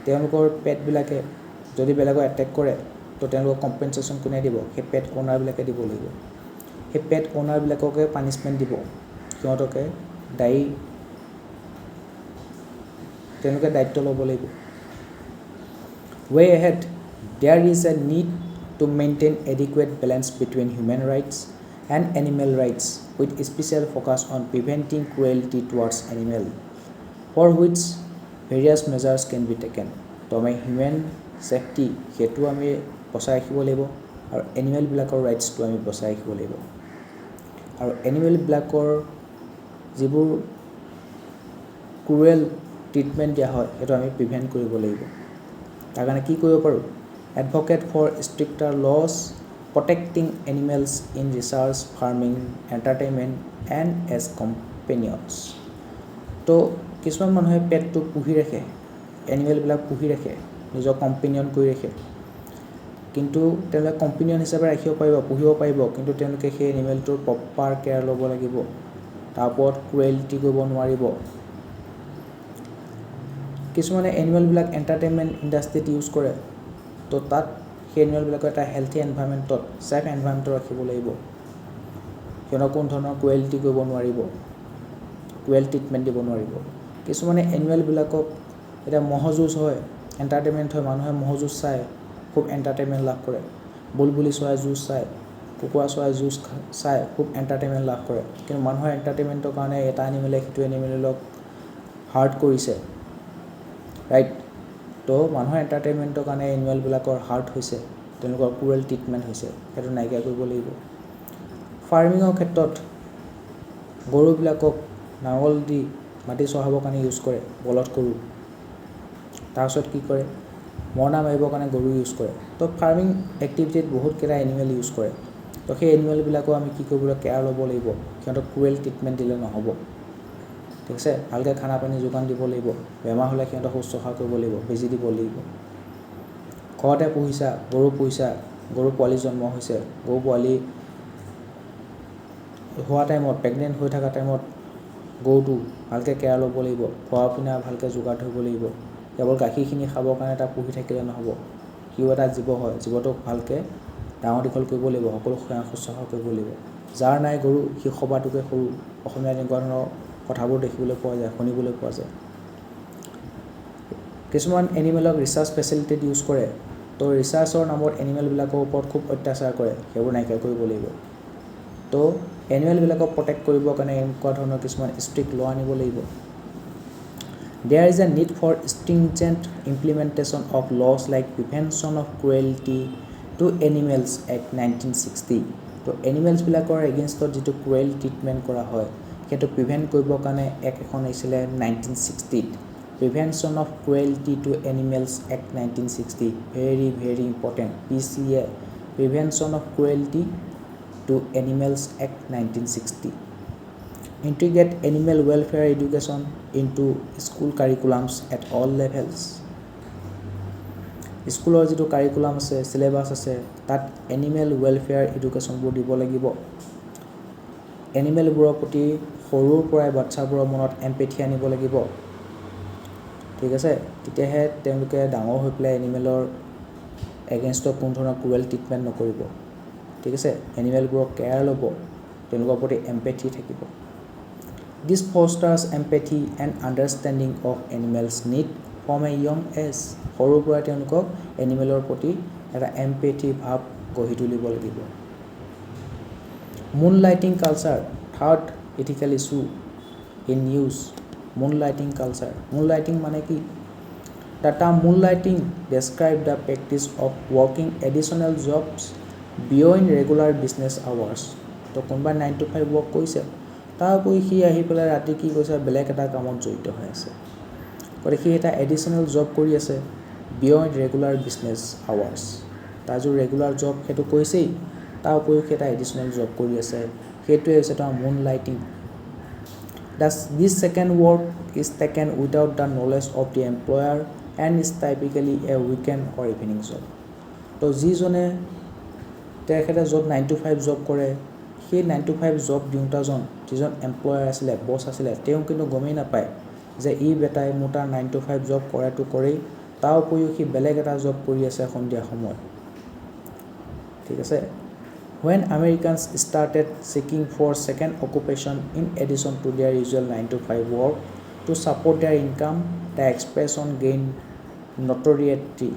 [SPEAKER 1] তেওঁলোকৰ পেটবিলাকে যদি বেলেগক এটেক কৰে তো তেওঁলোকক কম্পেনচেশ্যন কোনে দিব? সেই পেট অ'নাৰবিলাকে দিব লাগিব। সেই পেট অ'নাৰবিলাককে পানিছমেণ্ট দিব, সিহঁতকে তেওঁলোকে দায়িত্ব ল'ব লাগিব। Way ahead, there is a need to maintain adequate balance between human rights and animal rights with special focus on preventing cruelty towards animals, for which various measures can be taken. তো আমি human safety সেইটো আমি বচাই ৰাখিব লাগিব আৰু এনিমেলবিলাকৰ ৰাইটছটো আমি বচাই ৰাখিব লাগিব আৰু এনিমেলবিলাকৰ যিবোৰ ক্ৰুৱেল ট্ৰিটমেণ্ট দিয়া হয় সেইটো আমি প্ৰিভেণ্ট কৰিব লাগিব তাৰ কাৰণে কি কৰিব পাৰোঁ advocate for stricter laws protecting animals in research farming entertainment and as companions তো কিছুমান মানুহে পেটটো পুহি ৰাখে এনিমেলবিলাক পুহি ৰাখে নিজৰ কম্পেনিয়ন কৰি ৰাখে কিন্তু তেওঁলোকে কম্পেনিয়ন হিচাপে ৰাখিব পাৰিব পুহিব পাৰিব কিন্তু তেওঁলোকে সেই এনিমেলটোৰ প্ৰপাৰ কেয়াৰ ল'ব লাগিব তাৰ ওপৰত ক্ৰুৱেলিটি কৰিব নোৱাৰিব কিছুমানে এনিমেলবিলাক এণ্টাৰটেইনমেণ্ট ইণ্ডাষ্ট্ৰীত ইউজ কৰে তো তাত সেই এনিমেলবিলাকৰ এটা হেল্থি এনভাইৰনমেণ্টত ছেফ এনভাইৰনমেণ্টত ৰাখিব লাগিব সিহঁতক কোনো ধৰণৰ ক্ৰুৱেলিটি কৰিব নোৱাৰিব ক্ৰুৱেল ট্ৰিটমেণ্ট দিব নোৱাৰিব কিছুমানে এনিমেলবিলাকক এতিয়া ম'হৰ যুঁজ হয় এণ্টাৰটেইনমেণ্ট হয় মানুহে ম'হৰ যুঁজ চায় খুব এণ্টাৰটেইনমেণ্ট লাভ কৰে বুলবুলি চৰাই যুঁজ চায় কুকুৰা চৰাই যুঁজ চায় খুব এণ্টাৰটেইনমেণ্ট লাভ কৰে কিন্তু মানুহৰ এণ্টাৰটেইনমেণ্টৰ কাৰণে এটা এনিমেলে সিটো এনিমেলক হাৰ্ট কৰিছে ৰাইট তো মানুহৰ এণ্টাৰটেইনমেণ্টৰ কাৰণে এনিমেলবিলাকৰ হাৰ্ট হৈছে তেওঁলোকৰ ক্ৰুৱেল ট্ৰিটমেণ্ট হৈছে সেইটো নাইকিয়া কৰিব লাগিব ফাৰ্মিঙৰ ক্ষেত্ৰত গৰুবিলাকক নাঙল দি মাটি চহাবৰ কাৰণে ইউজ কৰে বলদ গৰু তাৰপিছত কি কৰে মৰণা মাৰিবৰ কাৰণে গৰু ইউজ কৰে তো ফাৰ্মিং এক্টিভিটিত বহুতকেইটা এনিমেল ইউজ কৰে তো সেই এনিমেলবিলাকো আমি কি কৰিবলৈ কেয়াৰ ল'ব লাগিব সিহঁতক ক্ৰুৱেল ট্ৰিটমেণ্ট দিলে নহ'ব ঠিক আছে ভালকৈ খানা পানী যোগান দিব লাগিব বেমাৰ হ'লে সিহঁতক শুশ্ৰূষা কৰিব লাগিব বেজী দিব লাগিব ঘৰতে পুহিছা গৰু পোৱালি জন্ম হৈছে গৰু পোৱালি হোৱা টাইমত প্ৰেগনেণ্ট হৈ থকা টাইমত গৰুটো ভালকৈ কেয়াৰ ল'ব লাগিব খোৱা পিনা ভালকৈ যোগাৰ ধৰিব লাগিব কেৱল গাখীৰখিনি খাবৰ কাৰণে এটা পুহি থাকিলে নহ'ব সিও এটা জীৱ হয় জীৱটোক ভালকৈ ডাঙৰ দীঘল কৰিব লাগিব সকলো শুশ্ৰূষা কৰিব লাগিব যাৰ নাই গৰু সি সবাটোকে সৰু অসমীয়া এনেকুৱা ধৰণৰ কথাবোৰ দেখিবলৈ পোৱা যায় শুনিবলৈ পোৱা যায় কিছুমান এনিমেলক ৰিচাৰ্চ ফেচিলিটিত ইউজ কৰে তো ৰিচাৰ্চৰ নামত এনিমেলবিলাকৰ ওপৰত খুব অত্যাচাৰ কৰে সেইবোৰ নাইকিয়া কৰিব লাগিব তো এনিমেলবিলাকক প্ৰটেক্ট কৰিবৰ কাৰণে এনেকুৱা ধৰণৰ কিছুমান ষ্ট্ৰিক্ট ল' আনিব লাগিব There is a need for stringent implementation of laws like Prevention of Cruelty to Animals Act 1960 তো এনিমেলছবিলাকৰ এগেইনষ্টত যিটো ক্ৰুৱেল ট্ৰিটমেণ্ট কৰা হয় সেইটো প্ৰিভেণ্ট কৰিবৰ কাৰণে এক্ট এখন আহিছিলে 1960ত Prevention of Cruelty to Animals Act 1960 very important PCA Prevention of Cruelty to Animals Act 1960 Integrate animal welfare education into school curriculums at all levels স্কুলৰ যিটো কাৰিকুলাম আছে সিলেবাস আছে তাত এনিমেল ৱেলফেয়াৰ এডুকেশ্যনবোৰ দিব লাগিব এনিমেলবোৰৰ প্ৰতি সৰুৰ পৰাই বাচ্চাবোৰৰ মনত এম্পেথি আনিব লাগিব ঠিক আছে তেতিয়াহে তেওঁলোকে ডাঙৰ হৈ পেলাই এনিমেলৰ এগেইনষ্টত কোনো ধৰণৰ ক্ৰুৱেল ট্ৰিটমেণ্ট নকৰিব ঠিক আছে এনিমেলবোৰক কেয়াৰ ল'ব তেওঁলোকৰ প্ৰতি এম্পেথি থাকিব This fosters empathy and understanding of animals' need from a young age. সৰুৰ পৰা তেওঁলোকক এনিমেলৰ প্ৰতি এটা এম্পেথি ভাৱ গঢ়ি তুলিব লাগিব Moonlighting culture, third ethical issue in use. Moonlighting culture. Moonlighting মানে কি? The term moonlighting describes the practice of working additional jobs beyond regular business hours. তো কোনোবাই 9 to 5 work কৰিছে তাৰ উপৰি সি আহি পেলাই ৰাতি কি কৈছে বেলেগ এটা কামত জড়িত হৈ আছে গতিকে সি এটা এডিশ্যনেল জব কৰি আছে বিয়ণ্ড ৰেগুলাৰ বিজনেছ আৱাৰ্ছ তাৰ যোৰ ৰেগুলাৰ জব সেইটো কৈছেই তাৰ উপৰিও সি এটা এডিশ্যনেল জব কৰি আছে সেইটোৱে হৈছে তাৰ moonlighting this second work is taken without the knowledge of the employer and is typically a weekend or evening job তো যিজনে তেখেতে য'ত 9 to 5 জব কৰে সেই 9 to 5 জব দিওঁতাজন যিজন এমপ্লয়াৰ আছিলে বছ আছিলে তেওঁ কিন্তু গমেই নাপায় যে ই বেটাই মোৰ তাৰ 9 to 5 জব কৰাটো কৰেই তাৰ উপৰিও সি বেলেগ এটা জব কৰি আছে সন্ধিয়া সময়ত ঠিক আছে When Americans started seeking for second occupation in addition to their usual 9 to 5 work to support their income, the expression gained notoriety.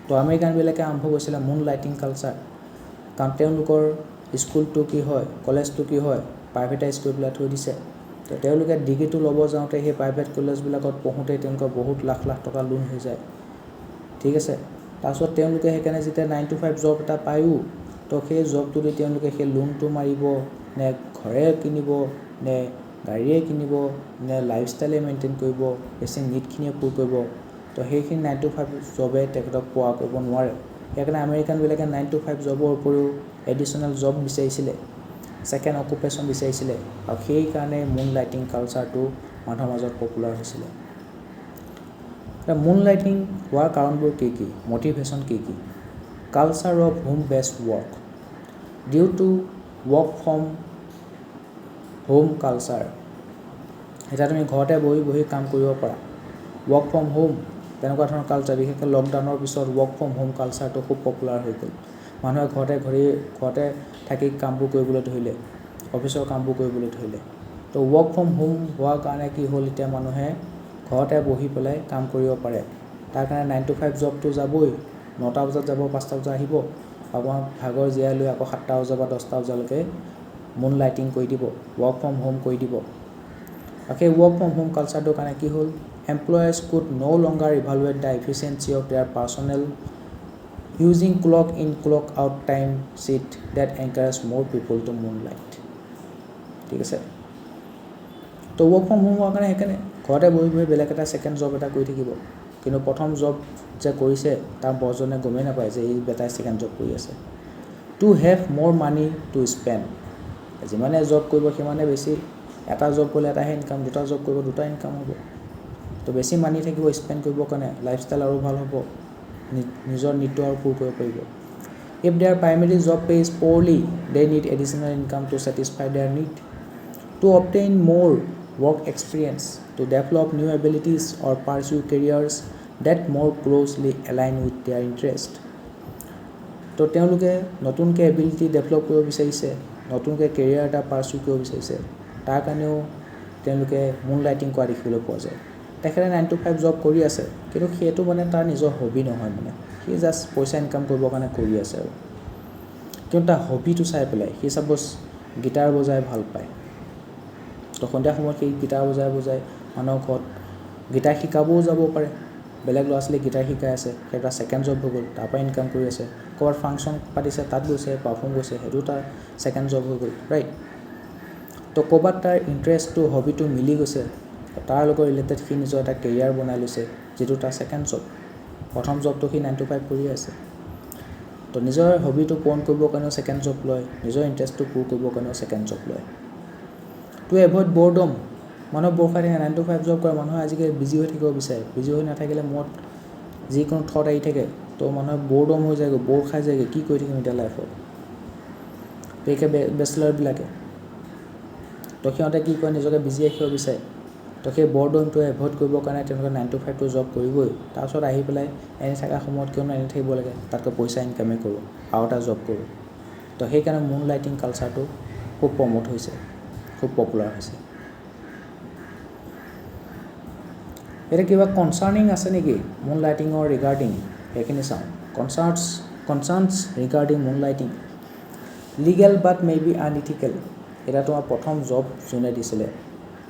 [SPEAKER 1] তো আমেৰিকানবিলাকে আৰম্ভ কৰিছিলে মুন লাইটিং কালচাৰ কাৰণ তেওঁলোকৰ স্কুলটো কি হয় কলেজটো কি হয় প্ৰাইভেটাইজ কৰি পেলাই থৈ দিছে তো তেওঁলোকে ডিগ্ৰীটো ল'ব যাওঁতে সেই প্ৰাইভেট কলেজবিলাকত পঢ়োঁতে তেওঁলোকৰ বহুত লাখ লাখ টকা লোন হৈ যায় ঠিক আছে তাৰপিছত তেওঁলোকে সেইকাৰণে যেতিয়া 9 to 5 জব এটা পায়ো তো সেই জবটোতে তেওঁলোকে সেই লোনটো মাৰিব নে ঘৰে কিনিব নে গাড়ীয়ে কিনিব নে লাইফষ্টাইলে মেইনটেইন কৰিব বেছি নিডখিনিয়ে পূৰ কৰিব তো সেইখিনি 9 to 5 জবে তেখেতক পোৱা কৰিব নোৱাৰে সেইকাৰণে আমেৰিকানবিলাকে 9 to 5 জবৰ উপৰিও এডিশ্যনেল জব বিচাৰিছিলে ছেকেণ্ড অকুপেশ্যন বিচাৰিছিলে আৰু সেইকাৰণে মুন লাইটিং কালচাৰটো মানুহৰ মাজত পপুলাৰ হৈছিলে মুন লাইটিং হোৱাৰ কাৰণবোৰ কি কি মটিভেশ্যন কি কি culture of home based work due to work from home culture এতিয়া তুমি ঘৰতে বহি কাম কৰিব পাৰা ৱৰ্ক ফ্ৰম হোম তেনেকুৱা ধৰণৰ কালচাৰ বিশেষকৈ লকডাউনৰ পিছত ৱৰ্ক ফ্ৰম হোম কালচাৰটো খুব পপুলাৰ হৈ গ'ল মানুহে ঘৰতে থাকি কামবোৰ কৰিবলৈ ধৰিলে অফিচৰ কামবোৰ কৰিবলৈ ধৰিলে তো ৱৰ্ক ফ্ৰম হোম হোৱাৰ কাৰণে কি হ'ল এতিয়া মানুহে ঘৰতে বহি পেলাই কাম কৰিব পাৰে তাৰ কাৰণে 9 to 5 জবটো যাবই 9টা বজাত যাব 5টা বজাত আহিব অকণমান ভাগৰ জীয়াই লৈ আকৌ 7টা বজাৰ পৰা 10টা বজালৈকে মুন লাইটিং কৰি দিব ৱৰ্ক ফ্ৰম হোম কৰি দিব আৰু সেই ৱৰ্ক ফ্ৰম হোম কালচাৰটোৰ কাৰণে কি হ'ল employers could no longer evaluate the efficiency of their personnel using clock in clock out time sheet that encourage more people to moonlight ঠিক আছে তো ৱৰ্ক ফ্ৰম হোম হোৱাৰ কাৰণে সেইকাৰণে ঘৰতে বহি বেলেগ এটা ছেকেণ্ড জব এটা কৰি থাকিব কিন্তু প্ৰথম জব যে কৰিছে তাৰ বছজনে গমেই নাপায় যে এই বেটাই ছেকেণ্ড জব কৰি আছে টু হেভ মোৰ মানি টু স্পেণ্ড যিমানে জব কৰিব সিমানে বেছি এটা জব কৰিলে এটাহে ইনকাম দুটা জব কৰিব দুটা ইনকাম হ'ব তো বেছি মানি থাকিব স্পেণ্ড কৰিবৰ কাৰণে লাইফষ্টাইল আৰু ভাল হ'ব নিজৰ নিডটো আৰু পূৰ কৰিব পাৰিব if their primary job pays poorly they need additional income to satisfy their need to obtain more work experience to develop new abilities or pursue careers that more closely align with their interest তো তেওঁলোকে নতুনকৈ ability develop কৰিব বিচাৰিছে নতুনকৈ career এটা pursue কৰিব বিচাৰিছে তাৰ কাৰণেও তেওঁলোকে মুন লাইটিং কৰা দেখিবলৈ পোৱা যায় তেখেতে 9 to 5 জব কৰি আছে কিন্তু সেইটো মানে তাৰ নিজৰ হবি নহয় মানে সি জাষ্ট পইচা ইনকাম কৰিবৰ কাৰণে কৰি আছে আৰু কিন্তু তাৰ হবিটো চাই পেলাই সি চাপ'জ গিটাৰ বজাই ভাল পায় তো সন্ধিয়া সময়ত সেই গিটাৰ বজাই মানুহৰ ঘৰত গিটাৰ শিকাবও যাব পাৰে বেলেগ ল'ৰা ছোৱালী গিটাৰ শিকাই আছে সেইটা ছেকেণ্ড জব হৈ গ'ল তাৰ পৰা ইনকাম কৰি আছে ক'ৰবাত ফাংচন পাতিছে তাত গৈছে পাৰফৰ্ম গৈছে সেইটো তাৰ ছেকেণ্ড জব হৈ গ'ল ৰাইট তো ক'ৰবাত তাৰ ইণ্টাৰেষ্টটো হবিটো মিলি গৈছে তাৰ লগত ৰিলেটেড সি নিজৰ এটা কেৰিয়াৰ বনাই লৈছে যিটো তাৰ ছেকেণ্ড জব প্ৰথম জবটো সি 9 to 5 কৰি আছে তো নিজৰ হবিটো পূৰণ কৰিবৰ কাৰণেও ছেকেণ্ড জব লয় নিজৰ ইণ্টাৰেষ্টটো পূৰ কৰিবৰ কাৰণেও ছেকেণ্ড জব লয় টু এভইড বৰডম মানুহ বৰ খাই থাকে 9 to 5 জব কৰে মানুহে আজিকালি বিজি হৈ থাকিব বিচাৰে বিজি হৈ নাথাকিলে মূৰত যিকোনো থট আহি থাকে তো মানুহে বৰডম হৈ যায়গৈ বৰ খাই যায়গৈ কি কৰি থাকিম এতিয়া লাইফত বিশেষকৈ বেচেলাৰবিলাকে তো সিহঁতে কি কৰে নিজকে বিজি ৰাখিব বিচাৰে তো সেই বৰডমটো এভইড কৰিবৰ কাৰণে তেওঁলোকে 9 to 5 জব কৰিবই তাৰপিছত আহি পেলাই এনে থকা সময়ত কিয়নো এনে থাকিব লাগে তাতকৈ পইচা ইনকামেই কৰোঁ আৰু এটা জব কৰোঁ তো সেইকাৰণে মুন লাইটিং কালচাৰটো খুব প্ৰমোট হৈছে খুব পপুলাৰ হৈছে এতিয়া কিবা কনচাৰ্নিং আছে নেকি মুন লাইটিঙৰ ৰিগাৰ্ডিং সেইখিনি চাওঁ concerns regarding moonlighting legal but may be unethical এটা তোমাৰ প্ৰথম জব যোনে দিছিলে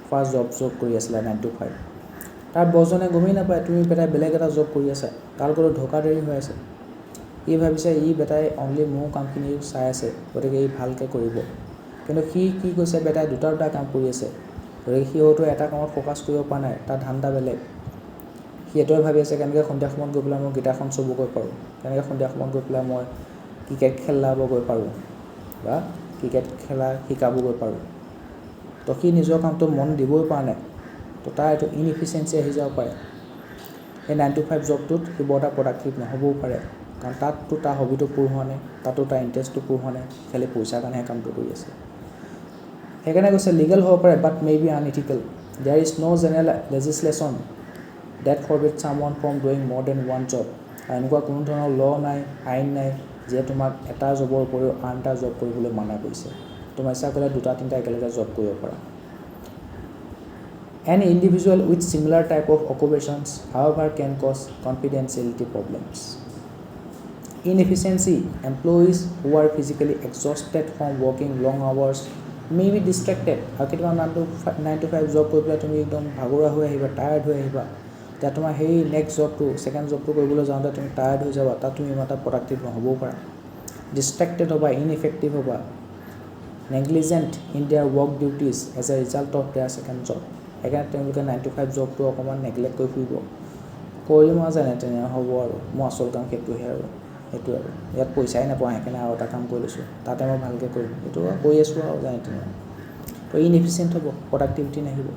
[SPEAKER 1] ফাৰ্ষ্ট জব কৰি আছিলে 9 to 5 তাৰ বছজনে গমেই নাপায় তুমি বেলেগ এটা জব কৰি আছা তাৰ লগত ধোকাধড়ি হৈ আছে ই ভাবিছে বেটাই অনলি মোৰ কামখিনি চাই আছে গতিকে ই ভালকৈ কৰিব কিন্তু সি কি কৈছে বেটাই দুটা কাম কৰি আছে গতিকে সি হয়তো এটা কামত ফ'কাছ কৰিব পৰা নাই তাৰ ধান্দা বেলেগ সি এইটোৱে ভাবি আছে কেনেকৈ সন্ধিয়া সময়ত গৈ পেলাই মই গীটাৰখন চুবগৈ পাৰোঁ কেনেকৈ সন্ধিয়া সময়ত গৈ পেলাই মই ক্ৰিকেট খেলাবগৈ পাৰোঁ বা ক্ৰিকেট খেলা শিকাবগৈ পাৰোঁ তো সি নিজৰ কামটো মন দিবই পৰা নাই তো তাৰ এইটো ইনএফিচিয়েঞ্চি আহি যাব পাৰে সেই 9 to 5 জবটোত সি বৰ এটা প্ৰডাক্টিভ নহ'বও পাৰে কাৰণ তাততো তাৰ হবিটো পূৰ হোৱা নাই তাতো তাৰ ইণ্টাৰেষ্টটো পূৰ হোৱা নাই খালি পইচাৰ কাৰণেহে কামটো কৰি আছে সেইকাৰণে কৈছে লিগেল হ'ব পাৰে but may be unethical there is no' general legislation that forbid someone from doing more than one job আৰু এনেকুৱা কোনো ধৰণৰ ল' নাই আইন নাই যে তোমাক এটা জবৰ উপৰিও আন এটা জব কৰিবলৈ মানা কৰিছে তোমাৰ ইচ্ছা কৰিলে দুটা তিনিটা একেলগে জব কৰিব পাৰা An individual with similar type of occupations, however, can cause confidentiality problems. Inefficiency: employees who are physically exhausted from working long hours may be distracted. আৰু কেতিয়াবা 9 to 5 জব কৰি পেলাই তুমি একদম ভাগৰুৱা হৈ আহিবা টায়াৰ্ড হৈ আহিবা এতিয়া তোমাৰ সেই নেক্সট জবটো ছেকেণ্ড জবটো কৰিবলৈ যাওঁতে তুমি টায়াৰ্ড হৈ যাবা, তাত তুমি ইমান এটা প্ৰডাক্টিভ নহ'বও পাৰা, ডিষ্ট্ৰেক্টেড হ'বা, ইনএফেক্টিভ হ'বা, negligent in their work duties as a result of their second job. সেইকাৰণে তেওঁলোকে 9 to 5 জবটো অকণমান নেগলেক্ট কৰি ফুৰিব, কৰিম আৰু যেনে তেনে হ'ব আৰু মোৰ আচল কাম সেইটোহে আৰু সেইটোৱে আৰু ইয়াত পইচাই নাপাওঁ সেইকাৰণে আৰু এটা কাম কৰি লৈছোঁ, তাতে মই ভালকৈ কৰিম, সেইটো কৰি আছোঁ আৰু যেনে তেনে। তো ইনএফিচিয়েণ্ট হ'ব, প্ৰডাক্টিভিটি নাহিব।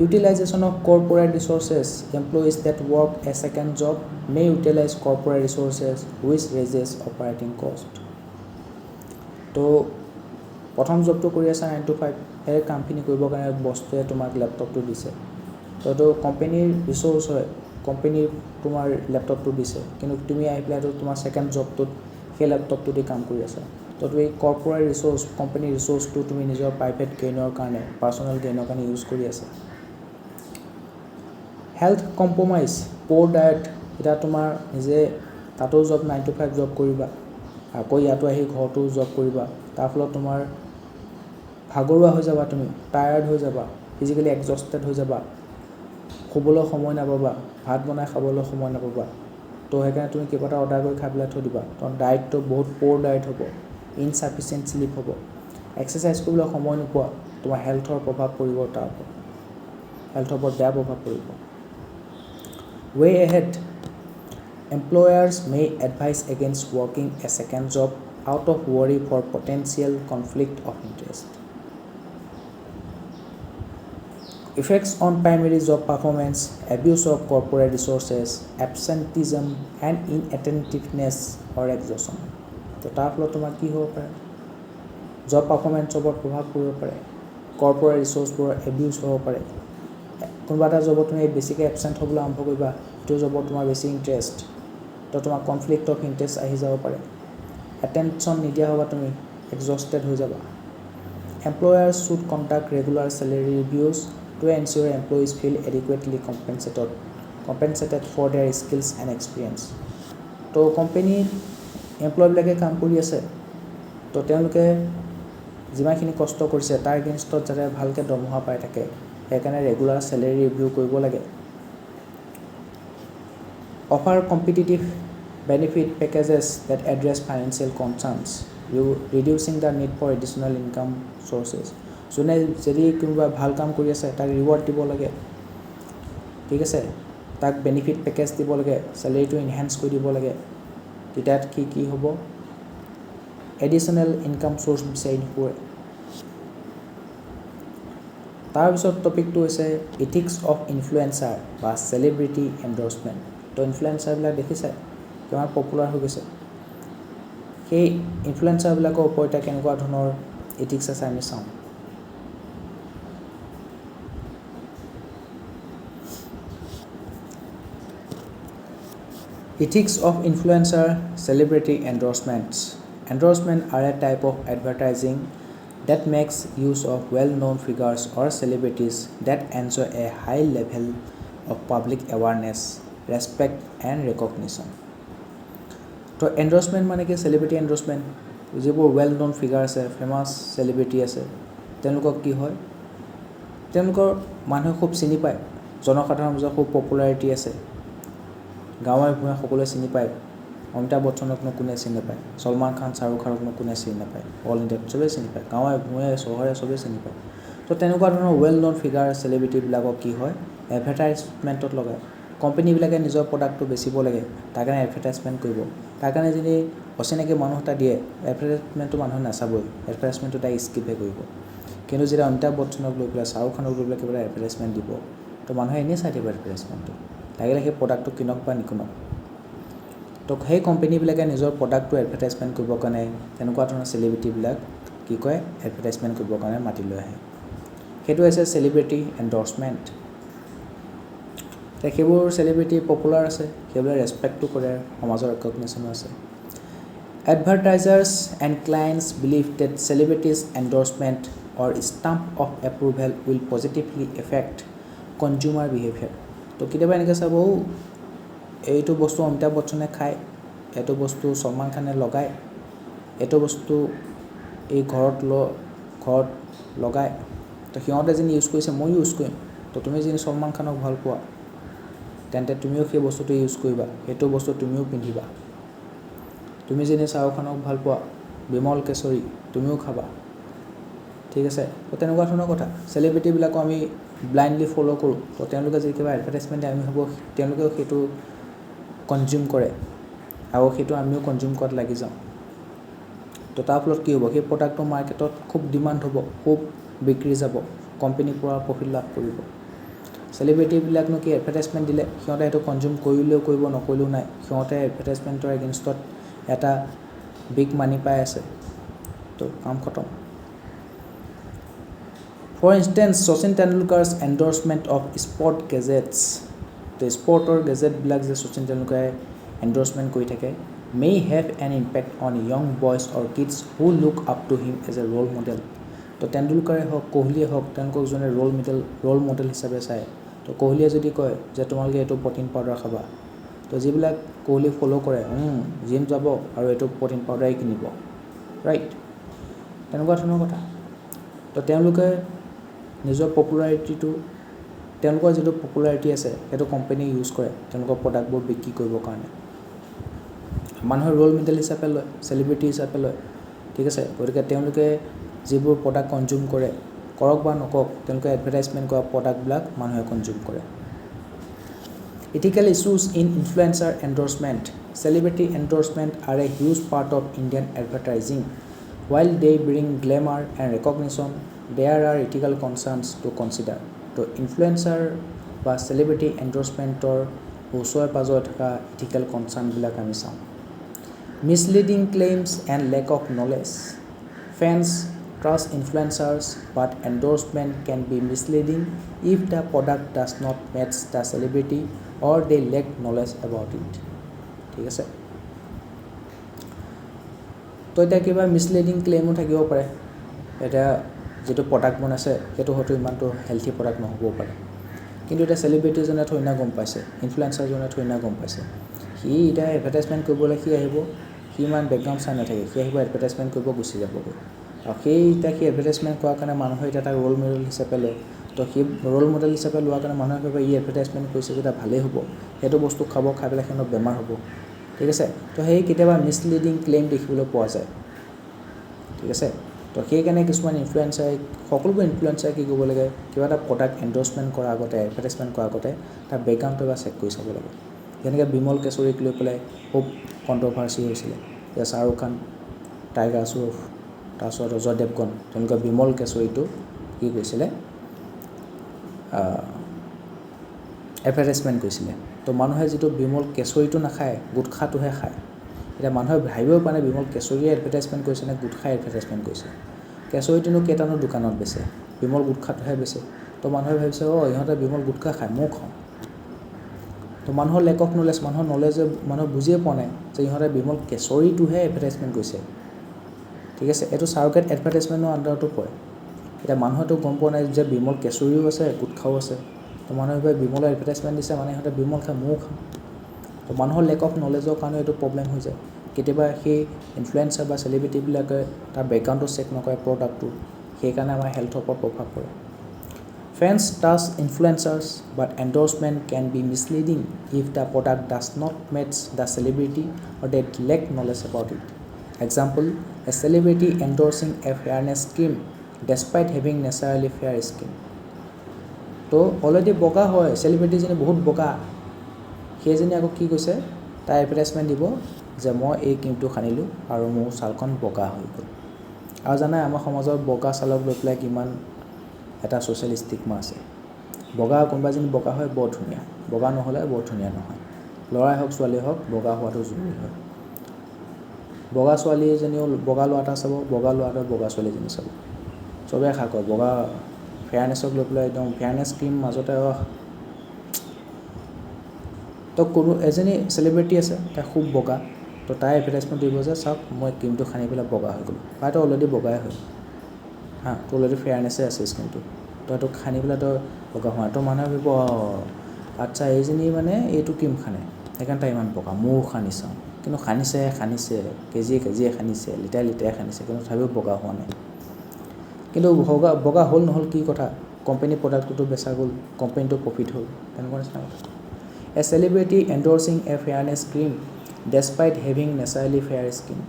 [SPEAKER 1] Utilization of corporate resources. Employees that work a second job may utilize corporate resources which raises operating cost. তো প্ৰথম জবটো কৰি আছা 9 to 5, সেই কামখিনি কৰিবৰ কাৰণে বস্তুৱে তোমাক লেপটপটো দিছে, তো এইটো কোম্পানীৰ ৰিচোৰ্চ হয়, কোম্পানীৰ তোমাৰ লেপটপটো দিছে, কিন্তু তুমি আহি পেলাইতো তোমাৰ ছেকেণ্ড জবটোত সেই লেপটপটো দি কাম কৰি আছা। তো তুমি কৰ্পৰেট ৰিচোৰ্চ, কোম্পানীৰ ৰিচোৰ্চটো তুমি নিজৰ প্ৰাইভেট গেইনৰ কাৰণে, পাৰ্চনেল গেইনৰ কাৰণে ইউজ কৰি আছা। হেল্থ কম্প্ৰমাইজ, প'ৰ ডায়েট, এতিয়া তোমাৰ নিজে তাতো জব 9 to 5 জব কৰিবা, আকৌ ইয়াতো আহি ঘৰতো জব কৰিবা, তাৰ ফলত তোমাৰ ভাগৰুৱা হৈ যাবা, তুমি টায়াৰ্ড হৈ যাবা, ফিজিকেলি এক্সজষ্টেড হৈ যাবা, শুবলৈ সময় নাপাবা, ভাত বনাই খাবলৈ সময় নাপাবা। তো সেইকাৰণে তুমি কিবা এটা অৰ্ডাৰ কৰি খাই পেলাই থৈ দিবা, তোমাৰ ডায়েটটো বহুত প'ৰ ডায়েট হ'ব, ইনচাফিচিয়েণ্ট শ্লিপ হ'ব, এক্সাৰচাইজ কৰিবলৈ সময় নোপোৱা, তোমাৰ হেল্থৰ প্ৰভাৱ পৰিব, তাৰ ওপৰত হেল্থৰ ওপৰত বেয়া প্ৰভাৱ পৰিব। Way ahead, employers may advise against working a second job out of worry for potential conflict of interest. Effects on primary job performance, abuse of corporate resources, absenteeism and inattentiveness or exhaustion. তো তাৰ ফলত তোমাৰ কি হ'ব পাৰে, job পাৰফৰ্মেঞ্চৰ ওপৰত প্ৰভাৱ পৰিব পাৰে, কৰ্পৰেট ৰিচোৰ্চবোৰৰ এবিউজ হ'ব পাৰে, কোনোবা এটা জবত তুমি বেছিকৈ এবচেণ্ট হ'বলৈ আৰম্ভ কৰিবা, সেইটো জবত তোমাৰ বেছি ইণ্টাৰেষ্ট, তো তোমাৰ কনফ্লিক্ট অফ ইণ্টাৰেষ্ট আহি যাব পাৰে, এটেনশ্যন নিদিয়া হ'বা, তুমি এক্সজষ্টেড হৈ যাবা। Employers should conduct regular salary reviews to ensure employees feel adequately compensated for their skills and experience. তো কোম্পানীত এমপ্লয়বিলাকে কাম কৰি আছে, তো তেওঁলোকে যিমানখিনি কষ্ট কৰিছে তাৰ এগেইনষ্টত যাতে ভালকৈ দৰমহা পাই থাকে, সেইকাৰণে ৰেগুলাৰ চেলেৰী ৰিভিউ কৰিব লাগে। Offer competitive benefit packages that address financial concerns, reducing the need for additional income sources. যোনে যদি কোনোবা ভাল কাম কৰি আছে তাক ৰিৱাৰ্ড দিব লাগে, ঠিক আছে, তাক বেনিফিট পেকেজ দিব লাগে, চেলেৰিটো ইনহেঞ্চ কৰি দিব লাগে, তেতিয়া কি হ'ব, এডিশ্যনেল ইনকাম চ'ৰ্চ বিচাৰি নুফুৰে। তাৰপিছত টপিকটো হৈছে ইথিক্স অফ ইনফ্লুৱেঞ্চাৰ বা চেলিব্ৰিটি এণ্ডৰ্ছমেণ্ট। তো ইনফ্লুৱেঞ্চাৰবিলাক দেখিছে কিমান পপুলাৰ হৈ গৈছে, সেই ইনফ্লুৱেঞ্চাৰবিলাকৰ ওপৰত এতিয়া কেনেকুৱা ধৰণৰ ইথিক্স আছে আমি চাওঁ। Ethics of influencer celebrity endorsements. Endorsements are a type of advertising that makes use of well-known figures or celebrities that enjoy a high level of public awareness, respect and recognition. তো endorsement মানে কি, celebrity endorsement, যিবোৰ well non figure আছে, famous celebrity আছে, তেওঁলোকক কি হয়, তেওঁলোকৰ মানুহে খুব চিনি পায়, জনসাধাৰণৰ মাজত খুব পপুলাৰিটি আছে, গাঁৱে ভূঞে সকলোৱে চিনি পায়, অমিতাভ বচ্চনকনো কোনে চিনি নাপায়, ছলমান খান শ্বাহৰুখ খানকনো কোনে চিনি নাপায়, অল ইণ্ডিয়াত চবেই চিনি পায়, গাঁৱে ভূঞে চহৰে চবেই চিনি পায়। তো তেনেকুৱা ধৰণৰ ৱেল ন'ন ফিগাৰ চেলিব্ৰিটিবিলাকক কি হয়, এডভাৰটাইজমেণ্টত লগায়, কোম্পানীবিলাকে নিজৰ প্ৰডাক্টটো বেচিব লাগে, তাৰ কাৰণে এডভাৰটাইজমেণ্ট কৰিব, তাৰ কাৰণে যদি অচিনাকি মানুহ এটা দিয়ে, এডভাৰটাইজমেণ্টটো মানুহে নাচাবই, এডভাৰটাইজমেণ্টটো তাই স্কিপহে কৰিব। কিন্তু যেতিয়া অমিতাভ বচ্চনক লৈ পেলাই, শ্বাহৰুখ খানক লৈ পেলাই কিবা এডভাৰটাইজমেণ্ট দিব, তো মানুহে এনেই চাই দিব এডভাৰটাইজমেণ্টটো, লাগিলে সেই প্ৰডাক্টটো কিনক বা নিকিনক। তো সেই কোম্পানীবিলাকে নিজৰ প্ৰডাক্টটো এডভাৰটাইজমেণ্ট কৰিবৰ কাৰণে তেনেকুৱা ধৰণৰ চেলিব্ৰিটিবিলাক কি কয়, এডভাৰটাইজমেণ্ট কৰিবৰ কাৰণে মাতি লৈ আহে, সেইটো হৈছে চেলিব্ৰিটি এণ্ডৰ্ছমেণ্ট। সেইবোৰ চেলিব্ৰিটি পপুলাৰ আছে, সেইবোৰে ৰেচপেক্টটো কৰে, সমাজৰ ৰেকগনিশ্যনো আছে। Advertisers and clients believe that celebrities endorsement or stamp of approval will positively affect consumer behaviour. তো কেতিয়াবা এনেকৈ চাব, এইটো বস্তু অমিতাভ বচ্চনে খায়, এইটো বস্তু ছলমান খানে লগায়, এইটো বস্তু এই ঘৰত লগায়, তো সিহঁতে যিনি ইউজ কৰিছে মই ইউজ কৰিম, তো তুমি যিনি ছলমান খানক ভাল পোৱা তেন্তে তুমিও সেই বস্তুটো ইউজ কৰিবা, সেইটো বস্তু তুমিও পিন্ধিবা। তুমি যেনে শ্বাহৰুখ খানক ভাল পোৱা, বিমল কেশৰী তুমিও খাবা, ঠিক আছে। তো তেনেকুৱা ধৰণৰ কথা। চেলিব্ৰিটিবিলাকো আমি ব্লাইণ্ডলি ফ'ল' কৰোঁ, তো তেওঁলোকে যদি কিবা এডভাৰটাইজমেণ্ট আমি ভাবোঁ তেওঁলোকেও সেইটো কনজিউম কৰে আৰু সেইটো আমিও কনজিউম কৰাত লাগি যাওঁ। তো তাৰ ফলত কি হ'ব, সেই প্ৰডাক্টটো মাৰ্কেটত খুব ডিমাণ্ড হ'ব, খুব বিক্ৰী যাব, কোম্পানীৰ পৰা প্ৰফিট লাভ কৰিব। চেলিব্ৰিটিবিলাকনো কি এডভাৰটাইজমেণ্ট দিলে সিহঁতে সেইটো কনজিউম কৰিলেও কৰিব, নকৰিলেও নাই, সিহঁতে এডভাৰটাইজমেণ্টৰ এগেইনষ্টত এটা বিগ মানি পাই আছে, তো কাম খতম। For instance Sachin Tendulkar's endorsement of sport gadgets, তো স্পৰ্টৰ গেজেটবিলাক যে শচীন তেণ্ডুলকাৰে এণ্ডৰ্ছমেণ্ট কৰি থাকে, may have an impact on young boys or kids who look up to him as a role model. তো তেণ্ডুলকাৰে হওক, কোহলিয়ে হওক, তেওঁলোকক যোনে ৰ'ল মডেল হিচাপে চায়। তো কোহলিয়ে যদি কয় যে তোমালোকে এইটো প্ৰটিন পাউডাৰ খাবা, তো যিবিলাক কোহলি ফ'ল' কৰে, জিম যাব আৰু এইটো প্ৰটিন পাউডাৰেই কিনিব, ৰাইট, তেনেকুৱা ধৰণৰ কথা। তো তেওঁলোকে নিজৰ পপুলাৰিটিটো, তেওঁলোকৰ যিটো পপুলাৰিটি আছে সেইটো কোম্পানীয়ে ইউজ কৰে তেওঁলোকৰ প্ৰডাক্টবোৰ বিক্ৰী কৰিবৰ কাৰণে। মানুহে ৰ'ল মডেল হিচাপে লয়, চেলিব্ৰিটি হিচাপে লয়, ঠিক আছে। গতিকে তেওঁলোকে যিবোৰ প্ৰডাক্ট কনজিউম কৰে, কৰক বা নকৰক, তেওঁলোকে এডভাৰটাইজমেণ্ট কৰা প্ৰডাক্টবিলাক মানুহে কনজিউম কৰে। Ethical issues in influencer endorsement. Celebrity endorsement are a huge part of Indian advertising. While they bring glamour and recognition, there are ethical concerns to consider. তো ইনফ্লুৱেঞ্চাৰ বা চেলিব্ৰিটি এণ্ডৰ্ছমেণ্টৰ ওচৰে পাজৰে থকা ইথিকেল কনচাৰ্ণবিলাক আমি চাওঁ। Misleading claims and lack of knowledge. Fans trust influencers, but endorsement can be misleading if the product does not match the celebrity or they lack knowledge about it. ঠিক আছে। তো এতিয়া কিবা মিছলিডিং ক্লেইমো থাকিব পাৰে, এতিয়া যিটো প্ৰডাক্ট বনাইছে সেইটো হয়তো ইমানটো হেল্থি প্ৰডাক্ট নহ'বও পাৰে, কিন্তু এতিয়া চেলিব্ৰিটিজনে থৈ না গম পাইছে, ইনফ্লুৱেঞ্চাৰজনে থৈ না গম পাইছে। সি এতিয়া এডভাৰটাইজমেণ্ট কৰিবলৈ সি আহিব, সি ইমান বেকগ্ৰাউণ্ড চাই নাথাকে, সি আহিব এডভাৰটাইজমেণ্ট কৰিব গুচি যাবগৈ। আৰু সেই এডভাৰটাইজমেণ্ট কৰাৰ কাৰণে মানুহে এতিয়া তাক ৰ'ল মডেল হিচাপে লয়। তো সেই ৰ'ল মডেল হিচাপে লোৱাৰ কাৰণে মানুহে ভাবে ই এডভাৰটাইজমেণ্ট কৰিছে যেতিয়া ভালেই হ'ব, সেইটো বস্তু খাই পেলাই সিহঁতৰ বেমাৰ হ'ব, ঠিক আছে। তো সেই কেতিয়াবা মিছলিডিং ক্লেইম দেখিবলৈ পোৱা যায়, ঠিক আছে। তো সেইকাৰণে কিছুমান ইনফ্লুৱেঞ্চাৰে, সকলোবোৰ ইনফ্লুৱেঞ্চাৰে কি কৰিব লাগে, কিবা এটা প্ৰডাক্ট এণ্ডৰ্ছমেণ্ট কৰাৰ আগতে, এডভাৰটাইজমেণ্ট কৰাৰ আগতে তাৰ বেকগ্ৰাউণ্ডটো এবাৰ চেক কৰি চাব লাগে। যেনেকৈ বিমল কেশৰীক লৈ পেলাই খুব কণ্ট্ৰভাৰ্চি হৈছিলে যে শ্বাহৰুখ খান, টাইগাৰ শ্ৰফ, তাৰপিছত অজয় দেৱগন, তেওঁলোকে বিমল কেশৰীটো কি কৰিছিলে, এডভাৰটাইজমেণ্ট কৰিছিলে। তো মানুহে যিটো বিমল কেশৰীটো নাখায়, গুটখাটোহে খায়। এতিয়া মানুহে ভাবিবও পাৰে বিমল কেশৰীয়ে এডভাৰটাইজমেণ্ট কৰিছে নে গুটখাই এডভাৰটাইজমেণ্ট কৰিছে। কেশৰীটোনো কেইটানো দোকানত বেচে, বিমল গুটখাটোহে বেচে। তো মানুহে ভাবিছে ইহঁতে বিমল গুটখা খায়, ময়ো খাওঁ। তো মানুহৰ লেক অফ নলেজ, মানুহে বুজিয়ে পোৱা নাই যে ইহঁতে বিমল কেশৰীটোহে এডভাৰটাইজমেণ্ট কৰিছে, ঠিক আছে। এইটো চাৰগেট এডভাৰটাইজমেণ্টৰ আণ্ডাৰতো পৰে। এতিয়া মানুহেতো গম পোৱা নাই যে বিমল কেশৰীও আছে, গুটখাও আছে। তো মানুহে ভাবে বিমলৰ এডভাৰটাইজমেণ্ট দিছে মানে সিহঁতে বিমল খায়, ময়ো খাওঁ। তো মানুহৰ লেক অফ নলেজৰ কাৰণে এইটো প্ৰব্লেম হৈ যায়। কেতিয়াবা সেই ইনফ্লুৱেঞ্চাৰ বা চেলিব্ৰিটিবিলাকে তাৰ বেকগ্ৰাউণ্ডটো চেক নকৰে প্ৰডাক্টটো, সেইকাৰণে আমাৰ হেল্থৰ ওপৰত প্ৰভাৱ পৰে। Fans trust influencers, but endorsement can be misleading if the product does not match the celebrity or they lack knowledge about it. Example, a celebrity endorsing a fairness cream despite having naturally fair skin. তো already বগা হয়, চেলিব্ৰিটিজনী বহুত বগা, সেইজনী আকৌ কি কৈছে, তাই এডভাৰটাইজমেণ্ট দিব যে মই এই ক্ৰীমটো সানিলোঁ আৰু মোৰ ছালখন বগা হৈ গ'ল। আৰু জানাই আমাৰ সমাজত বগা ছালক লৈ পেলাই কিমান এটা ছ'চিয়েল ষ্টিগমা আছে। বগা কোনোবাজনী বগা হয় বৰ ধুনীয়া, বগা নহ'লে বৰ ধুনীয়া নহয়। ল'ৰাই হওক ছোৱালীয়ে হওক বগা হোৱাটো জৰুৰী হয়। বগা ছোৱালী এজনীও বগা ল'ৰা এটা চাব, বগা ল'ৰাটোৱে বগা ছোৱালী এজনী চাব, চবেই আশা কৰে। বগা ফেয়াৰনেছক লৈ পেলাই একদম ফেয়াৰনেছ ক্ৰীম মাজতে তো কোনো এজনী চেলিব্ৰিটি আছে, তাই খুব বগা, তো তাই এডভাৰটাইজমেণ্ট দিব যে চাওক মই ক্ৰীমটো সানি পেলাই বগা হৈ গ'লোঁ। তাইতো অলৰেডি বগাই হয়, তো অলৰেডি ফেয়াৰনেছে আছে স্কিনটো, তো এইটো সানি পেলাই তই বগা হোৱা। তো মানুহে ভাবিব আচ্ছা এইজনী মানে এইটো ক্ৰীম সানে সেইকাৰণে তাই ইমান বগা, ময়ো সানি চাওঁ। কিন্তু সানিছে কেজিয়ে সানিছে, লিটাৰে সানিছে, কিন্তু তথাপিও বগা হোৱা নাই। কিন্তু বগা হ'ল নহ'ল কি কথা, কোম্পানীৰ প্ৰডাক্টটোতো বেচা গ'ল, কোম্পানীটো প্ৰফিট হ'ল, তেনেকুৱা নিচিনা কথা। A celebrity endorsing a fairness cream despite having naturally fair skin.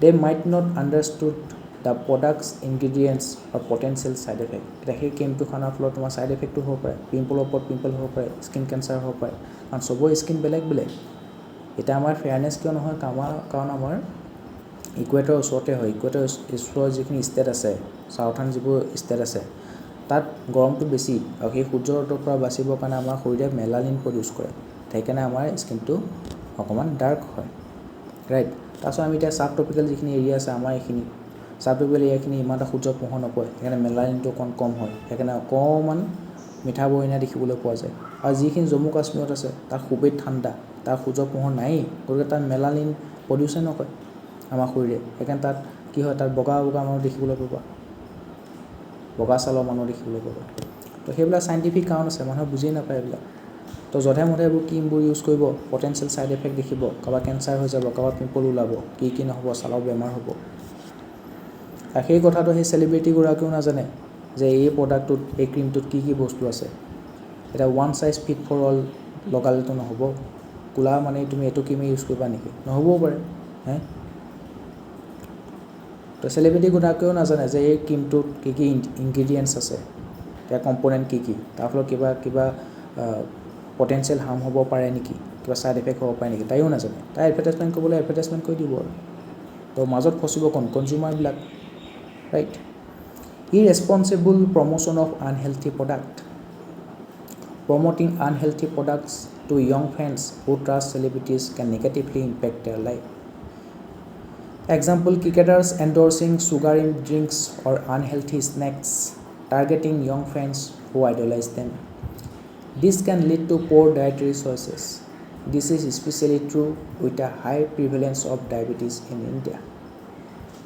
[SPEAKER 1] They might not understood the product's ingredients or potential side effect. এতিয়া সেই ক্ৰীমটো খোৱাৰ ফলত তোমাৰ ছাইড এফেক্টটো হ'ব পাৰে, পিম্পলৰ ওপৰত পিম্পল হ'ব পাৰে, স্কিন কেঞ্চাৰ হ'ব পাৰে, কাৰণ চবৰে স্কিন বেলেগ বেলেগ। এতিয়া আমাৰ ফেয়াৰনেছ কিয় নহয়, কাৰণ আমাৰ ইকুৱেটৰ ওচৰতে হয়। ইকুৱেটৰ ওচৰৰ যিখিনি ষ্টেট আছে, চাউথাৰ্ণ যিবোৰ ষ্টেট আছে, তাত গৰমটো বেছি, আৰু সেই সূৰ্যৰ পৰা বাচিবৰ কাৰণে আমাৰ শৰীৰে মেলানিন প্ৰডিউচ কৰে, সেইকাৰণে আমাৰ স্কিনটো অকণমান ডাৰ্ক হয়, ৰাইট। তাৰপিছত আমি এতিয়া ছাব ট্ৰপিকেল যিখিনি এৰিয়া আছে আমাৰ এইখিনি, ছাব ট্ৰপিকেল এৰিয়াখিনি ইমান এটা সূৰ্যৰ পোহৰ নপৰে, সেইকাৰণে মেলানিনটো অকণ কম হয়, সেইকাৰণে অকণমান মিঠা বৰণীয়া দেখিবলৈ পোৱা যায়। আৰু যিখিনি জম্মু কাশ্মীৰত আছে তাত খুবেই ঠাণ্ডা, তাৰ সূৰ্যৰ পোহৰ নায়েই, গতিকে তাত মেলানিন প্ৰডিউচে নকৰে আমাৰ শৰীৰে, সেইকাৰণে তাত কি হয়, তাত বগা বগা মানুহ দেখিবলৈ পাবা, বগা ছালৰ মানুহ দেখিবলৈ পাবা। তো সেইবিলাক চাইণ্টিফিক কাৰণ আছে, মানুহে বুজি নাপায় এইবিলাক। তো যধে মধে এইবোৰ ক্ৰীমবোৰ ইউজ কৰিব, পটেঞ্চিয়েল ছাইড এফেক্ট দেখিব, কাৰোবাৰ কেঞ্চাৰ হৈ যাব, কাৰোবাৰ পিম্পল ওলাব, কি নহ'ব, ছালৰ বেমাৰ হ'ব। আৰু সেই কথাটো সেই চেলিব্ৰিটিগৰাকীও নাজানে যে এই প্ৰডাক্টটোত, এই ক্ৰীমটোত কি বস্তু আছে। এতিয়া one size fit for all লগালেতো নহ'ব, কোলা মানে তুমি এইটো ক্ৰীমে ইউজ কৰিবা নেকি, নহ'বও পাৰে। তো চেলিব্ৰিটিগৰাকীও নাজানে যে এই ক্ৰীমটোত কি ইনগ্ৰিডিয়েণ্টছ আছে, তাৰ কম্পনেণ্ট কি, তাৰ ফলত কিবা পটেঞ্চিয়েল হাৰ্ম হ'ব পাৰে নেকি, কিবা ছাইড এফেক্ট হ'ব পাৰে নেকি, তাইও নাজানে। তাই এডভাৰটাইজমেণ্ট কৰিবলৈ এডভাৰটাইজমেণ্ট কৰি দিব আৰু। তো মাজত ফচিব কনজিউমাৰবিলাক, right. Irresponsible promotion of unhealthy product. Promoting unhealthy products to young fans who trust celebrities can negatively impact their life. Example, cricketers endorsing sugar in drinks or unhealthy snacks, targeting young fans who idolize them. This can lead to poor dietary choices. This is especially true with a high prevalence of diabetes in India.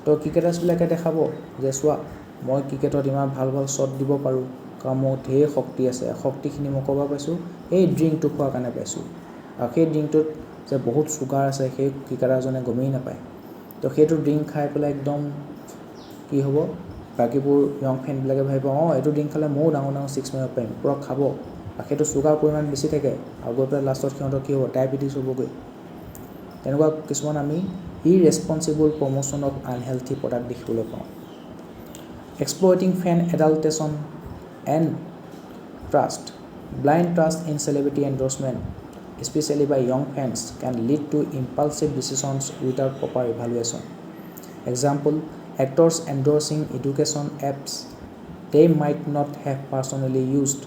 [SPEAKER 1] তো ক্ৰিকেটাৰ্ছবিলাকে দেখাব যে চোৱা, মই ক্ৰিকেটত ইমান ভাল shot দিব পাৰোঁ, কাৰণ মোৰ ঢেৰ শক্তি আছে, শক্তিখিনি মই ক'ব পাইছোঁ এই ড্ৰিংকটো খোৱাৰ কাৰণে পাইছোঁ। আৰু সেই ড্ৰিংকটোত যে বহুত চুগাৰ আছে সেই ক্ৰিকেটাৰজনে গমেই নাপায়। তো সেইটো ড্ৰিংক খাই পেলাই একদম কি হ'ব, বাকীবোৰ য়ং ফেনবিলাকে ভাবিব এইটো ড্ৰিংক খালে ময়ো ডাঙৰ ছিক্স মাৰিব পাৰিম, পূৰা খাব, আৰু সেইটো চুগাৰ পৰিমাণ বেছি থাকে, আৰু গৈ পেলাই লাষ্টত সিহঁতৰ কি হ'ব, ডায়েবেটিছ হ'বগৈ। তেনেকুৱা কিছুমান আমি ইৰেছপনচিবল প্ৰমোশ্যন অফ আনহেল্থি প্ৰডাক্ট দেখিবলৈ পাওঁ। Exploiting fan adultation and trust. Blind trust in celebrity endorsement, especially by young fans, can lead to impulsive decisions without proper evaluation. Example, actors endorsing education apps they might not have personally used.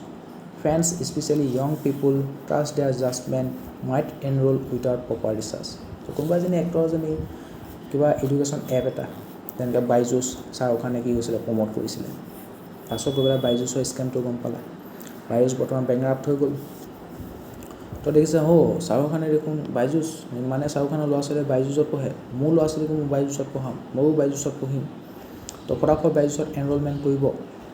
[SPEAKER 1] Fans, especially young people, trust their judgment, might enroll without proper research. So, কোনোবা এজনী actor এজনী কিবা education app এটা যেনেকৈ বাইজুছ, শ্বাহৰুখ খানে কি কৰিছিলে, promote কৰিছিলে, পাছত গৈ পেলাই বাইজুছৰ স্কেমটো গম পালা, বাইজুছ বৰ্তমান বেংৰাপ্ট হৈ গ'ল। তো দেখিছে শ্বাহৰুখ খানে দেখোন বাইজুছ, মানে শ্বাহৰুখ খানৰ ল'ৰা ছোৱালীয়ে বাইজুছত পঢ়ে, মোৰ ল'ৰা ছোৱালীকো মই বাইজুছত পঢ়াম, ময়ো বাইজুছত পঢ়িম। তো ফটাফট বাইজুছত এনৰলমেণ্ট কৰিব,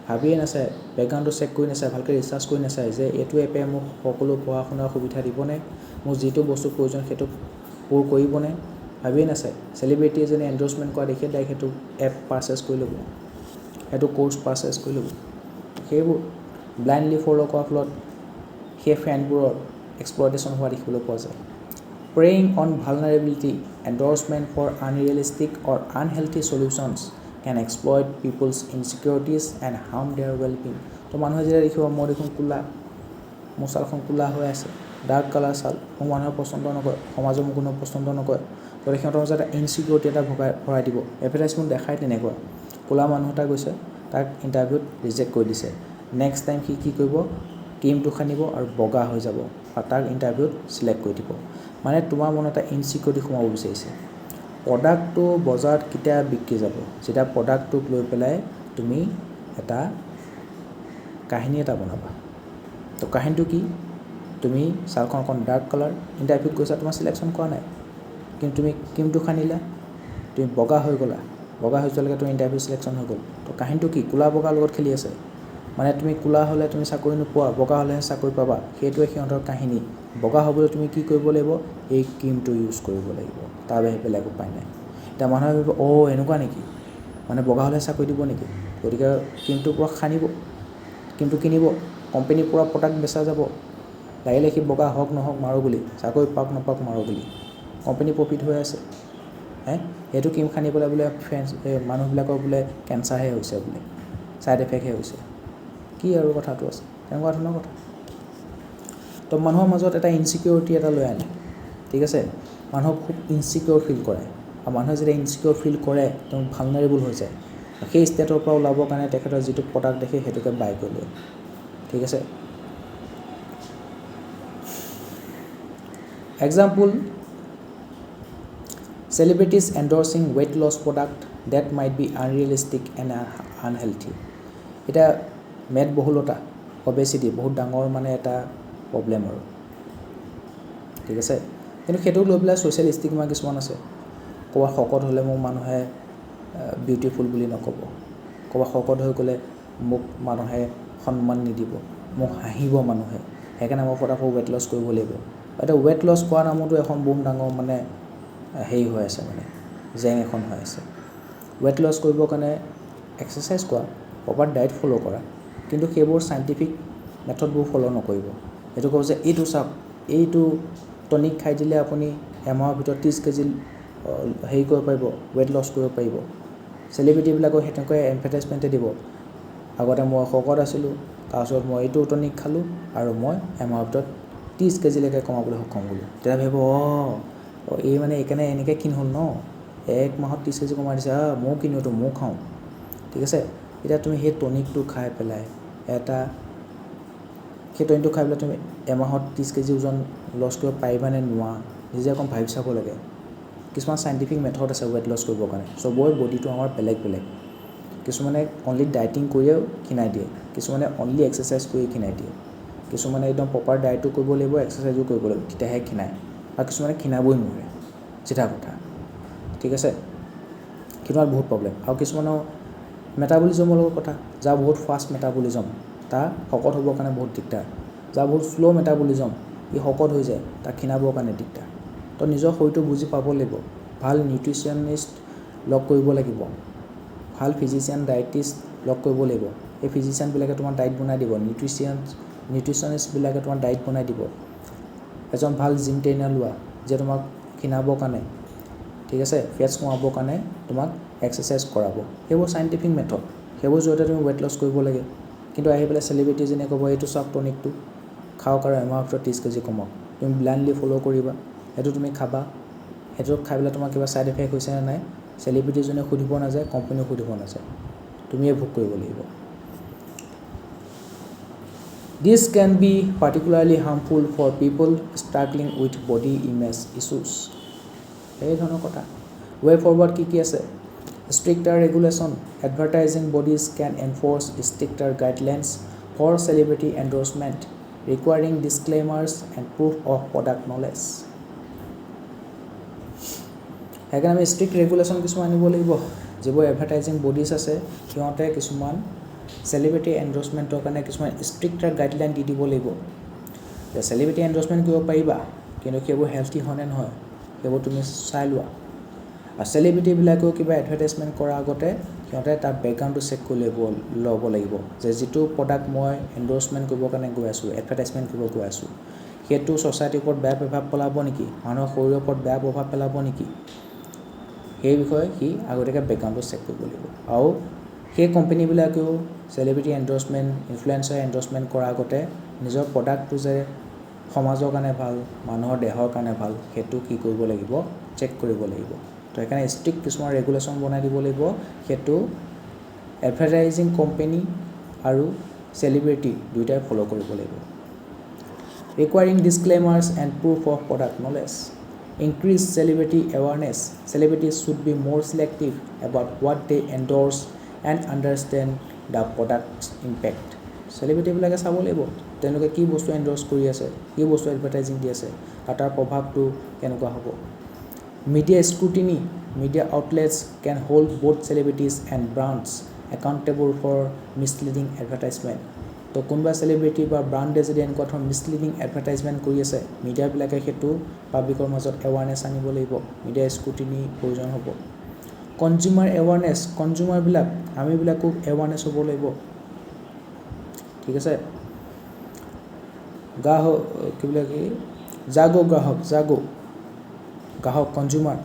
[SPEAKER 1] ভাবিয়ে নাচায়, বেকগ্ৰাউণ্ডটো চেক কৰি নাচায়, ভালকৈ ৰিচাৰ্চ কৰি নাচায় যে এইটো এপে মোক সকলো পঢ়া শুনাৰ সুবিধা দিবনে, মোৰ যিটো বস্তু প্ৰয়োজন সেইটো পূৰ কৰিবনে, ভাবিয়ে নাচায়। চেলিব্ৰিটি এজনে এণ্ডৰ্ছমেণ্ট কৰা দেখিয়ে ডাইৰেক্ট সেইটো এপ পাৰ্চেছ কৰি ল'ব, সেইটো কোৰ্চ পাৰ্চেছ কৰি ল'ব। সেইবোৰ ব্লাইণ্ডলি ফ'ল' কৰাৰ ফলত সেই ফেনবোৰৰ এক্সপ্লইটেশ্যন হোৱা দেখিবলৈ পোৱা যায়। Preying on vulnerability, endorsement for unrealistic or unhealthy solutions can exploit people's insecurities and harm their wellbeing. তো মানুহে যেতিয়া দেখিব মই দেখোন ক'লা, মোৰ ছালখন ক'লা হৈ আছে, ডাৰ্ক কালাৰ ছাল, মোক মানুহে পচন্দ নকৰে, সমাজৰ মোক কোনেও পচন্দ নকৰে, গতিকে সিহঁতৰ মাজত এটা ইনচিকিউৰিটি এটা ভৰাই দিব। এডভাৰটাইজমেণ্ট দেখাই তেনেকুৱা, ক'লা মানুহ এটা গৈছে, তাক ইণ্টাৰভিউত ৰিজেক্ট কৰি দিছে, নেক্সট টাইম সি কি কৰিব, ক্ৰীমটো সানিব আৰু বগা হৈ যাব, আৰু তাক ইণ্টাৰভিউত চিলেক্ট কৰি দিব। মানে তোমাৰ মনত এটা ইনচিকিউৰিটি সোমাব বিচাৰিছে। প্ৰডাক্টটো বজাৰত কেতিয়া বিক্ৰী যাব, যেতিয়া প্ৰডাক্টটোক লৈ পেলাই তুমি এটা কাহিনী এটা বনাবা। তো কাহিনীটো কি, তুমি ছালখন অকণ ডাৰ্ক কালাৰ, ইণ্টাৰভিউত গৈছা, তোমাৰ চিলেকশ্যন কৰা নাই, কিন্তু তুমি ক্ৰীমটো সানিলা, তুমি বগা হৈ গ'লা, বগা হৈ যোৱালৈকে তুমি ইণ্টাৰভিউ চিলেকশ্যন হৈ গ'ল। তো কাহিনীটো কি, ক'লা বগাৰ লগত খেলি আছে, মানে তুমি ক'লা হ'লে তুমি চাকৰি নোপোৱা, বগা হ'লেহে চাকৰি পাবা, সেইটোৱে সিহঁতৰ কাহিনী। বগা হ'বলৈ তুমি কি কৰিব লাগিব, এই ক্ৰীমটো ইউজ কৰিব লাগিব, তাৰ বাহিৰে বেলেগ উপায় নাই। এতিয়া মানুহে ভাবিব এনেকুৱা নেকি, মানে বগা হ'লে চাকৰি দিব নেকি, গতিকে ক্ৰীমটো পূৰা সানিব, ক্ৰীমটো কিনিব, কোম্পানীৰ পূৰা প্ৰডাক্ট বেচা যাব, লাগিলে সি বগা হওক নহওক মাৰোঁ বুলি, চাকৰি পাওক নাপাওক মাৰোঁ বুলি, কোম্পানী প্ৰফিট হৈ আছে। সেইটো ক্ৰীম খানি পেলাই বোলে মানুহবিলাকৰ বোলে কেঞ্চাৰহে হৈছে বোলে, ছাইড এফেক্টহে হৈছে, কি আৰু কথাটো আছে, তেনেকুৱা ধৰণৰ কথা। তো মানুহৰ মাজত এটা ইনচিকিউৰিটি এটা লৈ আনে, ঠিক আছে, মানুহক খুব ইনচিকিউৰ ফিল কৰে, আৰু মানুহে যেতিয়া ইনচিকিউৰ ফিল কৰে তেওঁ ভালনাৰেবল হৈ যায়, সেই ষ্টেটৰ পৰা ওলাবৰ কাৰণে তেখেতৰ যিটো প্ৰডাক্ট দেখে সেইটোকে বাই কৰি লয়, ঠিক আছে। Example, celebrities endorsing weight loss product that might be unrealistic and unhealthy. এটা মেদবহুলতা, অবেচিটি বহুত ডাঙৰ মানে এটা প্ৰব্লেম আৰু, ঠিক আছে। কিন্তু সেইটো লৈ পেলাই ছ'চিয়েল ষ্টিগমা কিছুমান আছে। ক'ৰবাত শকত হ'লে মোক মানুহে বিউটিফুল বুলি নক'ব, ক'ৰবাত শকত হৈ গ'লে মোক মানুহে সন্মান নিদিব, মোক হাঁহিব মানুহে, সেইকাৰণে মই ফটাফট ৱেট লছ কৰিব লাগিব। এতিয়া ৱেট লছ কৰা নামতো এখন বহুত ডাঙৰ মানে হেৰি হৈ আছে, মানে জেং এখন হৈ আছে। ৱেট লছ কৰিবৰ কাৰণে এক্সাৰচাইজ কৰা, প্ৰপাৰ ডায়েট ফ'ল' কৰা, কিন্তু সেইবোৰ চাইণ্টিফিক মেথডবোৰ ফ'ল' নকৰিব। সেইটো ক'ব যে এইটো চাওক, এইটো টনিক খাই দিলে আপুনি এমাহৰ ভিতৰত 30 কেজি হেৰি কৰিব পাৰিব, ৱেট লছ কৰিব পাৰিব। চেলিব্ৰিটিবিলাকক সেনেকৈ এডভাৰটাইজমেণ্টে দিব, আগতে মই শকত আছিলোঁ, তাৰপিছত মই এইটো টনিক খালোঁ আৰু মই এমাহৰ ভিতৰত 30 কেজিলৈকে কমাবলৈ সক্ষম হ'লোঁ। তেতিয়া ভাবিব এই মানে এইকাৰণে এনেকৈ ক্ষীণ হ'ল ন, 1 মাহত 30 কেজি কমাই দিছে, ময়ো কিনোতো, ময়ো খাওঁ, ঠিক আছে। এতিয়া তুমি সেই টনিকটো খাই পেলাই তুমি এমাহত 30 কেজি ওজন লছ কৰিব পাৰিবা নে নোৱাৰা, নিজে অকণ ভাবি চাব লাগে। কিছুমান চাইণ্টিফিক মেথড আছে ৱেট লছ কৰিবৰ কাৰণে, চবৰে বডিটো আমাৰ বেলেগ বেলেগ। কিছুমানে অনলি ডায়েটিং কৰিয়েও ক্ষীণাই দিয়ে, কিছুমানে অনলি এক্সাৰচাইজ কৰি ক্ষীণাই দিয়ে, কিছুমানে একদম প্ৰপাৰ ডায়েটো কৰিব লাগিব, এক্সাৰচাইজো কৰিব লাগিব, তেতিয়াহে ক্ষীণায়, আৰু কিছুমানে ক্ষীণাবই নোৱাৰে, চিধা কথা, ঠিক আছে। ক্ষীণোৱাত বহুত প্ৰব্লেম। আৰু কিছুমানৰ মেটাবলিজমৰ লগত কথা, যাৰ বহুত ফাষ্ট মেটাবলিজম তাৰ শকত হ'বৰ কাৰণে বহুত দিগদাৰ, যাৰ বহুত শ্ল' মেটাবলিজম ই শকত হৈ যায়, তাৰ ক্ষীণাবৰ কাৰণে দিগদাৰ। তো নিজৰ শৰীৰটো বুজি পাব লাগিব, ভাল নিউট্ৰিচনিষ্ট লগ কৰিব লাগিব, ভাল ফিজিচিয়ান ডায়েটিষ্ট লগ কৰিব লাগিব। এই ফিজিচিয়ানবিলাকে তোমাৰ ডায়েট বনাই দিব, নিউট্ৰিচনিষ্টবিলাকে তোমাৰ ডায়েট বনাই দিব। এজন ভাল জিম ট্ৰেইনাৰ লোৱা, যে তোমাক ক্ষীণাবৰ কাৰণে, ঠিক আছে, ফেটছ কমাবৰ কাৰণে তোমাক এক্সাৰচাইজ কৰাব। সেইবোৰ চাইণ্টিফিক মেথড, সেইবোৰ জৰিয়তে তুমি ৱেট লছ কৰিব লাগে। কিন্তু আহি পেলাই চেলিব্ৰিটিজনীয়ে ক'ব এইটো চাওক টনিকটো খাওক আৰু এমাহৰ ভিতৰত 30 কেজি কমাওক, তুমি ব্লাইণ্ডলি ফ'ল' কৰিবা, সেইটো তুমি খাবা, সেইটো খাই পেলাই তোমাৰ কিবা ছাইড এফেক্ট হৈছে নে নাই, চেলিব্ৰিটিজনীয়ে সুধিব নাযায়, কোম্পানীও সুধিব নাযায়, তুমিয়ে ভোগ কৰিব লাগিব। This can be particularly harmful for people struggling with body image issues. এই ধৰণৰ কথা। ৱে ফৰৱাৰ্ড কি আছে? Stricter regulation, advertising bodies can enforce stricter guidelines for celebrity endorsement, requiring disclaimers and proof of product knowledge. সেইকাৰণে আমি strict regulation কিছুমান আনিব লাগিব। যিবোৰ এডভাৰটাইজিং বডিজ আছে সিহঁতে কিছুমান চেলিব্ৰিটি এণ্ডৰ্ছমেণ্টৰ কাৰণে কিছুমান ষ্ট্ৰিক্টাৰ গাইডলাইন দি দিব লাগিব, যে চেলিব্ৰিটি এণ্ডৰ্ছমেণ্ট কৰিব পাৰিবা, কিন্তু সেইবোৰ হেল্থি হয়নে নহয় সেইবোৰ তুমি চাই লোৱা। আৰু চেলিব্ৰিটিবিলাকেও কিবা এডভাৰটাইজমেণ্ট কৰাৰ আগতে সিহঁতে তাৰ বেকগ্ৰাউণ্ডটো চেক কৰি ল'ব লাগিব, যে যিটো প্ৰডাক্ট মই এণ্ডৰ্ছমেণ্ট কৰিবৰ কাৰণে গৈ আছোঁ, এডভাৰটাইজমেণ্ট কৰিব গৈ আছোঁ, সেইটো ছ'চাইটিৰ ওপৰত বেয়া প্ৰভাৱ পেলাব নেকি, মানুহৰ শৰীৰৰ ওপৰত বেয়া প্ৰভাৱ পেলাব নেকি, সেই বিষয়ে সি আগতীয়াকৈ বেকগ্ৰাউণ্ডটো চেক কৰিব লাগিব। আৰু সেই কোম্পানীবিলাকেও চেলিব্ৰিটি এণ্ডৰ্ছমেণ্ট, ইনফ্লুৱেঞ্চাৰ এণ্ডৰ্ছমেণ্ট কৰাৰ আগতে নিজৰ প্ৰডাক্টটো যে সমাজৰ কাৰণে ভাল, মানুহৰ দেহৰ কাৰণে ভাল, সেইটো কি কৰিব লাগিব, চেক কৰিব লাগিব। তো সেইকাৰণে ষ্ট্ৰিক্ট কিছুমান ৰেগুলেশ্যন বনাই দিব লাগিব, সেইটো এডভাৰটাইজিং কোম্পানী আৰু চেলিব্ৰিটি দুয়োটাই ফ'ল' কৰিব লাগিব। Requiring disclaimers and proof of product knowledge. Increase celebrity awareness. Celebrities should be more selective about what they endorse and understand the product's impact. চেলিব্ৰিটিবিলাকে চাব লাগিব তেওঁলোকে কি বস্তু এণ্ডৰ্ছ কৰি আছে, কি বস্তু এডভাৰটাইজিং দি আছে, আৰু তাৰ প্ৰভাৱটো কেনেকুৱা হ'ব। Media scrutiny. Media outlets can hold both celebrities and brands accountable for misleading advertisement. তো কোনোবা চেলিব্ৰিটি বা ব্ৰাণ্ডে যদি এনেকুৱা ধৰণৰ মিছলিডিং এডভাৰটাইজমেণ্ট কৰি আছে, মিডিয়াবিলাকে সেইটো পাব্লিকৰ মাজত এৱাৰনেছ আনিব লাগিব, মিডিয়া স্ক্ৰুটিনি প্ৰয়োজন হ'ব। কনজিউমাৰ এৱাৰনেছ, কনজিউমাৰবিলাক আমিবিলাকো এৱাৰনেছ হ'ব লাগিব, ঠিক আছে। কি বোলে কি জাগো গ্ৰাহক কনজিউমাৰ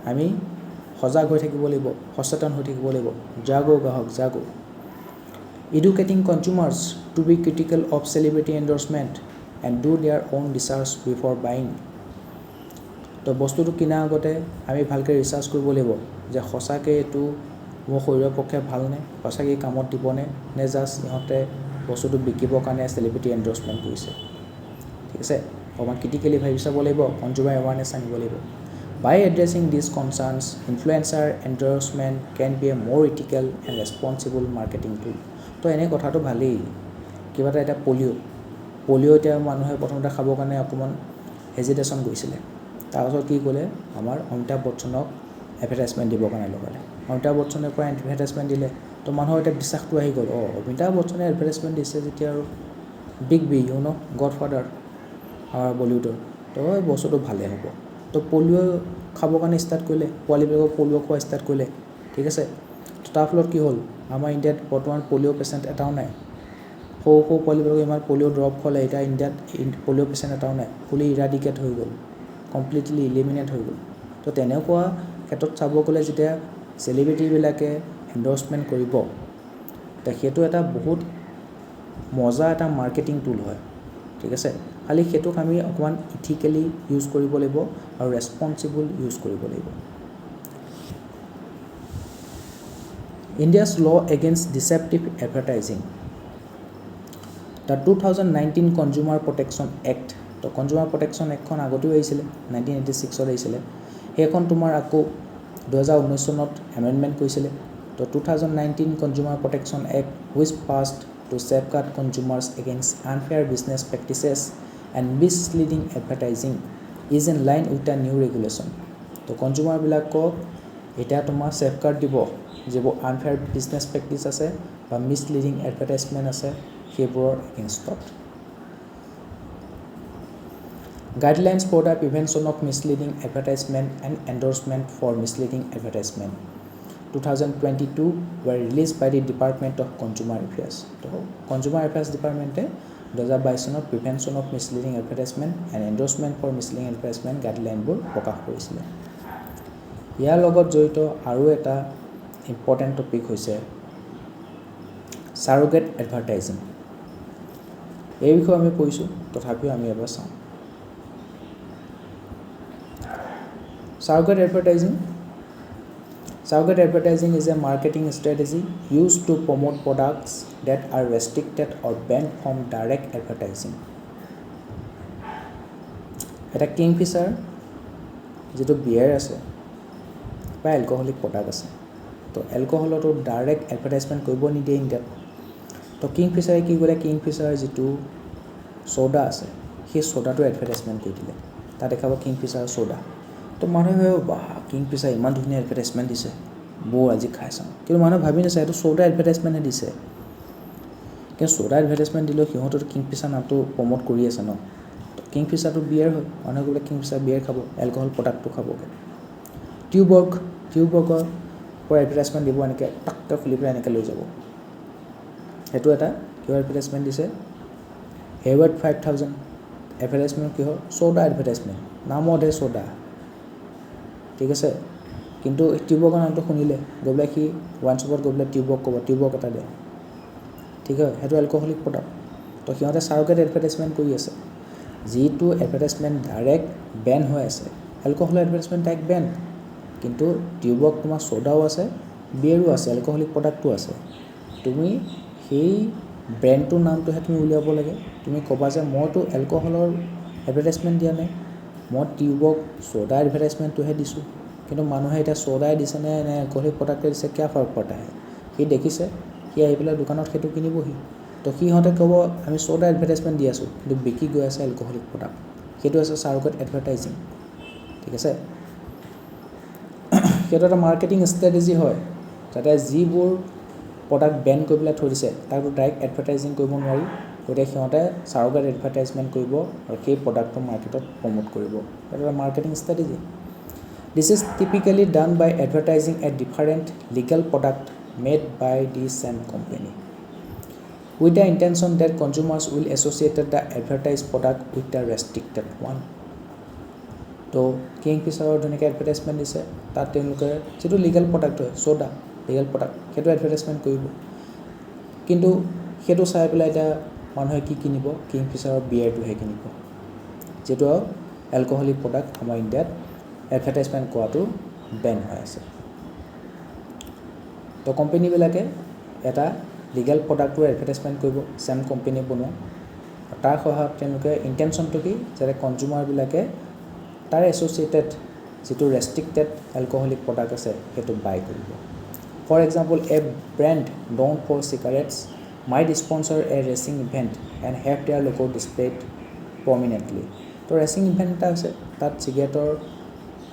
[SPEAKER 1] আমি সজাগ হৈ থাকিব লাগিব, সচেতন হৈ থাকিব লাগিব। জাগো গ্ৰাহক জাগো। Educating consumers to be critical of celebrity endorsement and do their own research before buying. তো বস্তুটো কিনাৰ আগতে আমি ভালকৈ ৰিচাৰ্চ কৰিব লাগিব যে সঁচাকৈ এইটো মোৰ শৰীৰৰ পক্ষে ভালনে, সঁচাকৈ কামত দিবনে, নে জাষ্ট ইহঁতে বস্তুটো বিকিবৰ কাৰণে চেলিব্ৰিটি এণ্ডৰ্ছমেণ্ট কৰিছে। ঠিক আছে, অকণমান ক্ৰিটিকেলি ভাবি চাব লাগিব, কনজিউমাৰ এৱাৰনেছ আনিব লাগিব। By addressing these concerns, influencer endorsement can be a more ethical and responsible marketing tool. তো এনে কথাটো ভালেই। কিবা এটা পলিঅ' এতিয়া মানুহে প্ৰথমতে খাবৰ কাৰণে অকণমান হেজিটেশ্যন কৰিছিলে। তাৰপাছত কি ক'লে, আমাৰ অমিতাভ বচ্চনক এডভাৰটাইজমেণ্ট দিবৰ কাৰণে লগালে। অমিতাভ বচ্চনে পৰা এডভাৰটাইজমেণ্ট দিলে, তো মানুহৰ এতিয়া বিশ্বাসটো আহি গ'ল, অমিতাভ বচ্চনে এডভাৰটাইজমেণ্ট দিছে যেতিয়া আৰু বিগ বি গডফাদাৰ আমাৰ বলিউডৰ, তো এই বস্তুটো ভালে হ'ব। তো পলিঅ' খাবৰ কাৰণে ষ্টাৰ্ট কৰিলে, পোৱালিবিলাকক পলিঅ' খোৱা ষ্টাৰ্ট কৰিলে। ঠিক আছে, তো তাৰ ফলত কি হ'ল, আমাৰ ইণ্ডিয়াত বৰ্তমান পলিঅ' পেচেণ্ট এটাও নাই। সৰু পোৱালিবিলাকক ইমান পলিঅ' ড্ৰপ খোৱালে, এতিয়া ইণ্ডিয়াত পলিঅ' পেচেণ্ট এটাও নাই, ফুলি ইৰাডিকেট হৈ গ'ল, কমপ্লিটলি ইলিমিনেট হৈ গ'ল। তো তেনেকুৱা ক্ষেত্ৰত চাব গ'লে যেতিয়া চেলিব্ৰিটিবিলাকে এণ্ডৰ্ছমেণ্ট কৰিব, সেইটো এটা বহুত মজা এটা মাৰ্কেটিং টুল হয়। ঠিক আছে, খালি সেইটোক আমি অকণমান ইথিকেলি ইউজ কৰিব লাগিব আৰু ৰেছপনচিবল ইউজ কৰিব লাগিব। India's law against deceptive advertising. The 2019 Consumer Protection Act, তো কনজিউমাৰ প্ৰটেকশ্যন এক্টখন আগতেও আহিছিলে, 1986ত আহিছিলে। সেইখন তোমাৰ আকৌ 2019 চনত এমেণ্ডমেণ্ট কৰিছিলে। তো 2019 Consumer Protection Act which passed to safeguard consumers against unfair business practices and misleading advertising is in line with the new regulation. তো কনজিউমাৰবিলাকক এতিয়া তোমাৰ ছেফগাৰ্ড দিব, যিবোৰ আনফেয়াৰ বিজনেছ প্ৰেক্টিছ আছে বা মিছলিডিং এডভাৰটাইজমেণ্ট আছে সেইবোৰৰ এগেইনষ্টত। Guidelines for the prevention of misleading advertisement and endorsement for misleading advertisement 2022 were released by the Department of Consumer Affairs. তো কনজিউমাৰ এফেয়াৰ্ছ ডিপাৰ্টমেণ্টে 2022 চনত prevention of misleading advertisement and endorsement for misleading advertisement গাইডলাইনবোৰ প্ৰকাশ কৰিছিলে। ইয়াৰ লগত জড়িত আৰু এটা ইম্পৰ্টেণ্ট টপিক হৈছে সাৰোগেট এডভাৰটাইজিং। এই বিষয়ে আমি পঢ়িছোঁ, তথাপিও আমি এবাৰ চাওঁ। Surrogate advertising is a marketing strategy used to promote products that are restricted or banned from direct advertising. এটা কিংফিছাৰ যিটো বিয়াৰ আছে বা এলকহলিক প্ৰডাক্ট আছে, তো এলকহলতো ডাইৰেক্ট এডভাৰটাইজমেণ্ট কৰিব নিদিয়ে ইণ্ডিয়াত। তো কিংফিছাৰে কি কৰিলে, কিংফিছাৰ যিটো ছ'ডা আছে সেই ছ'ডাটো এডভাৰটাইজমেণ্ট কৰি দিলে। তাত দেখাব কিংফিছাৰ ছ'ডা। তো মানুহে ভাবিব বা কিংফিছাৰ ইমান ধুনীয়া এডভাৰটাইজমেণ্ট দিছে, আজি খাই চাওঁ। কিন্তু মানুহে ভাবি নাচায় এইটো ছ'ডা এডভাৰটাইজমেণ্টহে দিছে। কিন্তু ছ'ডা এডভাৰটাইজমেণ্ট দিলেও সিহঁতৰ কিংফিছাৰ নামটো প্ৰমোট কৰি আছে ন। তো কিংফিছাৰটো বিয়াৰ হয়, মানুহে গ'লে কিংফিছাৰ বিয়াৰ খাব, এলকহল প্ৰডাক্টটো খাবগৈ। টিউবৱৰ্কৰ পৰা এডভাৰটাইজমেণ্ট দিব, এনেকৈ টাককৈ খুলি পেলাই এনেকৈ লৈ যাব। সেইটো এটা কিহৰ এডভাৰটাইজমেণ্ট দিছে, হেৱাৰ্ড 5000 এডভাৰটাইজমেণ্ট কিহৰ, ছ'ডা এডভাৰটাইজমেণ্ট, নামতহে ছ'ডা। ঠিক আছে, কিন্তু টিউবৱৰ্কৰ নামটো শুনিলে গৈ পেলাই সি ওৱান শ্বপত গৈ পেলাই টিউবৱৰ্ক ক'ব, টিউবৱৰ্ক এটা দে। ঠিক হয়, সেইটো এলকহলিক প্ৰডাক্ট। তো সিহঁতে সাৰোগেট এডভাৰটাইজমেণ্ট কৰি আছে, যিটো এডভাৰটাইজমেণ্ট ডাইৰেক্ট বেন হৈ আছে। এলকহলৰ এডভাৰটাইজমেণ্ট ডাইৰেক্ট বেন, কিন্তু টিউবৱৰ্ক তোমাৰ ছ'ডাও আছে, বিয়েৰো আছে, এলকহলিক প্ৰডাক্টটো আছে। তুমি সেই ব্ৰেণ্ডটোৰ নামটোহে তুমি উলিয়াব লাগে। তুমি ক'বা যে মইতো এলকহলৰ এডভাৰটাইজমেণ্ট দিয়া নাই, মই টিউবৱৰ্ক ছ'ডা এডভাৰটাইজমেণ্টটোহে দিছোঁ। কিন্তু মানুহে এতিয়া ছ'ডাই দিছেনে নে এলকহলিক প্ৰডাক্টে দিছে, কিয় ফাৰ্ক পৰতা হে। সি দেখিছে, সি আহি পেলাই দোকানত সেইটো কিনিবহি। তো সিহঁতে ক'ব আমি ছ'ডা এডভাৰটাইজমেণ্ট দি আছোঁ, কিন্তু বিকি গৈ আছে এলকহলিক প্ৰডাক্ট। সেইটো আছে সাৰোগেট এডভাৰটাইজিং। ঠিক আছে, সেইটো এটা মাৰ্কেটিং ষ্ট্ৰেটেজি হয়, যাতে যিবোৰ প্ৰডাক্ট বেন কৰি পেলাই থৈ দিছে তাকতো ডাইৰেক্ট এডভাৰটাইজিং কৰিব নোৱাৰি, গতিকে সিহঁতে সাৰোগেট এডভাৰটাইজমেণ্ট কৰিব আৰু সেই প্ৰডাক্টটো মাৰ্কেটত প্ৰমোট কৰিব। সেইটো এটা marketing strategy. This is typically done by advertising a different legal product made by the same company. with the intention that consumers will associate the advertised product with the restricted one. তো কিংফিচাৰৰ ধুনীয়াকৈ advertisement দিছে তাত তেওঁলোকে যিটো legal product হয় soda legal product সেইটো advertisement কৰিব কিন্তু সেইটো চাই পেলাই এতিয়া মানুহে কি কিনিব কিংফিচাৰৰ বিয়াৰটোহে কিনিব যিটো এলকহলিক প্ৰডাক্ট আমাৰ ইণ্ডিয়াত এডভাৰটাইজমেণ্ট কৰাটো বেন হৈ আছে তো কোম্পানীবিলাকে এটা লিগেল প্ৰডাক্টৰ এডভাৰটাইজমেণ্ট কৰিব চেম কোম্পানী বনোৱা তাৰ সহায়ত তেওঁলোকে ইণ্টেনশ্যনটো কি যাতে কনজিউমাৰবিলাকে তাৰ এছ'চিয়েটেড যিটো ৰেষ্ট্ৰিক্টেড এলকহলিক প্ৰডাক্ট আছে সেইটো বাই কৰিব for example a brand known for cigarettes might sponsor a racing event and have their logo displayed prominently. তো ৰেচিং ইভেণ্ট এটা আছে তাত চিগাৰেটৰ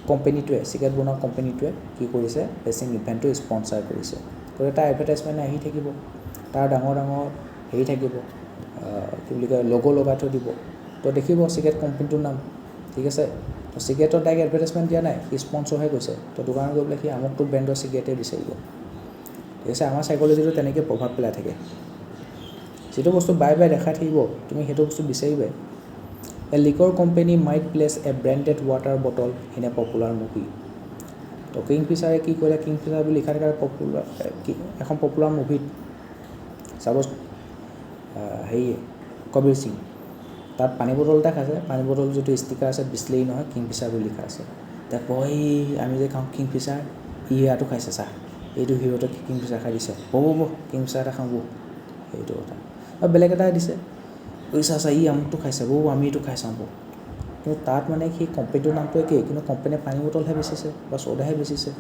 [SPEAKER 1] কোম্পানীটোৱে চিগাৰেট বনোৱা কোম্পানীটোৱে কি কৰিছে ৰেচিং ইভেণ্টটো স্পনচাৰ কৰিছে তো এটা এডভাৰটাইজমেণ্ট আহি থাকিব তাৰ ডাঙৰ ডাঙৰ হেৰি থাকিব কি বুলি কয় লগো লগাই থৈ দিব তো দেখিব চিগাৰেট কোম্পানীটোৰ নাম ঠিক আছে তো চিগাৰেটৰ ডাইৰেক্ট এডভাৰটাইজমেণ্ট দিয়া নাই সি স্পনচৰহে কৈছে তো দোকানত গৈ পেলাই সি আমুকটো ব্ৰেণ্ডৰ চিগাৰেটে বিচাৰিব ঠিক আছে আমাৰ চাইক'লজিটো তেনেকৈ প্ৰভাৱ পেলাই থাকে যিটো বস্তু বাই বাই দেখাই থাকিব তুমি সেইটো বস্তু বিচাৰিবা a liquor company might place a branded water bottle in a popular movie তো কিংফিচাৰে কি কৰিলে কিংফিচাৰ বুলি লিখা থকা পপুলাৰ এখন পপুলাৰ মুভিত চাপ'জ হেৰি কবিৰ সিং তাত পানী বটল এটা খাইছে পানী বটল যিটো ষ্টিকাৰ আছে বিচলেৰি নহয় কিংফিচাৰ বুলি লিখা আছে তাক কয় আমি যে খাওঁ কিংফিচাৰ ই ইয়াতো খাইছে চাহ এইটো হিৰোটো কিংফিচাৰ খাই দিছে হ'ব কিংফিচাৰ এটা খাওঁ সেইটো কথা আৰু বেলেগ এটা দিছে পইচা চা ই আমুকটো খাইছে আমি এইটো খাই চাওঁ কিন্তু তাত মানে সেই কোম্পানীটোৰ নামটো একেই কিন্তু কোম্পানীয়ে পানী বটলহে বেচিছে বা ছ'ডাহে বেচিছে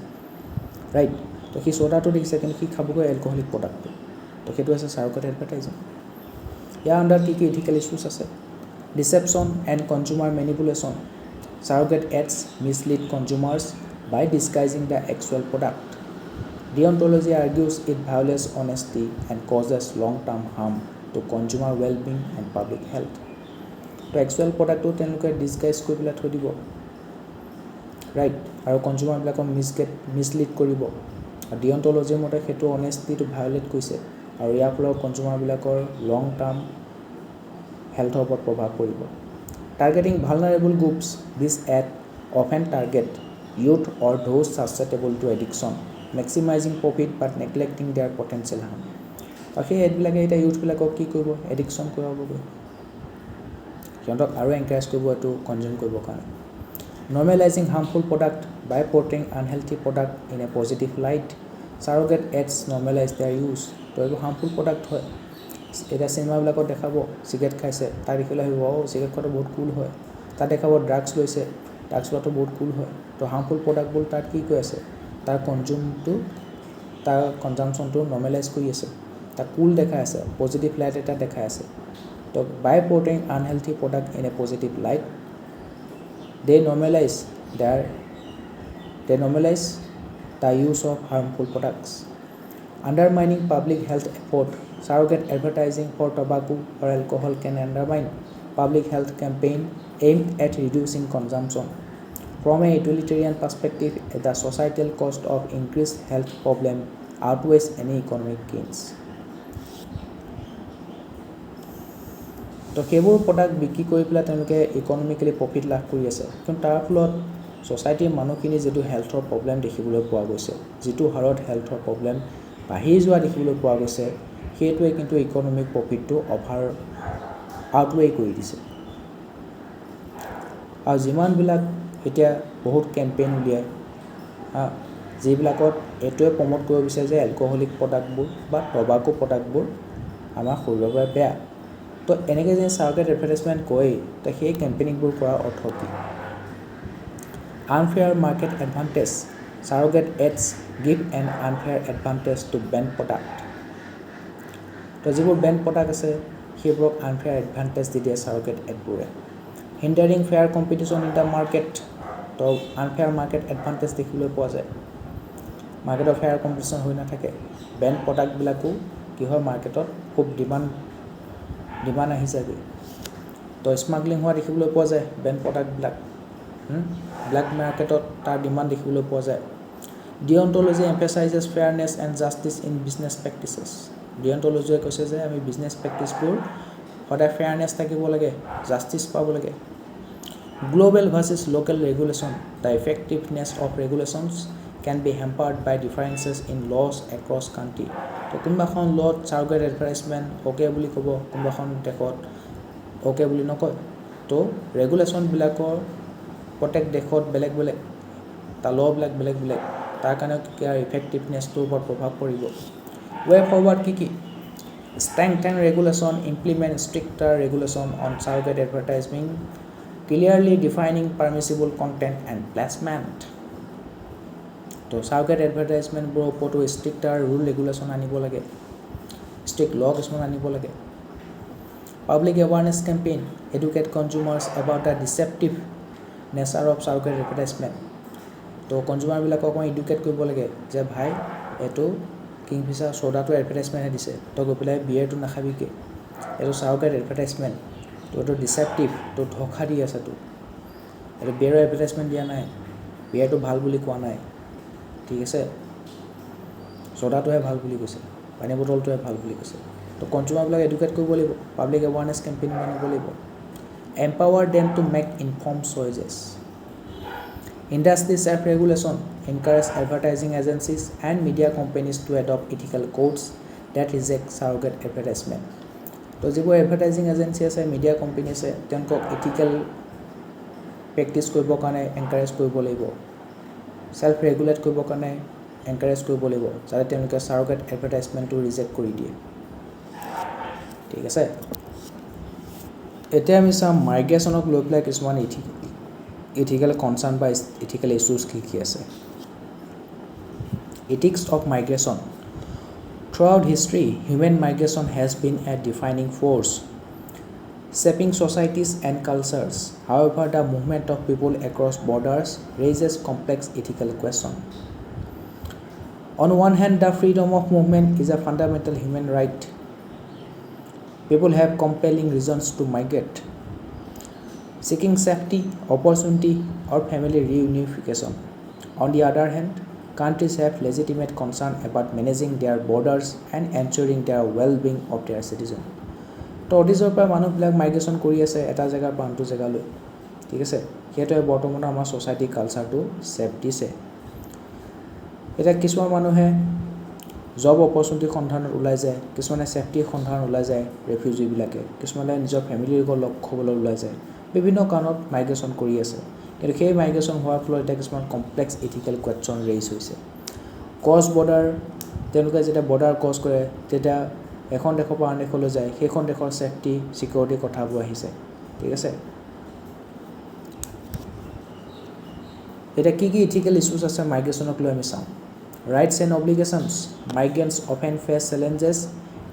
[SPEAKER 1] ৰাইট তো সি ছ'ডাটো দেখিছে কিন্তু সি খাবগৈ এলকহলিক প্ৰডাক্টটো তো সেইটো আছে চাৰকট এডভাৰটাইজিং ইয়াৰ আণ্ডাৰ কি কি ইথিকেল ইছ্যুজ আছে deception and consumer manipulation surrogate ads mislead consumers by disguising the actual product Deontology argues it violates honesty and causes long-term harm to consumer well-being and public health. তো actual প্ৰডাক্টটো তেওঁলোকে disguise কৰি পেলাই থৈ দিব right আৰু কনজিউমাৰবিলাকক মিছলিড কৰিব আৰু ডিঅন্টলজিৰ মতে সেইটো অনেষ্টিটো ভায়োলেট কৰিছে আৰু ইয়াৰ ফলত কনজিউমাৰবিলাকৰ লং টাৰ্ম হেল্থৰ ওপৰত প্ৰভাৱ পৰিব targeting vulnerable groups this ad often target youth or those susceptible to addiction maximizing profit but neglecting their potential harm আৰু সেই এডবিলাকে এতিয়া ইউথবিলাকক কি কৰিব এডিকশ্যন কৰাবগৈ সিহঁতক আৰু এনকাৰেজ কৰিব এইটো কনজিউম কৰিবৰ কাৰণে normalizing harmful product by portraying unhealthy product in a positive light surrogate ads normalize their use তো এইবোৰ হাৰ্মফুল প্ৰডাক্ট হয় এতিয়া চিনেমাবিলাকত দেখাব চিগাৰেট খাইছে তাৰ দেখিলে আহিব চিগাৰেট খোৱাটো বহুত কুল হয় তাত দেখাব ড্ৰাগছ লৈছে ড্ৰাগছ লোৱাটো বহুত কুল হয় তো হাৰ্মফুল প্ৰডাক্টবোৰ তাত কি কৈ আছে তাৰ কনজিউমটো তাৰ কনজামশ্যনটো নৰ্মেলাইজ কৰি আছে তাক কুল দেখাই আছে পজিটিভ লাইট এটা দেখাই আছে তো by portraying unhealthy product in a positive light they normalize the use of harmful products undermining public health effort surrogate advertising for tobacco or alcohol can undermine public health campaign aimed at reducing consumption from a utilitarian perspective the societal cost of increased health problem outweighs any economic gains তো সেইবোৰ product বিক্ৰী কৰি পেলাই তেওঁলোকে economically profit লাভ কৰি আছে কিন্তু তাৰ ফলত ছ'চাইটিৰ মানুহখিনি যিটো হেল্থৰ প্ৰব্লেম দেখিবলৈ পোৱা গৈছে যিটো হাৰত হেল্থৰ প্ৰব্লেম বাঢ়ি যোৱা দেখিবলৈ পোৱা গৈছে সেইটোৱে কিন্তু ইকনমিক প্ৰফিটটো আউটৱে কৰি দিছে আৰু যিমানবিলাক এতিয়া বহুত কেম্পেইন উলিয়ায় যিবিলাকত এইটোৱে প্ৰমোট কৰিব বিচাৰে যে এলকহলিক প্ৰডাক্টবোৰ বা টবাকো প্ৰডাক্টবোৰ আমাৰ শৰীৰৰ বাবে বেয়া তো এনেকৈ যে চাৰগেট এডভাৰটাইজমেণ্ট কয় তো সেই কেম্পেইনিংবোৰ কৰাৰ অৰ্থ কি unfair market advantage surrogate ads give an unfair advantage to brand product তো যিবোৰ বেণ্ড প্ৰডাক্ট আছে সেইবোৰক আনফেয়াৰ এডভান্টেজ দি দিয়ে চাৰগেট এডবোৰে hindering fair competition in the market তো আনফেয়াৰ মাৰ্কেট এডভান্টেজ দেখিবলৈ পোৱা যায় মাৰ্কেটৰ ফেয়াৰ কম্পিটিশ্যন হৈ নাথাকে বেণ্ড প্ৰডাক্টবিলাকো কি হয় মাৰ্কেটত খুব ডিমাণ্ড আহি যায়গৈ তো স্মাগলিং হোৱা দেখিবলৈ পোৱা যায় বেণ্ড প্ৰডাক্টবিলাক ব্লেক মাৰ্কেটত তাৰ ডিমাণ্ড দেখিবলৈ পোৱা যায় deontology emphasizes fairness and justice in business practices ডিঅন্টলজিয়ে কৈছে যে আমি বিজনেছ প্ৰেক্টিছবোৰ সদায় ফেয়াৰনেছ থাকিব লাগে, জাষ্টিছ পাব লাগে। Global versus local regulation, the effectiveness of regulations can be hampered by differences in laws across country. তো কোনোবাখন লত চাৰগেট এডভাৰটাইজমেণ্ট অ'কে বুলি ক'ব, কোনোবাখন দেশত অ'কে বুলি নকয়। তো ৰেগুলেশ্যনবিলাকৰ প্ৰত্যেক দেশত বেলেগ বেলেগ, তাৰ লবিলাক বেলেগ বেলেগ, তাৰ কাৰণে ইয়াৰ ইফেক্টিভনেছটোৰ ওপৰত প্ৰভাৱ পৰিব। ৱে ফৰৱাৰ্ড কি strengthen regulation, implement stricter regulation on surrogate advertising, clearly defining permissible content and placement. তো চাৰগেট এডভাৰটাইজমেণ্টবোৰৰ ওপৰতো ষ্ট্ৰিক্টাৰ ৰুল ৰেগুলেশ্যন আনিব লাগে, ষ্ট্ৰিক্ট ল কিছুমান আনিব লাগে। Public awareness campaign, educate consumers about the deceptive nature of surrogate advertisement. তো কনজিউমাৰবিলাকক অকণমান এডুকেট কৰিব লাগে যে ভাই এইটো কিংফিছাৰ চ'ডাটো এডভাৰটাইজমেণ্টহে দিছে, তই গৈ পেলাই বিয়েৰটো নাখাবিকে, এইটো চাৰগেট এডভাৰটাইজমেণ্ট, তো এইটো ডিচেপ্টিভ, তো ধোকা দি আছে, তো এইটো বিয়েৰৰ এডভাৰটাইজমেণ্ট দিয়া নাই, বিয়েৰটো ভাল বুলি কোৱা নাই, ঠিক আছে, চ'ডাটোহে ভাল বুলি কৈছে, পানী বটলটোহে ভাল বুলি কৈছে। তো কনজিউমাৰবিলাক এডুকেট কৰিব লাগিব, পাব্লিক এৱাৰনেছ কেম্পেইন আনিব লাগিব। Empower them to make inform choices. Industry self regulation, encourage advertising agencies and media companies to adopt ethical codes that reject surrogate advertisement. তো যিবোৰ এডভাৰটাইজিং এজেঞ্চি আছে, মিডিয়া কোম্পানী আছে, তেওঁলোকক ethical practice কৰিবৰ কাৰণে encourage কৰিব লাগিব, চেল্ফ ৰেগুলেট কৰিবৰ কাৰণে এনকাৰেজ কৰিব লাগিব, যাতে তেওঁলোকে চাৰগেট এডভাৰটাইজমেণ্টটো ৰিজেক্ট কৰি দিয়ে, ঠিক আছে। এতিয়া আমি চাম মাইগ্ৰেশ্যনক লৈ পেলাই কিছুমান ইথিকেল কনচাৰ্ণ বা ইথিকেল ইছ্যুজ কি আছে। Ethics of migration. Throughout history, human migration has been a defining force, shaping societies and cultures. However, the movement of people across borders raises complex ethical questions. On one hand, the freedom of movement is a fundamental human right. People have compelling reasons to migrate, seeking safety, opportunity, or family reunification. On the other hand, countries have legitimate concern about managing their borders and ensuring their well-being of their citizens. তো অতীজৰ পৰা মানুহবিলাক migration কৰি আছে এটা জেগাৰ পৰা আনটো জেগালৈ, ঠিক আছে। সেইটোৱে বৰ্তমানৰ আমাৰ ছ'চাইটি কালচাৰটো ছেপ দিছে। এতিয়া কিছুমান মানুহে জব অপৰচুনিটিৰ সন্ধানত ওলাই যায়, কিছুমানে ছেফটিৰ সন্ধানত ওলাই যায়, ৰেফিউজিবিলাকে, কিছুমানে নিজৰ ফেমিলিৰ লগত লগ হ'বলৈ ওলাই যায়, বিভিন্ন কাৰণত মাইগ্ৰেশ্যন কৰি আছে। কিন্তু সেই মাইগ্ৰেশ্যন হোৱাৰ ফলত এতিয়া কিছুমান কমপ্লেক্স ইথিকেল কুৱেশ্যন ৰেইজ হৈছে। ক্ৰছ বৰ্ডাৰ, তেওঁলোকে যেতিয়া বৰ্ডাৰ ক্ৰছ কৰে তেতিয়া এখন দেশৰ পৰা আন দেশলৈ যায়, সেইখন দেশৰ ছেফটি ছিকিউৰিটিৰ কথাবোৰ আহিছে, ঠিক আছে। এতিয়া কি ইথিকেল ইছ্যুজ আছে মাইগ্ৰেশ্যনক লৈ আমি চাওঁ। Rights and obligations, migrants often face challenges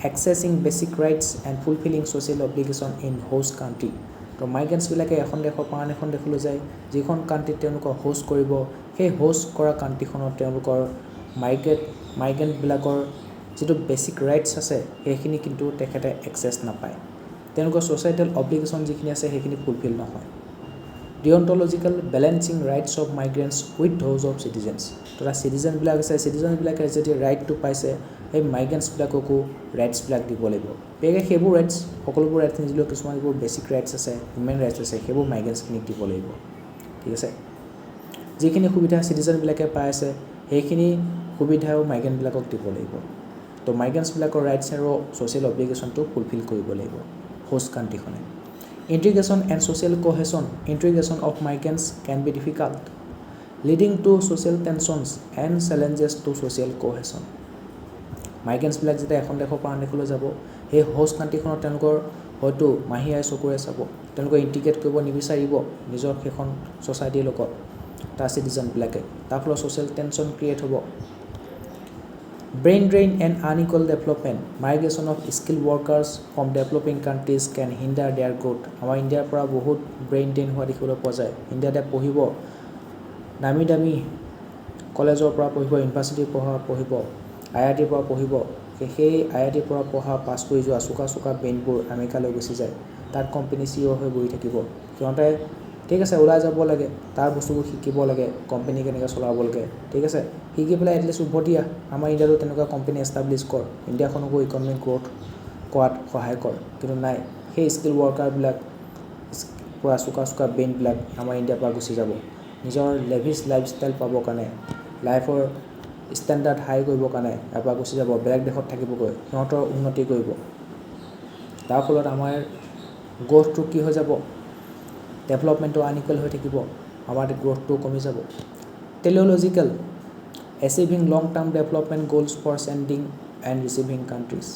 [SPEAKER 1] accessing basic rights and fulfilling social obligation in host country. তো মাইগ্ৰেণ্টছবিলাকে এখন দেশৰ পৰা আন এখন দেশলৈ যায়, যিখন কাণ্ট্ৰিত তেওঁলোকক হোষ্ট কৰিব, সেই হোষ্ট কৰা কাণ্ট্ৰিখনত তেওঁলোকৰ মাইগ্ৰেণ্টবিলাকৰ যিটো বেছিক ৰাইটছ আছে সেইখিনি কিন্তু তেখেতে এক্সেছ নাপায়, তেওঁলোকৰ ছ'চাইটেল অব্লিগেশ্যন যিখিনি আছে সেইখিনি ফুলফিল নহয়। Deontological balancing rights of migrants with those of citizens. তো তাৰ চিটিজেনবিলাক আছে, চিটিজেনবিলাকে যদি ৰাইটটো পাইছে সেই মাইগ্ৰেণ্টছবিলাককো ৰাইটছবিলাক দিব লাগিব। সেয়েহে সেইবোৰ ৰাইটছ, সকলোবোৰ ৰাইটছ নিদিলেও কিছুমান যিবোৰ বেছিক ৰাইটছ আছে, হিউমেন ৰাইটছ আছে, সেইবোৰ মাইগ্ৰেণ্টছখিনিক দিব লাগিব, ঠিক আছে। যিখিনি সুবিধা চিটিজেনবিলাকে পাই আছে সেইখিনি সুবিধাও মাইগ্ৰেণ্টবিলাকক দিব লাগিব। তো মাইগ্ৰেণ্টছবিলাকৰ ৰাইটছ আৰু ছ'চিয়েল অব্লিগেশ্যনটো ফুলফিল কৰিব লাগিব হোষ্ট কাণ্ট্ৰিখনে। Integration and social cohesion, integration of migrants can be difficult, leading to social tensions and challenges to social cohesion. মাইগ্ৰেণ্টছবিলাক যেতিয়া এখন দেশৰ পৰা আন দেশলৈ যাব, সেই হোষ্ট কাণ্ট্ৰিখনত তেওঁলোকৰ হয়তো মাহী আই চকুৰে চাব, তেওঁলোকে ইণ্টিগ্ৰেট কৰিব নিবিচাৰিব নিজৰ সেইখন ছ'চাইটিৰ লগত তাৰ চিটিজেনবিলাকে, তাৰ ফলত ছ'চিয়েল টেনশ্যন ক্ৰিয়েট হ'ব। Brain drain and unequal development, migration of skill workers from developing countries can hinder their growth. আমাৰ ইণ্ডিয়াৰ পৰা বহুত ব্ৰেইন ড্ৰেইন হোৱা দেখিবলৈ পোৱা যায়। ইণ্ডিয়াতে পঢ়িব, দামী দামী কলেজৰ পৰা পঢ়িব, ইউনিভাৰ্চিটিৰ পৰা পঢ়িব, IITৰ পৰা পঢ়িব, সেই IITৰ পৰা পঢ়া পাছ কৰি যোৱা চোকা ব্ৰেইনবোৰ আমেৰিকালৈ গুচি যায়, তাত কোম্পানী CEO হৈ বহি থাকিব। সিহঁতে ঠিক আছে ওলাই যাব লাগে তাৰ বস্তুবোৰ শিকিব লাগে কোম্পানী কেনেকৈ চলাব লাগে ঠিক আছে শিকি পেলাই এটলিষ্ট উভতি আমাৰ ইণ্ডিয়াতো তেনেকুৱা কোম্পানী এষ্টাব্লিছ কৰ ইণ্ডিয়াখনকো ইকনমিক গ্ৰ'থ কৰাত সহায় কৰ কিন্তু নাই সেই স্কিল ৱৰ্কাৰবিলাক পুৰা চোকা ব্ৰেইনবিলাক আমাৰ ইণ্ডিয়াৰ পৰা গুচি যাব নিজৰ লেভিছ লাইফষ্টাইল পাবৰ কাৰণে লাইফৰ ষ্টেণ্ডাৰ্ড হাই কৰিবৰ কাৰণে ইয়াৰ পৰা গুচি যাব বেলেগ দেশত থাকিবগৈ সিহঁতৰ উন্নতি কৰিব তাৰ ফলত আমাৰ গ্ৰ'থটো কি হৈ যাব ডেভেলপমেণ্টটো আনইকুৱেল হৈ থাকিব আমাৰ গ্ৰ'থটো কমি যাব teleological achieving long term development goals for sending and receiving countries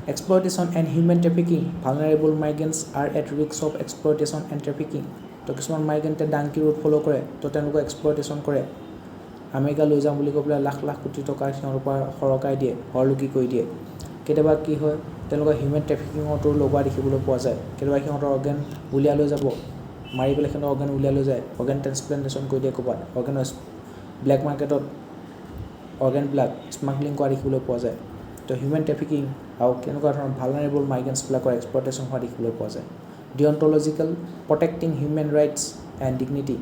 [SPEAKER 1] exploitation and human trafficking vulnerable migrants are at risk of exploitation and trafficking তো কিছুমান মাইগ্ৰেণ্টে ডাংকি ৰুট ফ'ল' কৰে তো তেওঁলোকক এক্সপ্লইটেশ্যন কৰে আমেৰিকা লৈ যাম বুলি কৈ পেলাই লাখ লাখ কোটি টকা সিহঁতৰ পৰা সৰকাই দিয়ে হৰলুকি কৰি দিয়ে কেতিয়াবা কি হয় তেওঁলোকৰ হিউমেন ট্ৰেফিকিঙতো লগোৱা দেখিবলৈ পোৱা যায় কেতিয়াবা সিহঁতৰ অৰ্গেন উলিয়াই লৈ যাব মাৰি পেলাই সিহঁতৰ অৰ্গেন উলিয়াই লৈ যায় অৰ্গেন ট্ৰেন্সপ্লেণ্টেশ্যন কৰি দিয়ে ক'ৰবাত অৰ্গেনৰ ব্লেক মাৰ্কেটত অৰ্গেনবিলাক স্মাগলিং কৰা দেখিবলৈ পোৱা যায় তো হিউমেন ট্ৰেফিকিং আৰু কেনেকুৱা ধৰণৰ ভালনাৰেবল মাইগ্ৰেণ্টছবিলাকৰ এক্সপ্লইটেশ্যন হোৱা দেখিবলৈ পোৱা যায় deontological protecting human rights and dignity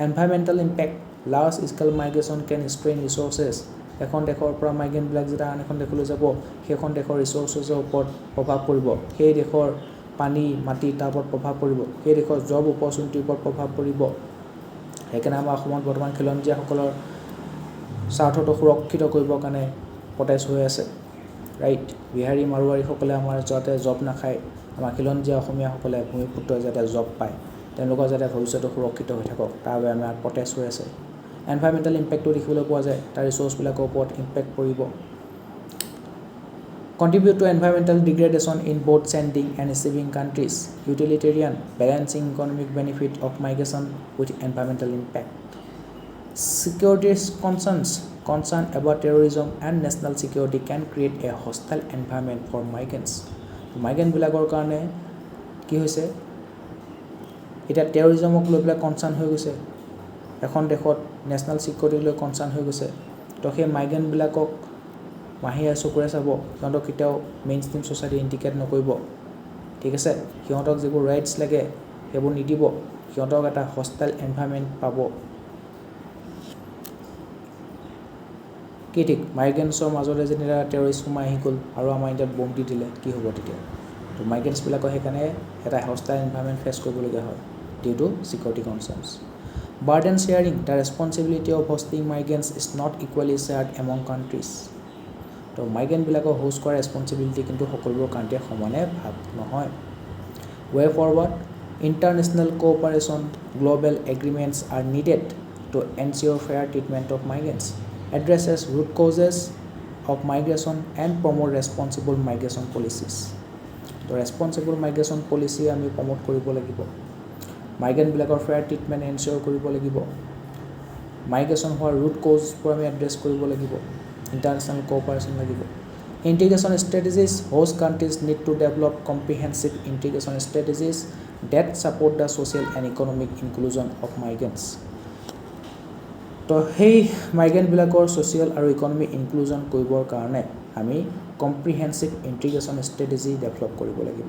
[SPEAKER 1] environmental impact large scale migration can strain resources এখন দেশৰ পৰা মাইগ্ৰেণ্টবিলাক যেতিয়া আন এখন দেশলৈ যাব সেইখন দেশৰ ৰিচোৰ্চেছৰ ওপৰত প্ৰভাৱ পৰিব সেই দেশৰ পানী মাটি তাৰ ওপৰত প্ৰভাৱ পৰিব সেই দেশৰ জব অপৰচুনিটিৰ ওপৰত প্ৰভাৱ পৰিব সেইকাৰণে আমাৰ অসমত বৰ্তমান খিলঞ্জীয়াসকলৰ স্বাৰ্থটো সুৰক্ষিত কৰিবৰ কাৰণে প্ৰটেষ্ট হৈ আছে ৰাইট বিহাৰী মাৰোৱাৰীসকলে আমাৰ যাতে জব নাখায় আমাৰ খিলঞ্জীয়া অসমীয়াসকলে ভূমিপুত্ৰই যাতে জব পায় তেওঁলোকৰ যাতে ভৱিষ্যতে সুৰক্ষিত হৈ থাকক তাৰ বাবে আমাৰ প্ৰটেষ্ট হৈ আছে এনভাইৰমেণ্টেল ইম্পেক্টটো দেখিবলৈ পোৱা যায় তাৰ ৰিচোৰ্চবিলাকৰ ওপৰত ইম্পেক্ট পৰিব contribute to environmental degradation in both sending and receiving countries utilitarian balancing economic benefit of migration with environmental impact security concern about terrorism and national security can create a hostile environment for migrants মাইগ্ৰেণ্টবিলাকৰ কাৰণে কি হৈছে এতিয়া টেৰৰিজমক লৈ পেলাই concerned হৈ গৈছে এখন দেশত নেশ্যনেল ছিকিউৰিটিক লৈ কনচাৰ্ণ হৈ গৈছে তো সেই মাইগ্ৰেণ্টবিলাকক মাহিয়া চকুৰে চাব সিহঁতক কেতিয়াও মেইন ষ্ট্ৰীম ছ'চাইটি ইণ্ডিকেট নকৰিব ঠিক আছে সিহঁতক যিবোৰ ৰাইটছ লাগে সেইবোৰ নিদিব সিহঁতক এটা হষ্টাইল এনভাইৰনমেণ্ট পাব কি ঠিক মাইগ্ৰেণ্টছৰ মাজতে যেতিয়া টেৰৰিষ্ট সোমাই আহি গ'ল আৰু আমাৰ ইণ্ডিয়াত বম দি দিলে কি হ'ব তেতিয়া তো মাইগ্ৰেণ্টছবিলাকৰ সেইকাৰণে এটা হষ্টাইল এনভাইৰনমেণ্ট ফেচ কৰিবলগীয়া হয় due to security concerns burden sharing the responsibility of hosting migrants is not equally shared among countries তো মাইগ্ৰেণ্টবিলাকক হোষ্ট কৰাৰ ৰেছপনচিবিলিটি কিন্তু সকলোবোৰ কাণ্ট্ৰিয়ে সমানে ভাগ নহয় way forward international cooperation global agreements are needed to ensure fair treatment of migrants addresses root causes of migration and promote responsible migration policies. তো responsible migration policy আমি promote কৰিব লাগিব মাইগ্ৰেণ্টবিলাকৰ ফেয়াৰ ট্ৰিটমেণ্ট এনচিয়'ৰ কৰিব লাগিব মাইগ্ৰেশ্যন হোৱাৰ root কজবোৰ আমি address কৰিব লাগিব ইণ্টাৰনেশ্যনেল কোঅপাৰেশ্যন লাগিব integration strategies host countries need to develop comprehensive integration strategies that support the social and economic inclusion of migrants তো সেই মাইগ্ৰেণ্টবিলাকৰ ছ'চিয়েল আৰু ইকনমিক ইনক্লুজন কৰিবৰ কাৰণে আমি কম্প্ৰিহেনচিভ ইণ্টিগ্ৰেশ্যন ষ্ট্ৰেটেজি ডেভেলপ কৰিব লাগিব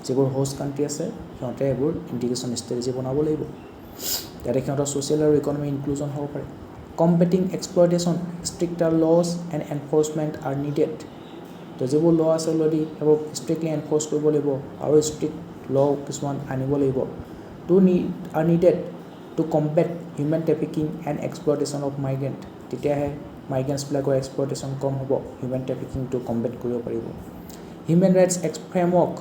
[SPEAKER 1] যিবোৰ হোষ্ট কাণ্ট্ৰি আছে সিহঁতে এইবোৰ ইণ্টিগ্ৰেশ্যন ষ্ট্ৰেটেজি বনাব লাগিব যাতে সিহঁতৰ ছ'চিয়েল আৰু ইকনমিক ইনক্লুজন হ'ব পাৰে combating exploitation stricter laws and enforcement are needed তো যিবোৰ ল আছে অলৰেডি সেইবোৰ ষ্ট্ৰিক্টলি এনফৰ্চ কৰিব লাগিব আৰু ষ্ট্ৰিক্ট ল কিছুমান আনিব লাগিব are needed to combat human trafficking and exploitation of migrant তেতিয়াহে মাইগ্ৰেণ্টছবিলাকৰ এক্সপ্লইটেশ্যন কম হ'ব হিউমেন ট্ৰেফিকিংটো কম্বেট কৰিব পাৰিব human rights framework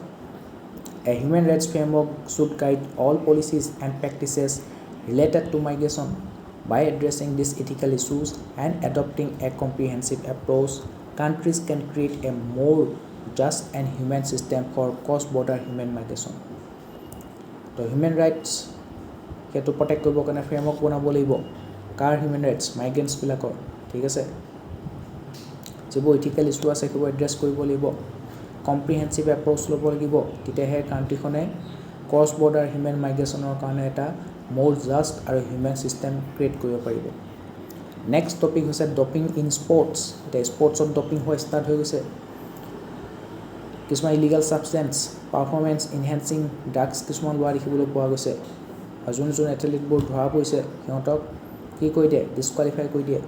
[SPEAKER 1] a human rights framework should guide all policies and practices related to migration by addressing this ethical issues and adopting a comprehensive approach countries can create a more just and humane system for cross border human migration তো human rights সেইটো protect কৰিবৰ কাৰণে framework বনাব লাগিব কাৰ human rights মাইগ্ৰেণ্টছবিলাকৰ ঠিক আছে যিবোৰ ethical issue আছে সেইবোৰ এড্ৰেছ কৰিব লাগিব কম্প্ৰিহেনচিভ এপ্ৰ'চ ল'ব লাগিব তেতিয়াহে কাণ্ট্ৰিখনে ক্ৰছ বৰ্ডাৰ হিউমেন মাইগ্ৰেশ্যনৰ কাৰণে এটা মোৰ জাষ্ট আৰু হিউমেন ছিষ্টেম ক্ৰিয়েট কৰিব পাৰিব নেক্সট টপিক হৈছে ডপিং ইন স্পৰ্টছ এতিয়া স্পৰ্টছত ডপিং হোৱা ষ্টাৰ্ট হৈ গৈছে কিছুমান ইলিগেল ছাবষ্টেঞ্চ পাৰফৰ্মেঞ্চ ইনহেঞ্চিং ড্ৰাগছ কিছুমান লোৱা দেখিবলৈ পোৱা গৈছে যোন এথলেটবোৰ ধৰা পৰিছে সিহঁতক কি কৰি দিয়ে ডিছকুৱালিফাই কৰি দিয়ে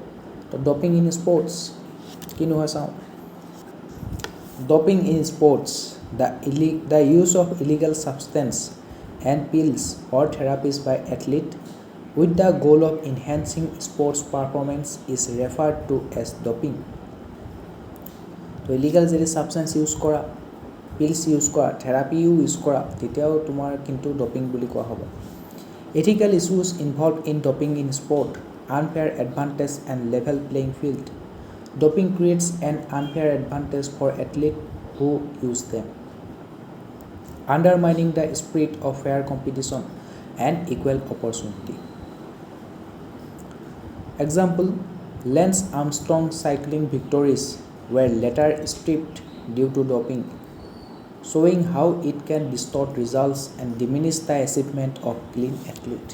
[SPEAKER 1] তো ডপিং ইন স্পৰ্টছ কি নহয় চাওঁ doping in sports the use of illegal substance and pills or therapies by athlete with the goal of enhancing sports performance is referred to as doping তো ইলিগাল যদি substance use কৰা পিলছ use কৰা থেৰাপিও use কৰা তেতিয়াও তোমাৰ কিন্তু doping বুলি কোৱা হ'ব ethical issues involved in doping in sport unfair advantage and level playing field doping creates an unfair advantage for athletes who use them undermining the spirit of fair competition and equal opportunity example Lance Armstrong cycling victories were later stripped due to doping showing how it can distort results and diminish the achievement of clean athlete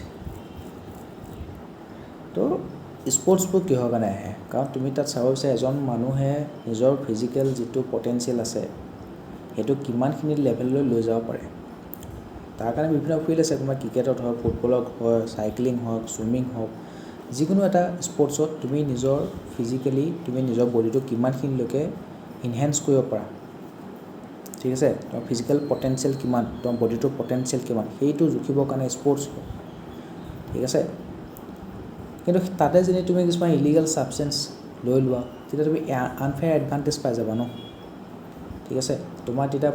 [SPEAKER 1] তো স্পৰ্টছবোৰ কিহৰ কাৰণে আহে কাৰণ তুমি তাত চাব বিচাৰে এজন মানুহে নিজৰ ফিজিকেল যিটো পটেনচিয়েল আছে সেইটো কিমানখিনি লেভেললৈ লৈ যাব পাৰে তাৰ কাৰণে বিভিন্ন ফিল্ড আছে তোমাৰ ক্ৰিকেটত হওক ফুটবলত হওক চাইক্লিং হওক ছুইমিং হওক যিকোনো এটা স্পৰ্টছত তুমি নিজৰ ফিজিকেলি তুমি নিজৰ বডিটো কিমানখিনিলৈকে ইনহেন্স কৰিব পাৰা ঠিক আছে তোমাৰ ফিজিকেল পটেনচিয়েল কিমান তোমাৰ বডিটোৰ পটেনচিয়েল কিমান সেইটো জুখিবৰ কাৰণে স্পৰ্টছ ঠিক আছে কিন্তু তাতে যদি তুমি কিছুমান ইলিগাল ছাবষ্টেন্স লৈ লোৱা তেতিয়া তুমি আনফেয়াৰ এডভান্টেজ পাই যাবা ন ঠিক আছে তোমাৰ তেতিয়া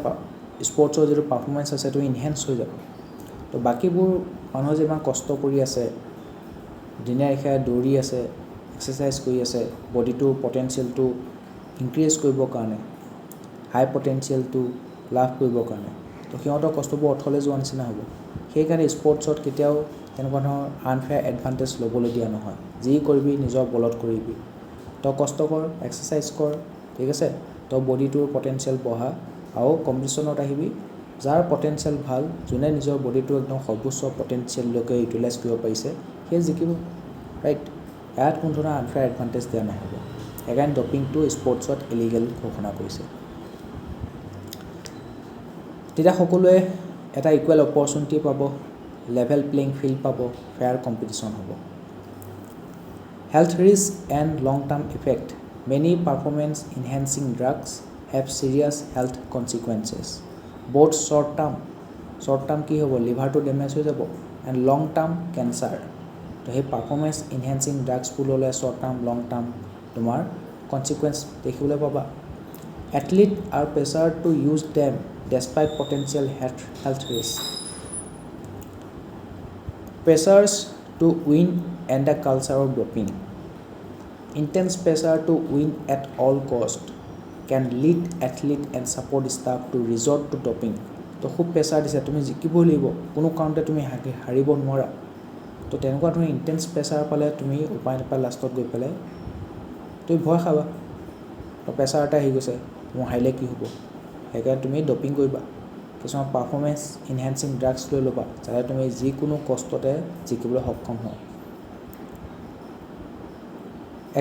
[SPEAKER 1] স্পৰ্টছৰ যিটো পাৰফৰ্মেঞ্চ আছে সেইটো ইনহেন্স হৈ যাব তো বাকীবোৰ মানুহে যিমান কষ্ট কৰি আছে দিনে নিশাই দৌৰি আছে এক্সাৰচাইজ কৰি আছে বডিটোৰ পটেনচিয়েলটো ইনক্ৰিজ কৰিবৰ কাৰণে হাই পটেনচিয়েলটো লাভ কৰিবৰ কাৰণে তো সিহঁতৰ কষ্টবোৰ অথলে যোৱা নিচিনা হ'ব সেইকাৰণে স্পৰ্টছত কেতিয়াও তেনেকুৱা ধৰণৰ আনফেয়াৰ এডভান্টেজ ল'বলৈ দিয়া নহয় যি কৰিবি নিজৰ বলত কৰিবি তই কষ্ট কৰ এক্সাৰচাইজ কৰ ঠিক আছে তই বডিটোৰ পটেনচিয়েল বঢ়া আৰু কম্পিটিশ্যনত আহিবি যাৰ পটেনচিয়েল ভাল যোনে নিজৰ বডিটো একদম সৰ্বোচ্চ পটেনচিয়েললৈকে ইউটিলাইজ কৰিব পাৰিছে সেই জিকিব ৰাইট ইয়াত কোনো ধৰণৰ আনফেয়াৰ এডভান্টেজ দিয়া নহ'ব সেইকাৰণে ডপিংটো স্পৰ্টছত ইলিগেল ঘোষণা কৰিছে তেতিয়া সকলোৱে এটা ইকুৱেল অপৰচুনিটি পাব লেভেল প্লেইং ফিল্ড পাব ফেয়াৰ কম্পিটিশ্যন হ'ব health risk and long term effect many performance enhancing drugs have serious health consequences both short term কি হ'ব লিভাৰটো ডেমেজ হৈ যাব এণ্ড লং টাৰ্ম কেঞ্চাৰ তো সেই পাৰফৰ্মেঞ্চ ইনহেন্সিং ড্ৰাগছবোৰ ল'লে শ্বৰ্ট টাৰ্ম লং টাৰ্ম তোমাৰ কনচিকুৱেঞ্চ দেখিবলৈ পাবা athlete are pressure to use them despite potential health risks. Pressures to win and the culture of doping. Intense pressure to win at all cost can lead athlete and support staff to resort to doping. তো খুব pressure দিছে তুমি জিকিব লাগিব কোনো কাৰণতে তুমি হাৰিব নোৱাৰা তো তেনেকুৱা ধৰণৰ ইণ্টেন্স প্ৰেছাৰ পালে তুমি উপায় নাপায় লাষ্টত গৈ পেলাই তুমি ভয় খাবা তো প্ৰেছাৰ এটা আহি গৈছে মোৰ হাৰিলে কি হ'ব সেইকাৰণে তুমি ডপিং কৰিবা কিছুমান পাৰফৰ্মেঞ্চ ইনহেন্সিং ড্ৰাগছ লৈ ল'বা যাতে তুমি যিকোনো কষ্টতে জিকিবলৈ সক্ষম হোৱা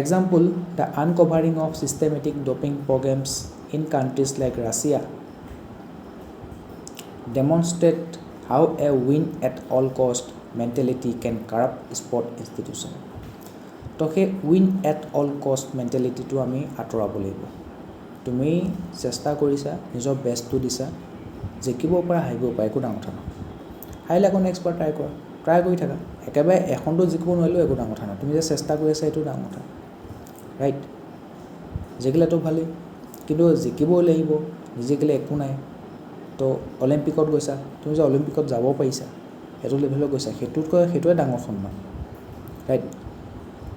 [SPEAKER 1] example the uncovering of systematic doping programmes in countries like Russia demonstrate how a win at all cost mentality can corrupt sport institution তো সেই উইন এট অল কষ্ট মেণ্টেলিটিটো আমি আঁতৰাব লাগিব তুমি চেষ্টা কৰিছা নিজৰ বেষ্টটো দিছা জিকিব পৰা হাৰিব পৰা একো ডাঙৰ কথা নহয় হাৰিলে আকৌ নেক্সট বাৰ ট্ৰাই কৰি থাকা একেবাৰে এখনটো জিকিব নোৱাৰিলেও একো ডাঙৰ কথা নহয় তুমি যে চেষ্টা কৰি আছা সেইটো ডাঙৰ কথা ৰাইট জিকিলেতো ভালেই কিন্তু জিকিবই লাগিব নিজিকিলে একো নাই তো অলিম্পিকত গৈছা তুমি যে অলিম্পিকত যাব পাৰিছা সেইটো লেভেলত গৈছা সেইটোৱে ডাঙৰ সন্মান ৰাইট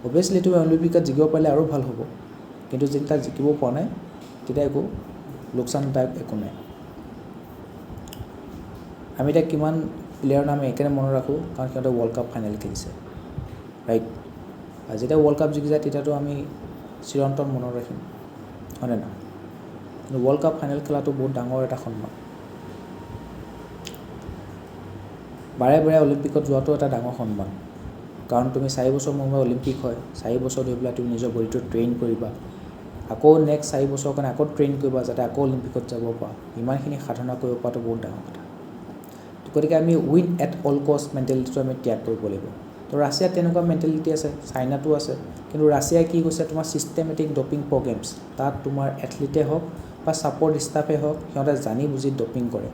[SPEAKER 1] অভিয়াছলি তুমি অলিম্পিকত জিকিব পাৰিলে আৰু ভাল হ'ব কিন্তু যদি তাত জিকিব পৰা নাই তেতিয়া একো লোকচানদায়ক একো নাই আমি এতিয়া কিমান প্লেয়াৰৰ নাম একেবাৰে মনত ৰাখোঁ কাৰণ সিহঁতে ৱৰ্ল্ড কাপ ফাইনেল খেলিছে ৰাইট আৰু যেতিয়া ৱৰ্ল্ড কাপ জিকি যায় তেতিয়াতো আমি চিৰন্তন মনত ৰাখিম হয়নে নহয় কিন্তু ৱৰ্ল্ড কাপ ফাইনেল খেলাটো বহুত ডাঙৰ এটা সন্মান বাৰে বাৰে অলিম্পিকত যোৱাটো এটা ডাঙৰ সন্মান কাৰণ তুমি 4 বছৰ মূৰে অলিম্পিক হয় 4 বছৰ ধৰি পেলাই তুমি নিজৰ বডিটো ট্ৰেইন কৰিবা আকৌ নেক্সট 4 বছৰৰ কাৰণে আকৌ ট্ৰেইন কৰিবা যাতে আকৌ অলিম্পিকত যাব পৰা ইমানখিনি সাধনা কৰিব পৰাটো বহুত ডাঙৰ কথা গতিকে আমি উইন এট অল কষ্ট মেণ্টেলিটিটো আমি ত্যাগ কৰিব লাগিব তো ৰাছিয়াত তেনেকুৱা মেণ্টেলিটি আছে চাইনাতো আছে কিন্তু ৰাছিয়াই কি কৈছে তোমাৰ চিষ্টেমেটিক ডপিং প্ৰগ্ৰেমছ তাত তোমাৰ এথলিটে হওক বা ছাপৰ্ট ষ্টাফে হওক সিহঁতে জানি বুজি ডপিং কৰে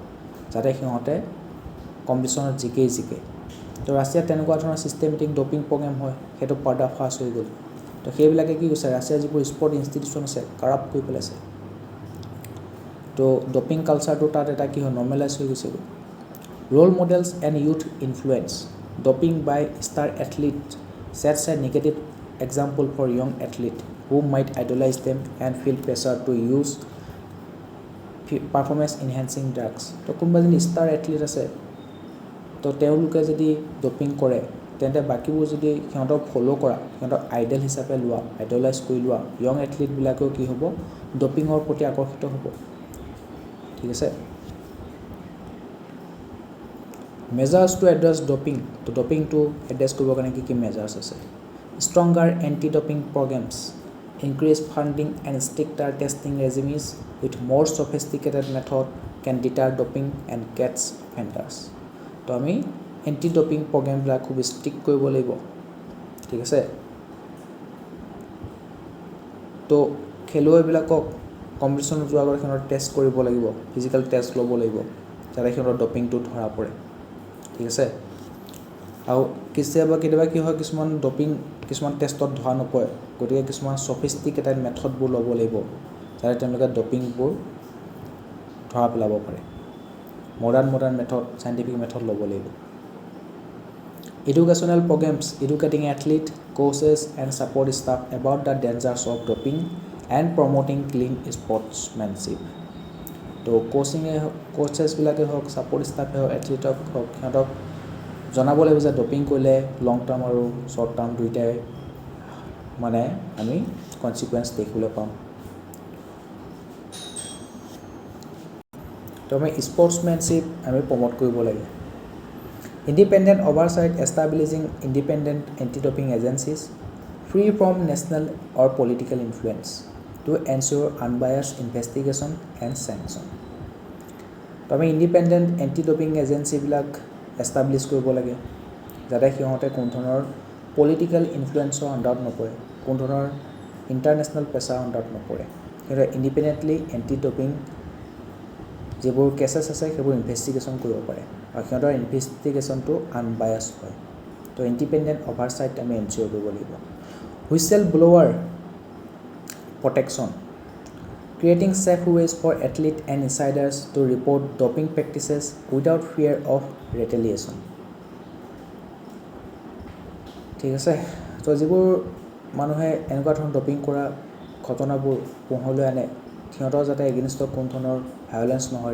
[SPEAKER 1] যাতে সিহঁতে কম্পিটিশ্যনত জিকে তো ৰাছিয়াত তেনেকুৱা ধৰণৰ চিষ্টেমেটিক ডপিং প্ৰগ্ৰেম হয় সেইটো পৰ্দাফাছ হৈ গ'ল তো সেইবিলাকে কি কৈছে ৰাছিয়াৰ যিবোৰ স্পৰ্ট ইনষ্টিটিউশ্যন আছে কাৰাপ্ট কৰি পেলাইছে তো ডপিং কালচাৰটো তাত এটা কি হয় নৰ্মেলাইজ হৈ গৈছে Role models and youth influence. Doping by star athlete sets a negative example for young athletes who might idolize them and feel pressure to use performance enhancing drugs. তো কোনোবা যদি ষ্টাৰ এথলিট আছে তো তেওঁলোকে যদি doping কৰে তেন্তে বাকীবোৰ যদি সিহঁতক ফ'ল' কৰা সিহঁতক আইডল হিচাপে লোৱা আইডলাইজ কৰি লোৱা য়ং এথলিটবিলাকেও কি হ'ব ডপিঙৰ প্ৰতি আকৰ্ষিত হ'ব ঠিক আছে Measures to address doping. To doping to address কৰিব কাৰণে কি measures আছে Stronger anti-doping programs, increased funding and stricter testing regimes with more sophisticated method can deter doping and catch offenders. তো আমি anti-doping programবিলাক খুব strict কৰিব লাগিব ঠিক আছে তো খেলুৱৈবিলাকক কম্পিটিশ্যনত যোৱাৰ আগতে সিহঁতৰ টেষ্ট কৰিব লাগিব ফিজিকেল টেষ্ট ল'ব লাগিব যাতে সিহঁতৰ ডপিংটো ধৰা পৰে ঠিক আছে আৰু কেতিয়াবা কি হয় কিছুমান ডপিং কিছুমান টেষ্টত ধৰা নপৰে গতিকে কিছুমান সফিষ্টিকেটেড মেথডবোৰ ল'ব লাগিব যাতে তেওঁলোকে ডপিংবোৰ ধৰা পেলাব পাৰে মডাৰ্ণ মেথড সাইণ্টিফিক মেথড ল'ব লাগিব educational programmes educating athlete coaches and support staff about the dangers of doping and promoting clean sportsmanship তো কোচেছবিলাকে হওক ছাপৰ্ট ষ্টাফে হওক এথলিটক হওক সিহঁতক জনাব লাগিব যে ডপিং কৰিলে লং টাৰ্ম আৰু শ্বৰ্ট টাৰ্ম দুইটাই মানে আমি কনচিকুৱেঞ্চ দেখিবলৈ পাম তো আমি স্পৰ্টছমেনশ্বিপ আমি প্ৰমোট কৰিব লাগে independent oversight establishing independent anti doping agencies free from national or political influence to ensure unbiased investigation and sanction. তো আমি ইণ্ডিপেণ্ডেণ্ট এণ্টি ডপিং এজেঞ্চিবিলাক এষ্টাব্লিছ কৰিব লাগে যাতে সিহঁতে কোনো ধৰণৰ পলিটিকেল ইনফ্লুৱেঞ্চৰ আণ্ডাৰত নপৰে কোনো ধৰণৰ ইণ্টাৰনেশ্যনেল প্ৰেছাৰ আণ্ডাৰত নপৰে সিহঁতে ইণ্ডিপেণ্ডেণ্টলি এণ্টি ডপিং যিবোৰ কেছেছ আছে সেইবোৰ ইনভেষ্টিগেশ্যন কৰিব পাৰে আৰু সিহঁতৰ ইনভেষ্টিগেশ্যনটো আনবায়াছ হয় তো ইণ্ডিপেণ্ডেণ্ট অভাৰচাইট আমি এনচিয়ৰ কৰিব লাগিব whistle ব্লোৱাৰ protection creating safe ways for athletes and insiders to report doping practices without fear of retaliation ঠিক আছে তো যিবোৰ মানুহে এনেকুৱা ধৰণৰ ডপিং কৰা ঘটনাবোৰ পোহৰলৈ আনে সিহঁতৰ যাতে এগেইনষ্টত কোনো ধৰণৰ ভায়োলেন্স নহয়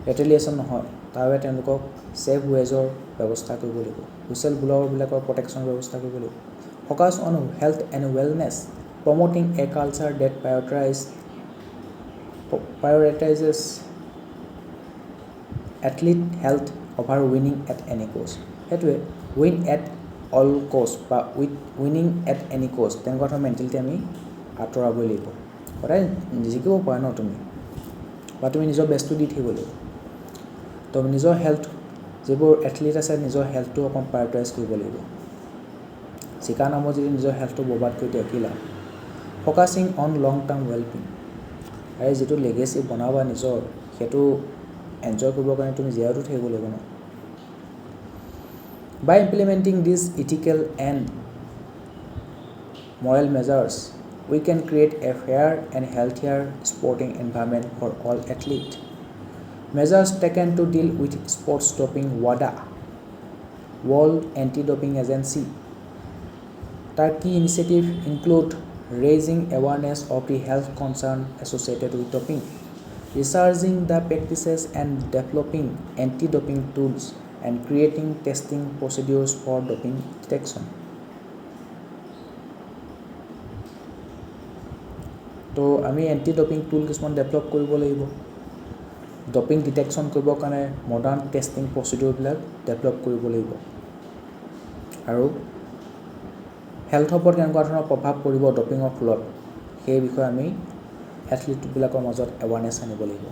[SPEAKER 1] ৰেটেলিয়েশ্যন নহয় তাৰ বাবে তেওঁলোকক ছেফ ৱেজৰ ব্যৱস্থা কৰিব লাগিব হুইচেল ব্লোৱাৰবিলাকৰ প্ৰটেকশ্যন ব্যৱস্থা কৰিব লাগিব focus on health and wellness promoting a culture that prioritizes athlete health over winning at any cost. সেইটোৱে win at all cost বা winning at any cost তেনেকুৱা ধৰণৰ মেণ্টেলিটি আমি আঁতৰাবই লাগিব সদায় জিকিব পাৰা ন তুমি বা তুমি নিজৰ বেষ্টটো দি থাকিব লাগিব তো নিজৰ হেল্থ যিবোৰ এথলিট আছে নিজৰ হেল্থটো অকণ প্ৰায়ৰিটাইজ কৰিব লাগিব জিকা নামৰ যদি নিজৰ হেল্থটো বৰবাদ কৰি দিয়ে কি লাভ ফ'কাছিং অন লং টাৰ্ম ৱেলবিং আৰু যিটো লেগেচি বনাবা নিজৰ সেইটো এনজয় কৰিবৰ কাৰণে তুমি জীয়াইতো থাকিব লাগিব ন by implementing this ethical and moral measures we can create a fair and healthier sporting environment for all athlete measures taken to deal with sports doping WADA world anti doping agency তাৰ কি initiative include raising awareness of the health concern associated with doping, researching the practices and developing anti-doping tools and creating testing procedures for doping detection. তো আমি anti-doping tool কিছুমান develop কৰিব লাগিব doping detection কৰিবৰ কাৰণে modern testing প্ৰচিডিউৰবিলাক develop কৰিব লাগিব আৰু হেল্থৰ ওপৰত কেনেকুৱা ধৰণৰ প্ৰভাৱ পৰিব ডপিঙৰ ফলত সেই বিষয়ে আমি এথলিটবিলাকৰ মাজত এৱাৰনেছ আনিব লাগিব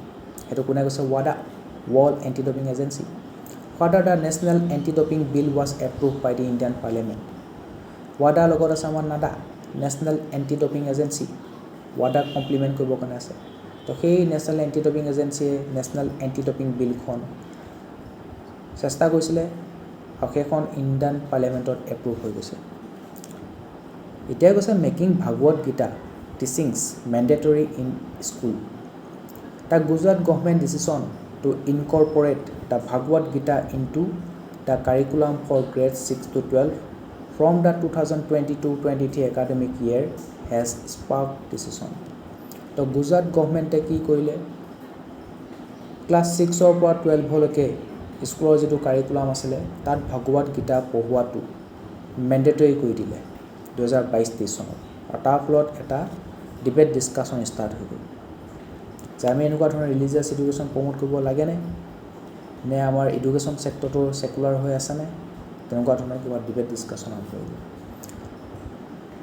[SPEAKER 1] সেইটো কোনে কৈছে WADA World Anti-Doping Agency. Further, the National Anti-Doping Bill was approved by the Indian Parliament. WADA লগত আছে আমাৰ নাডা national anti doping agency WADA complement কৰিবৰ কাৰণে আছে তো সেই নেশ্যনেল এণ্টি ডপিং এজেঞ্চিয়ে নেশ্যনেল এণ্টি ডপিং বিলখন চেষ্টা কৰিছিলে আৰু সেইখন ইণ্ডিয়ান পাৰ্লিয়ামেণ্টত এপ্ৰুভ হৈ গৈছে এতিয়া কৈছে making Bhagavad Gita teachings mandatory in school The Gujarat government decision to incorporate the Bhagavad Gita into the curriculum for grades 6 to 12 from the 2022-23 academic year has sparked decision. The Gujarat government কি কৰিলে class 6 ৰ পৰা 12 লৈকে স্কুলৰ যেটো curriculum আছিল তাত ভগৱত Gita পঢ়ুৱাটো mandatory কৰি দিলে 2022-23 চনত আৰু তাৰ ফলত এটা ডিবেট ডিসকাশন ষ্টাৰ্ট হৈ গ'ল যে আমি এনেকুৱা ধৰণৰ ৰিলিজিয়াছ এডুকেশ্যন প্ৰমোট কৰিব লাগেনে নে আমাৰ এডুকেশ্যন সেক্টৰটো সেকুলাৰ হৈ আছেনে তেনেকুৱা ধৰণৰ কিবা ডিবেট ডিসকাশন আৰম্ভ হৈ গ'ল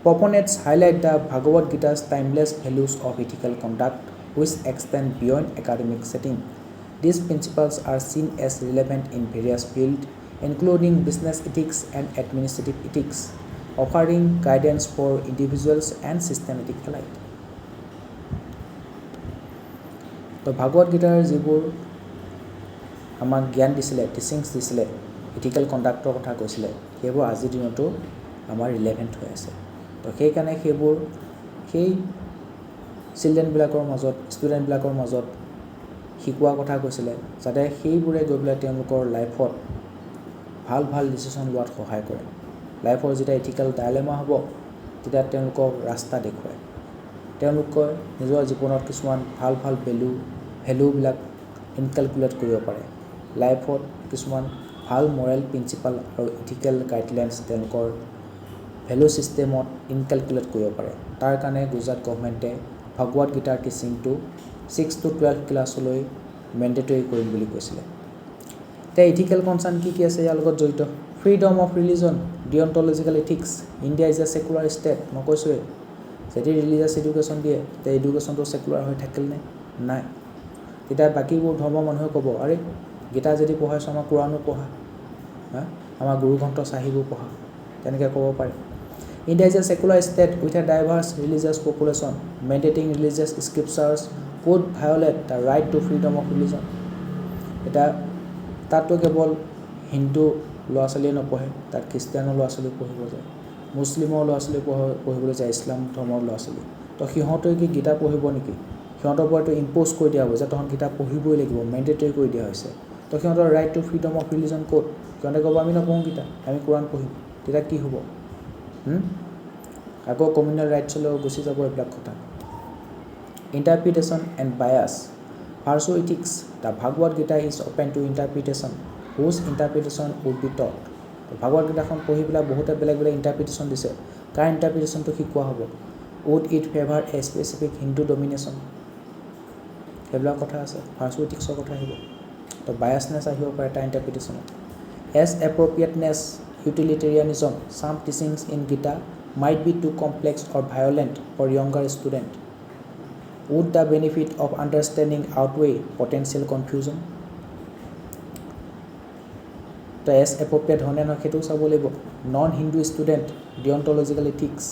[SPEAKER 1] Proponents highlight the Bhagavad Gita's timeless values of ethical conduct which extend beyond academic setting. These principles are seen as relevant in various fields including business ethics and administrative ethics, offering guidance for individuals and systematic alike. তো ভাগৱত গীতাৰ যিবোৰ আমাক জ্ঞান দিছিলে টিচিংছ দিছিলে ethical conductor কথা কৈছিলে সেইবোৰ আজিৰ দিনতো আমাৰ ৰিলেভেণ্ট হৈ আছে তো সেইকাৰণে সেইবোৰ সেই চিলড্ৰেনবিলাকৰ মাজত ষ্টুডেণ্টবিলাকৰ মাজত শিকোৱা কথা কৈছিলে যাতে সেইবোৰে গৈ পেলাই তেওঁলোকৰ লাইফত ভাল ভাল ডিচিশ্যন লোৱাত সহায় কৰে লাইফৰ যেতিয়া ইথিকেল ডাইলেমা হ'ব তেতিয়া তেওঁলোকক ৰাস্তা দেখুৱায় তেওঁলোকৰ নিজৰ জীৱনত কিছুমান ভাল ভাল ভেলুবিলাক ইনকালকুলেট কৰিব পাৰে লাইফত কিছুমান ভাল মৰেল প্ৰিন্সিপাল আৰু ইথিকেল গাইডলাইনছ তেওঁলোকৰ ভেলু সিস্টেমত ইনকালকুলেট কৰিব পাৰে তাৰ কাৰণে গুজৰাট গভৰ্ণমেণ্টে ভগৱত গীতাৰ টিচিংটো 6 to 12 ক্লাছলৈ মেণ্ডেটৰী কৰিম বুলি কৈছিলে তে ইথিকেল কনচাৰ্ন কি আছে ইয়াৰ লগত জড়িত freedom of religion deontological ethics India is a secular state মই কৈছোৱে যদি ৰিলিজিয়াছ এডুকেশ্যন দিয়ে তে এডুকেশ্যনটো সেকুলাৰ হৈ থাকিল নাই তেতিয়া বাকীবোৰ ধৰ্ম মানুহে ক'ব আৰে গীতা যদি পঢ়াইছ আমাৰ কোৰানো পঢ়া আমাৰ গুৰু গ্ৰন্থ চাহিবো পঢ়া তেনেকৈ ক'ব পাৰে India is a secular state with a diverse religious population. Mandating religious scriptures could violate the right to freedom of religion. এটা তাতো কেৱল হিন্দু ল'ৰা ছোৱালীয়ে নপঢ়ে তাত খ্ৰীষ্টিয়ানৰ ল'ৰা ছোৱালী পঢ়িব যায় মুছলিমৰ ল'ৰা ছোৱালী পঢ়িবলৈ যায় ইছলাম ধৰ্মৰ ল'ৰা ছোৱালী তো সিহঁতে কি গীতা পঢ়িব নেকি সিহঁতৰ ওপৰতো ইম্প'জ কৰি দিয়া হ'ব যে তহঁত গীতা পঢ়িবই লাগিব মেণ্ডেটৰী কৰি দিয়া হৈছে তো সিহঁতৰ right to freedom of religion ক'ত সিহঁতে ক'ব আমি নপঢ়োঁ গীতা আমি কোৰাণ পঢ়িম তেতিয়া কি হ'ব আকৌ কমিউনেল ৰাইটছলৈ গুচি যাব এইবিলাক কথা interpretation and bias virtue ethics the Bhagavad Gita is open to interpretation whose interpretation would be taught Bhagavad গীতাখন পঢ়ি পেলাই বহুতে বেলেগ বেলেগ ইণ্টাৰপ্ৰিটেশ্যন দিছে কাৰ ইণ্টাৰপ্ৰিটেশ্যনটো শিকোৱা হ'ব would it favour a specific Hindu domination সেইবিলাক কথা আছে ভাৰ্চু ইথিক্সৰ কথা আহিব তো বায়াছনেছ আহিব পাৰে তাৰ ইণ্টাৰপ্ৰিটেশ্যনত as এপ্ৰপ্ৰিয়েটনেছ utilitarianism some teachings in Gita might be too complex or violent for younger student would the benefit of understanding outweigh potential confusion to as appropriate hone na khetu sabo lebo non hindu student deontological ethics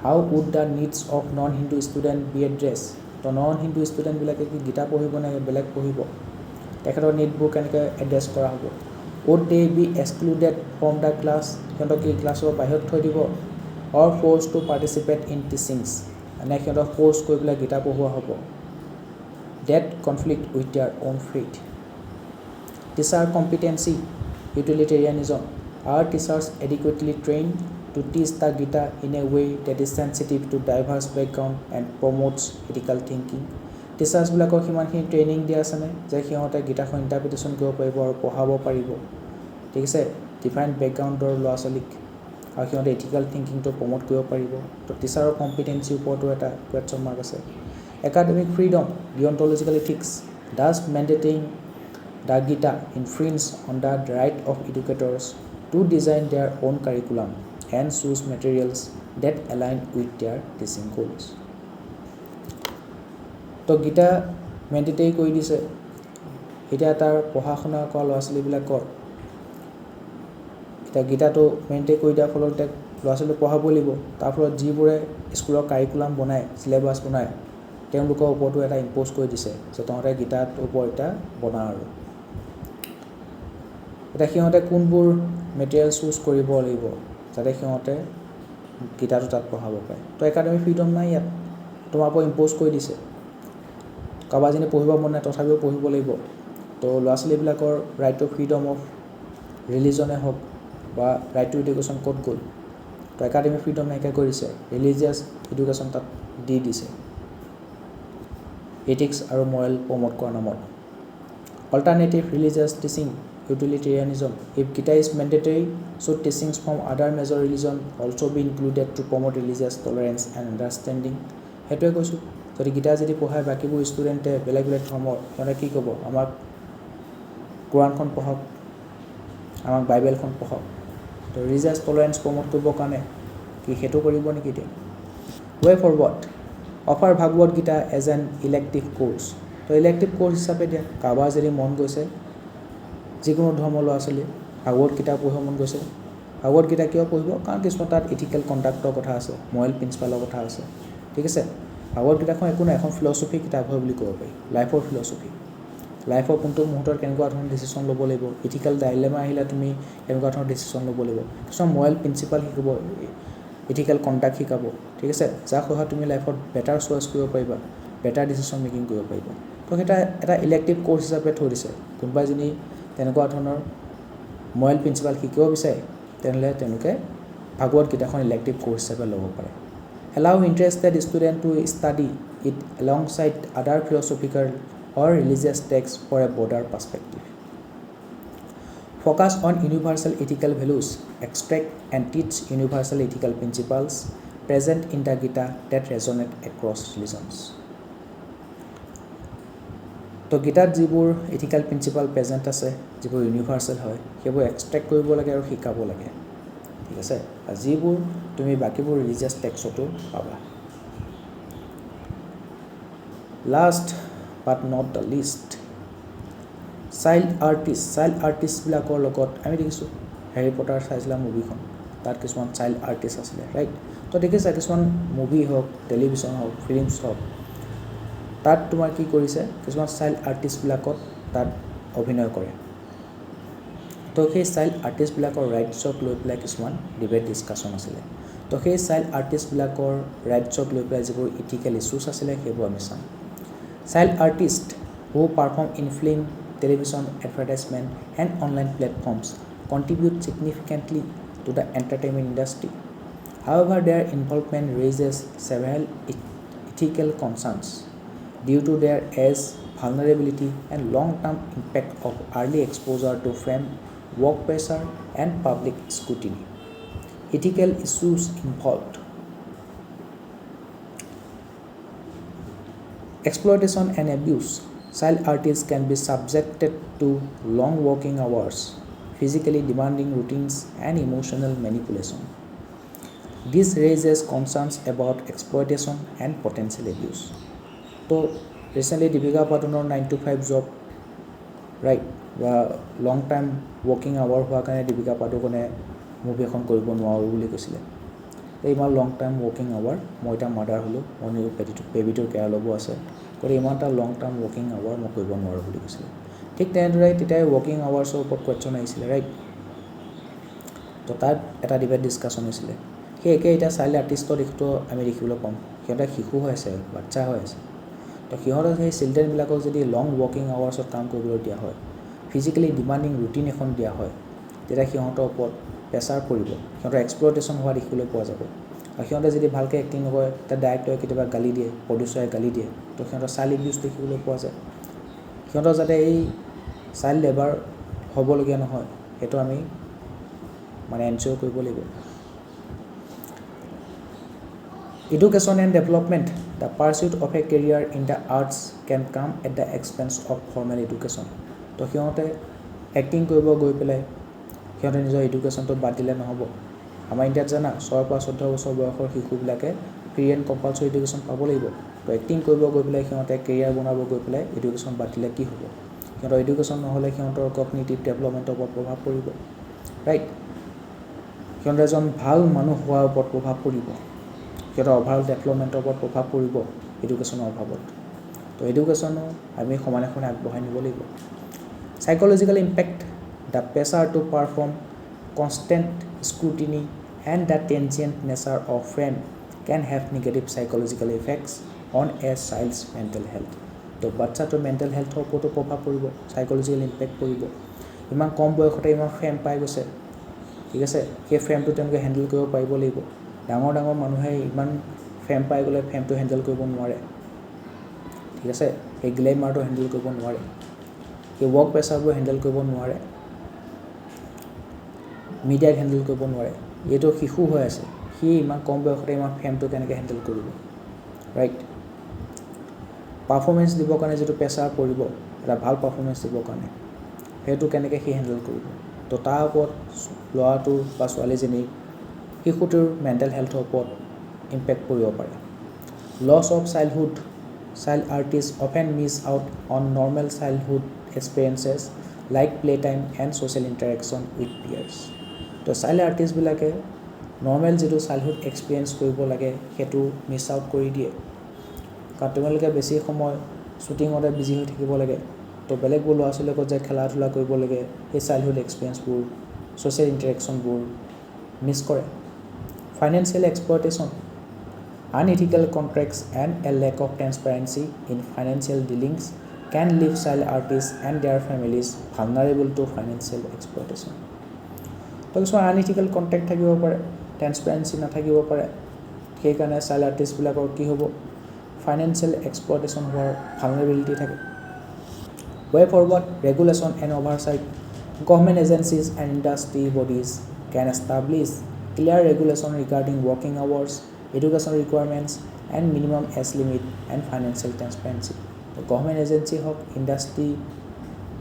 [SPEAKER 1] how would the needs of non hindu student be addressed to non hindu student bilake ki Gita pohibo na belak pohibo tekhator need book kanike address kora hobo would they be excluded from the class সিহঁতক কি ক্লাছৰ বাহিৰত থৈ দিব or forced to participate in teachings মানে সিহঁতক force কৰি পেলাই গীতা পঢ়োৱা হ'ব that conflict with their own faith teacher competency utilitarianism are teachers adequately trained to teach the Gita in a way that is sensitive to diverse background and promotes ethical thinking teachers বিলাকক সিমানখিনি training দিয়া আছেনে যে সিহঁতে গীতাখন interpretation কৰিব পাৰিব আৰু পঢ়াব পাৰিব ঠিক আছে ডিফাৰেণ্ট বেকগ্ৰাউণ্ডৰ ল'ৰা ছোৱালীক আৰু সিহঁতে ইথিকেল থিংকিংটো প্ৰমোট কৰিব পাৰিব তো টিচাৰৰ কম্পিটেঞ্চিৰ ওপৰতো এটা কুৱেশ্যন মাৰ্ক আছে academic freedom deontological ethics does mandating the Gita infringe on the right of educators to design their own curriculum and choose materials that align with their teaching goals তো Gita mandatory কৰি দিছে এতিয়া তাৰ পঢ়া শুনা কৰা ল'ৰা ছোৱালীবিলাকৰ এতিয়া গীতাটো মেইনটেইন কৰি দিয়াৰ ফলত এতিয়া ল'ৰা ছোৱালী পঢ়াবই লাগিব। তাৰ ফলত যিবোৰে স্কুলৰ কাৰিকুলাম বনায়, চিলেবাছ বনায়, তেওঁলোকৰ ওপৰতো এটা ইম্প'জ কৰি দিছে যে তহঁতে গীতাৰ ওপৰত এটা বনা আৰু। এতিয়া সিহঁতে কোনবোৰ মেটেৰিয়েল চুজ কৰিব লাগিব যাতে সিহঁতে গীতাটো তাত পঢ়াব পাৰে। তো একাডেমিক ফ্ৰীডম নাই ইয়াত, তোমাৰ ওপৰত ইম্প'জ কৰি দিছে। কাৰোবাৰ যদি পঢ়িব মন নাই তথাপিও পঢ়িব লাগিব। তো ল'ৰা ছোৱালীবিলাকৰ ৰাইট টু ফ্ৰীডম অফ ৰিলিজনে হওক বা ৰাইট টু এডুকেশ্যন ক'ত গ'ল? তো একাডেমিক ফ্ৰীডম নাইকিয়া কৰিছে, ৰিলিজিয়াছ এডুকেশ্যন তাত দি দিছে এথিক্স আৰু মৰেল প্ৰমোট কৰাৰ নামত। Alternative religious teaching, utilitarianism. If Gita is mandatory, should teachings from other major religion also be included to promote religious tolerance and understanding? সেইটোৱে কৈছোঁ, যদি গীতা যদি পঢ়ায় বাকীবোৰ ষ্টুডেণ্টে বেলেগ বেলেগ ধৰ্মৰ, সিহঁতে কি ক'ব? আমাক কোৰাণখন পঢ়ক, আমাক বাইবেলখন পঢ়ক। তো ৰিলিজিয়াছ টলাৰেঞ্চ প্ৰমোট কৰিবৰ কাৰণে কি সেইটো কৰিব নেকি এতিয়া? Way forward, offer Bhagavad Gita as an elective course. তো ইলেক্টিভ কোৰ্চ হিচাপে দিয়া, কাৰোবাৰ যদি মন গৈছে যিকোনো ধৰ্মৰ ল'ৰা ছোৱালী ভাগৱত গীতা পঢ়িব মন গৈছে, ভাগৱত গীতা কিয় পঢ়িব? কাৰণ কিছুমান তাত ইথিকেল কণ্ডাক্টৰ কথা আছে, মৰেল প্ৰিন্সিপালৰ কথা আছে, ঠিক আছে। ভাগৱত গীতাখন একো নাই, এখন ফিলচফি কিতাপ হয় বুলি ক'ব পাৰি, লাইফৰ ফিলচফি। লাইফৰ কোনটো মুহূৰ্তত কেনেকুৱা ধৰণৰ ডিচিশ্যন ল'ব লাগিব, ইথিকেল ডাইলেমা আহিলে তুমি কেনেকুৱা ধৰণৰ ডিচিশ্যন ল'ব লাগিব, কিছুমান মৰেল প্ৰিন্সিপাল শিকিব, ইথিকেল কণ্ডাক্ট শিকাব, ঠিক আছে, যাৰ সহায়ত তুমি লাইফত বেটাৰ চইচ কৰিব পাৰিবা, বেটাৰ ডিচিশ্যন মেকিং কৰিব পাৰিবা। তো সেইটা এটা ইলেক্টিভ কোৰ্চ হিচাপে থৈ দিছে। কোনোবাই যদি তেনেকুৱা ধৰণৰ মৰেল প্ৰিন্সিপাল শিকিব বিচাৰে তেনেহ'লে তেওঁলোকে ভাগৱত গীতাখন ইলেক্টিভ কোৰ্চ হিচাপে ল'ব পাৰে। Allow interested student to study it alongside other philosophical or religious texts for a broader perspective. Focus on universal ethical values, extract and teach universal ethical principles present in the Gita that resonate across religions. তো গীতাত যিবোৰ ethical principal present আছে, যিবোৰ universal হয়, সেইবোৰ extract কৰিব লাগে আৰু শিকাব লাগে, ঠিক আছে। আৰু যিবোৰ তুমি বাকীবোৰ ৰিলিজিয়াছ টেক্সটো পাবা। Last but not the least, child আৰ্টিষ্টবিলাকৰ লগত আমি দেখিছোঁ হেৰি পটাৰ চাইছিলা মুভিখন, তাত কিছুমান চাইল্ড আৰ্টিষ্ট আছিলে, ৰাইট। তো দেখিছা কিছুমান মুভি হওক, টেলিভিশ্যন হওক, ফিল্মছ হওক, তাত তোমাৰ কি কৰিছে কিছুমান চাইল্ড আৰ্টিষ্টবিলাকত তাত অভিনয় কৰে। তো সেই চাইল্ড আৰ্টিষ্টবিলাকৰ ৰাইটছক লৈ পেলাই কিছুমান ডিবেট ডিছকাশ্যন আছিলে। তো সেই চাইল্ড আৰ্টিষ্টবিলাকৰ ৰাইটছক লৈ পেলাই যিবোৰ ইথিকেল ইছ্যুছ আছিলে সেইবোৰ আমি চাম। Child artists who perform in film, television, advertisement and online platforms contribute significantly to the entertainment industry. However, their involvement raises several ethical concerns due to their age, vulnerability and long-term impact of early exposure to fame, work pressure and public scrutiny. Ethical issues involved: exploitation and abuse. Child artists can be subjected to long working hours, physically demanding routines, and emotional manipulation. This raises concerns about exploitation and potential abuse. So, recently, Deepika Padukoneৰ 9 to 5 job, right? বা long time working hour হোৱাৰ কাৰণে Deepika Padukone movie এখন কৰিব নোৱাৰোঁ বুলি কৈছিলে। ইমান লং time working hour, মই এতিয়া মাদাৰ হ'লোঁ, মোৰ নিজৰ বেবীটোৰ কেয়াৰ ল'ব আছে, গতিকে ইমান এটা লং টাৰ্ম ৱৰ্কিং আৱাৰ মই কৰিব নোৱাৰোঁ বুলি কৈছিলে। ঠিক তেনেদৰে তেতিয়া ৱৰ্কিং আৱাৰ্ছৰ ওপৰত কুৱেশ্যন আহিছিলে, ৰাইট। তো তাত এটা ডিবেট ডিছকাশ্যন হৈছিলে। সেই একে এতিয়া চাইল্ড আৰ্টিষ্টৰ দিশটো আমি দেখিবলৈ পাম, সিহঁতে শিশু হৈ আছে, বাচ্চা হৈ আছে। তো সিহঁতৰ সেই চিলড্ৰেনবিলাকক যদি লং ৱৰ্কিং আৱাৰ্ছত কাম কৰিবলৈ দিয়া হয়, ফিজিকেলি ডিমাণ্ডিং ৰুটিন এখন দিয়া হয়, তেতিয়া সিহঁতৰ ওপৰত প্ৰেছাৰ পৰিব, সিহঁতৰ এক্সপ্লইটেশ্যন হোৱা দেখিবলৈ পোৱা যাব। আৰু সিহঁতে যদি ভালকৈ এক্টিং নকৰে তেতিয়া ডাইৰেক্টৰে কেতিয়াবা গালি দিয়ে, প্ৰডিউচাৰে গালি দিয়ে, তো সিহঁতৰ চাইল্ড এবিউজ দেখিবলৈ পোৱা যায়। সিহঁতৰ যাতে এই চাইল্ড লেবাৰ হ'বলগীয়া নহয় সেইটো আমি এনচিয়ৰ কৰিব লাগিব। Education and development. The pursuit of a career in the arts can come at the expense of formal education. তো সিহঁতে এক্টিং কৰিব গৈ পেলাই সিহঁতে নিজৰ এডুকেশ্যনটো বাদ দিলে নহ'ব। আমাৰ ইণ্ডিয়াত জানা 6 পৰা 14 বছৰ বয়সৰ শিশুবিলাকে ফ্ৰী এণ্ড কম্পালচৰি এডুকেশ্যন পাব লাগিব। তো এক্টিং কৰিব গৈ পেলাই সিহঁতে কেৰিয়াৰ বনাব গৈ পেলাই এডুকেশ্যন বাদ দিলে কি হ'ব? সিহঁতৰ এডুকেশ্যন নহ'লে সিহঁতৰ কগনিটিভ ডেভেলপমেণ্টৰ ওপৰত প্ৰভাৱ পৰিব ৰাইট সিহঁতৰ এজন ভাল মানুহ হোৱাৰ ওপৰত প্ৰভাৱ পৰিব সিহঁতৰ অভাৰঅল ডেভেলপমেণ্টৰ ওপৰত প্ৰভাৱ পৰিব এডুকেশ্যনৰ অভাৱত তো এডুকেশ্যনো আমি সমানে সমানে আগবঢ়াই নিব লাগিব psychological impact the pressure to perform constant scrutiny and the transient nature of fame can have negative psychological effects on a child's mental health. তো বাচ্চাটোৰ মেণ্টেল হেল্থৰ ওপৰতো প্ৰভাৱ পৰিব সাইকোলজিক্যাল ইম্পেক্ট পৰিব ইমান কম বয়সতে ইমান ফ্ৰেম পাই গৈছে ঠিক আছে সেই ফ্ৰেমটো তেওঁলোকে হেণ্ডেল কৰিব পাৰিব লাগিব ডাঙৰ ডাঙৰ মানুহে ইমান ফ্ৰেম পাই গ'লে ফ্ৰেমটো হেণ্ডেল কৰিব নোৱাৰে ঠিক আছে সেই গ্লেমাৰটো হেণ্ডেল কৰিব নোৱাৰে সেই ৱৰ্ক প্ৰেছাৰবোৰ হেণ্ডেল কৰিব নোৱাৰে মিডিয়াক হেণ্ডেল কৰিব নোৱাৰে এইটো শিশু হৈ আছে সি ইমান কম বয়সতে ইমান ফ্ৰেমটো কেনেকৈ হেণ্ডেল কৰিব ৰাইট পাৰফৰ্মেঞ্চ দিবৰ কাৰণে যিটো প্ৰেছাৰ পৰিব এটা ভাল পাৰফৰ্মেঞ্চ দিবৰ কাৰণে সেইটো কেনেকৈ সি হেণ্ডেল কৰিব তো তাৰ ওপৰত ল'ৰাটোৰ বা ছোৱালীজনীৰ শিশুটোৰ মেণ্টেল হেল্থৰ ওপৰত ইম্পেক্ট পৰিব পাৰে loss of child artist often miss out on normal childhood experiences like play time and social interaction with peers তো চাইল্ড আৰ্টিষ্টবিলাকে নৰ্মেল যিটো চাইল্ডহুড এক্সপিৰিয়েঞ্চ কৰিব লাগে সেইটো মিছ আউট কৰি দিয়ে কাৰণ তেওঁলোকে বেছি সময় শ্বুটিঙতে বিজি হৈ থাকিব লাগে তো বেলেগবোৰ ল'ৰা ছোৱালীৰ লগত যে খেলা ধূলা কৰিব লাগে সেই চাইল্ডহুড এক্সপিৰিয়েঞ্চবোৰ ছ'চিয়েল ইণ্টাৰেকশ্যনবোৰ মিছ কৰে financial exploitation unethical contracts and a lack of transparency in financial dealings can leave child artists and their families vulnerable to financial exploitation তো কিছুমান আনএথিকেল কণ্ট্ৰেক্ট থাকিব পাৰে ট্ৰেন্সপাৰেঞ্চি নাথাকিব পাৰে সেইকাৰণে চাইল্ড আৰ্টিষ্টবিলাকৰ কি হ'ব ফাইনেন্সিয়েল এক্সপ্লইটেশ্যন হোৱাৰ ভালনাৰেবিলিটি থাকে way forward regulation and oversight government agencies and industry bodies can establish clear regulation regarding working hours education requirements and minimum age limit and financial transparency government agency হওক industry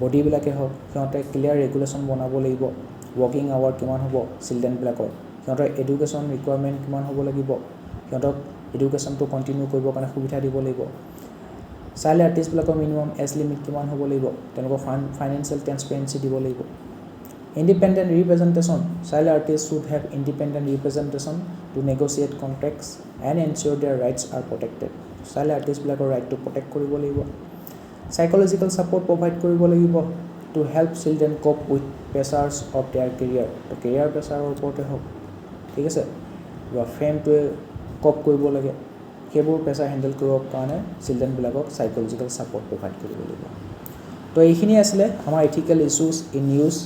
[SPEAKER 1] বডিবিলাকে হওক সিহঁতে clear regulation বনাব লাগিব working hour কিমান হ'ব চিলড্ৰেনবিলাকৰ সিহঁতৰ education requirement কিমান হ'ব লাগিব সিহঁতক এডুকেশ্যনটো কণ্টিনিউ কৰিবৰ কাৰণে সুবিধা দিব লাগিব চাইল্ড আৰ্টিষ্টবিলাকৰ মিনিমাম এজ লিমিট কিমান হ'ব লাগিব তেওঁলোকৰ ফাইনেন্সিয়েল ট্ৰেন্সপাৰেঞ্চি দিব লাগিব independent representation child artist should have independent representation to negotiate contracts and ensure their rights are protected child আৰ্টিষ্টবিলাকৰ ৰাইটটো প্ৰটেক্ট কৰিব লাগিব চাইক'লজিকেল ছাপৰ্ট প্ৰভাইড কৰিব লাগিব to help children cope with pressures of their career তো career প্ৰেছাৰৰ ওপৰতে হওক ঠিক আছে বা ফ্ৰেমটোৱে ক'প কৰিব লাগে সেইবোৰ প্ৰেছাৰ হেণ্ডেল কৰিবৰ কাৰণে চিলড্ৰেনবিলাকক চাইক'লজিকেল ছাপৰ্ট প্ৰভাইড কৰিব লাগিব তো এইখিনি আছিলে আমাৰ ইথিকেল ইছ্যুজ ইন নিউজ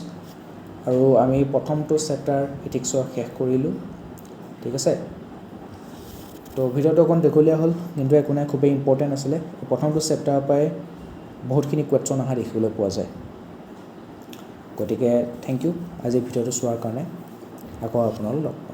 [SPEAKER 1] আৰু আমি প্ৰথমটো চেপ্টাৰ ইথিক্সৰ শেষ কৰিলোঁ ঠিক আছে তো ভিডিঅ'টো অকণ দীঘলীয়া হ'ল কিন্তু একো নাই খুবেই ইম্পৰ্টেণ্ট আছিলে প্ৰথমটো চেপ্টাৰৰ পৰাই বহুতখিনি কুৱেশ্যন অহা দেখিবলৈ পোৱা যায় গতিকে থেংক ইউ আজি ভিডিঅ'টো চোৱাৰ কাৰণে আকৌ আপোনালোক লগ